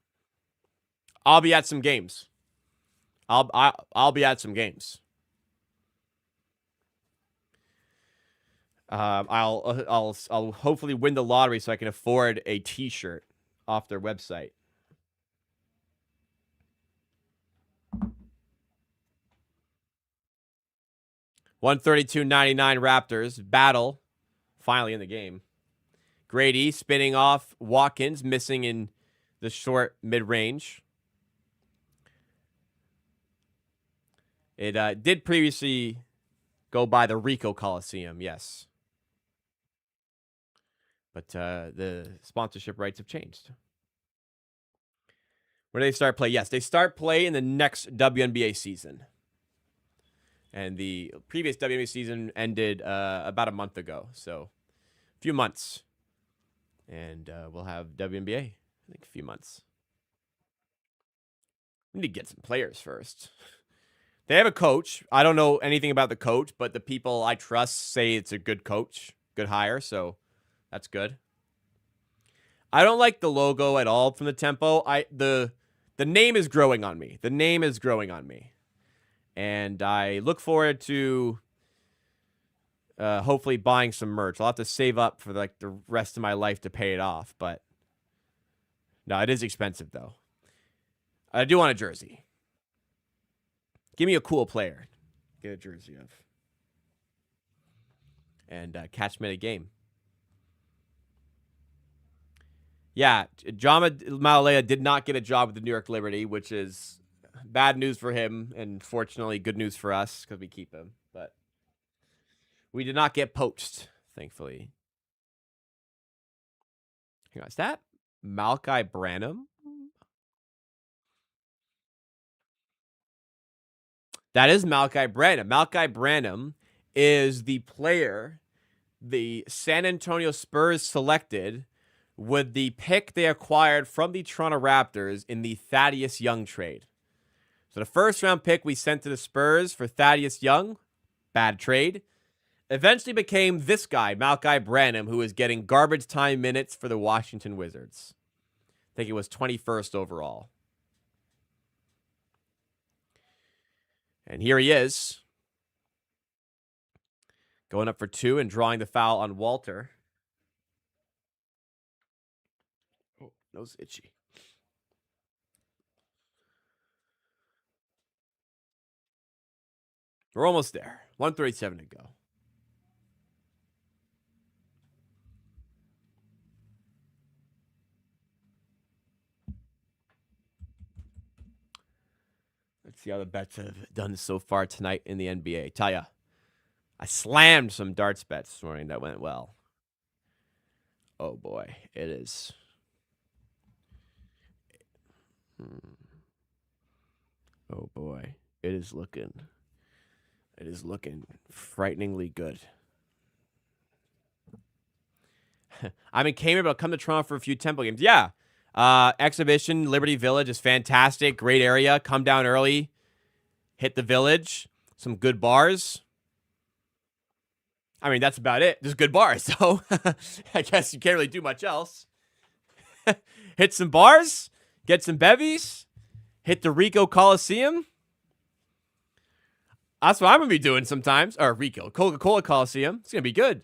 I'll be at some games. I'll be at some games. I'll hopefully win the lottery so I can afford a T-shirt off their website. $132.99 Raptors battle finally in the game. Grady spinning off Watkins, missing in the short mid-range. It did previously go by the Rico Coliseum, yes. But the sponsorship rights have changed. When do they start play? Yes, they start play in the next WNBA season. And the previous WNBA season ended about a month ago. So, a few months. And we'll have WNBA, I think, a few months. We need to get some players first. They have a coach. I don't know anything about the coach, but the people I trust say it's a good coach, good hire, so that's good. I don't like the logo at all from the Tempo. The name is growing on me. The name is growing on me. And I look forward to hopefully buying some merch. I'll have to save up for like the rest of my life to pay it off, but no, it is expensive though. I do want a jersey. Give me a cool player. Get a jersey of. And catch me at a game. Yeah, Jama Maulea did not get a job with the New York Liberty, which is bad news for him, and fortunately good news for us because we keep him. But we did not get poached, thankfully. Hang on, is that Malachi Branham? That is Malachi Branham. Malachi Branham is the player the San Antonio Spurs selected with the pick they acquired from the Toronto Raptors in the Thaddeus Young trade. So the first round pick we sent to the Spurs for Thaddeus Young, bad trade, eventually became this guy, Malachi Branham, who is getting garbage time minutes for the Washington Wizards. I think it was 21st overall. And here he is, going up for 2 and drawing the foul on Walter. Oh, nose itchy. We're almost there. 1:37 to go. Let's see how the bets have done so far tonight in the NBA. Tell ya, I slammed some darts bets this morning that went well. Oh boy, it is. Oh boy, it is looking frighteningly good. I'm in Cambridge, but I'll come to Toronto for a few Temple games. Yeah. Exhibition, Liberty Village is fantastic. Great area. Come down early. Hit the Village. Some good bars. I mean, that's about it. Just good bars. So I guess you can't really do much else. Hit some bars. Get some bevies. Hit the Rico Coliseum. That's what I'm going to be doing sometimes. Or Rico. Coca-Cola Coliseum. It's going to be good.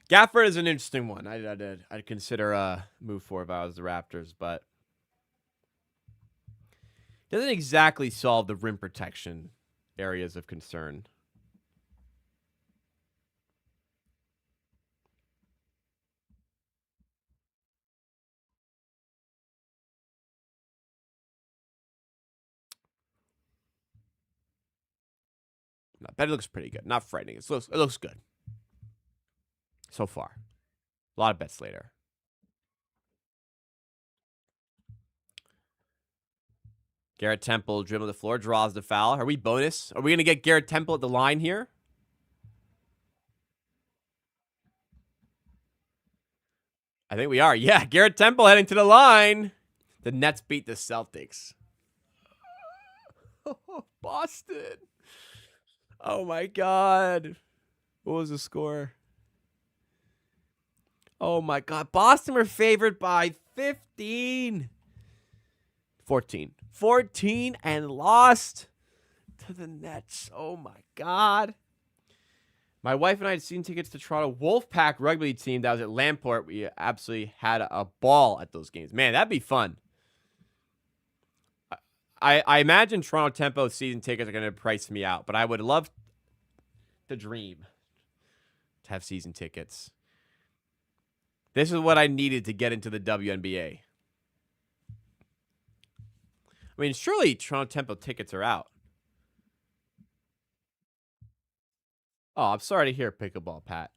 Gafford is an interesting one. I'd consider a move for if I was the Raptors, but doesn't exactly solve the rim protection areas of concern. No, but it looks pretty good. Not frightening. It looks good so far. A lot of bets later. Garrett Temple dribble the floor, draws the foul. Are we bonus? Are we going to get Garrett Temple at the line here? I think we are. Yeah, Garrett Temple heading to the line. The Nets beat the Celtics. Boston. Oh, my God. What was the score? Oh, my God. Boston were favored by 15. 14. 14 and lost to the Nets. Oh, my God. My wife and I had seen tickets to Toronto Wolfpack rugby team that was at Lamport. We absolutely had a ball at those games. Man, that'd be fun. I imagine Toronto Tempo season tickets are going to price me out, but I would love to dream to have season tickets. This is what I needed to get into the WNBA. I mean, surely Toronto Tempo tickets are out. Oh, I'm sorry to hear pickleball, Pat.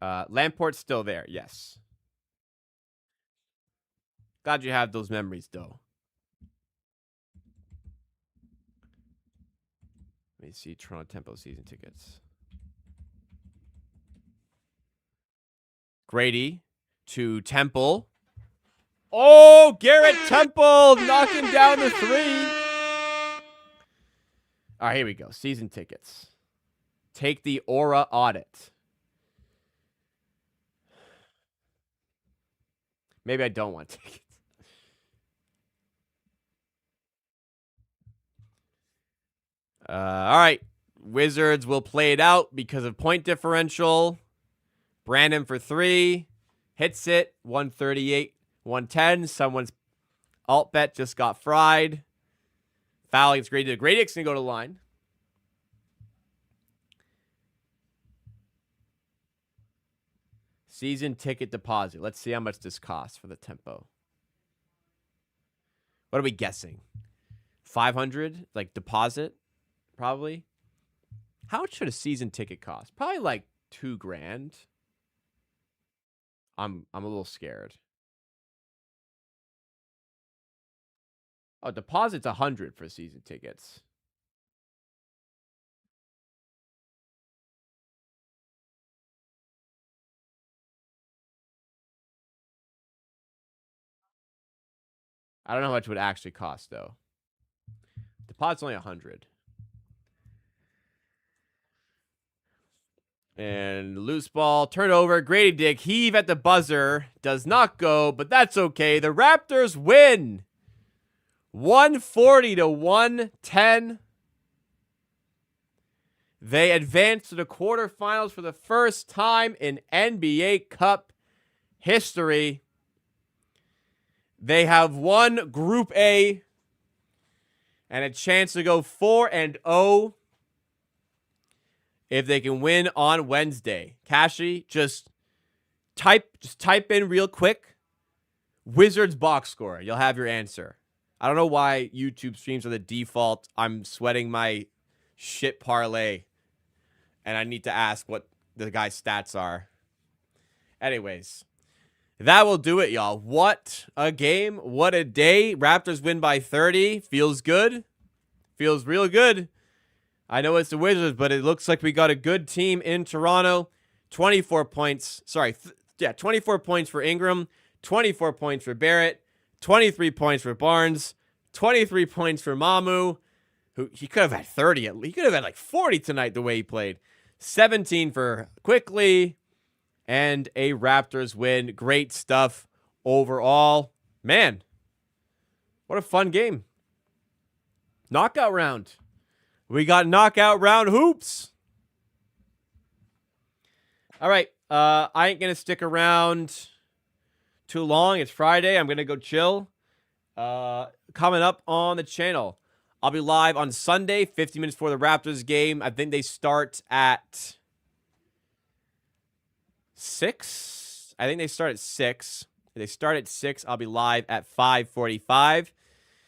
Lamport's still there, yes. Glad you have those memories, though. Let me see Toronto Tempo season tickets. Grady to Temple. Oh, Garrett Temple knocking down the three. All right, here we go. Season tickets. Take the Aura Audit. Maybe I don't want tickets. All right. Wizards will play it out because of point differential. Brandon for 3. Hits it. 138, 110. Someone's alt bet just got fried. Foul gets Grady. Grady's going to go to the line. Season ticket deposit. Let's see how much this costs for the Tempo. What are we guessing? 500? Like deposit? Probably. How much should a season ticket cost? Probably like $2,000. I'm a little scared. Oh, deposit's 100 for season tickets. I don't know how much it would actually cost though. Deposit's only 100. And loose ball, turnover, Grady Dick, heave at the buzzer, does not go, but that's okay. The Raptors win 140 to 110. They advance to the quarterfinals for the first time in NBA Cup history. They have won Group A and a chance to go 4-0 if they can win on Wednesday. Kashi, just type in real quick Wizards box score. You'll have your answer. I don't know why YouTube streams are the default. I'm sweating my shit parlay, and I need to ask what the guy's stats are. Anyways, that will do it, y'all. What a game. What a day. Raptors win by 30. Feels good. Feels real good. I know it's the Wizards, but it looks like we got a good team in Toronto. 24 points. 24 points for Ingram. 24 points for Barrett. 23 points for Barnes. 23 points for Mamu, who he could have had 30. He could have had like 40 tonight the way he played. 17 for Quickly. And a Raptors win. Great stuff overall. Man, what a fun game. Knockout round. We got knockout round hoops. All right. I ain't going to stick around too long. It's Friday. I'm going to go chill. Coming up on the channel, I'll be live on Sunday, 50 minutes before the Raptors game. I think they start at 6. I think they start at 6. If they start at 6, I'll be live at 5:45.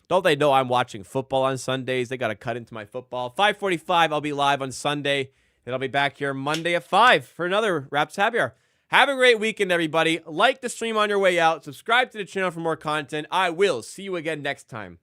Don't they know I'm watching football on Sundays? They got to cut into my football. 5:45, I'll be live on Sunday. And I'll be back here Monday at 5 for another Raptors Happy Hour. Have a great weekend, everybody. Like the stream on your way out. Subscribe to the channel for more content. I will see you again next time.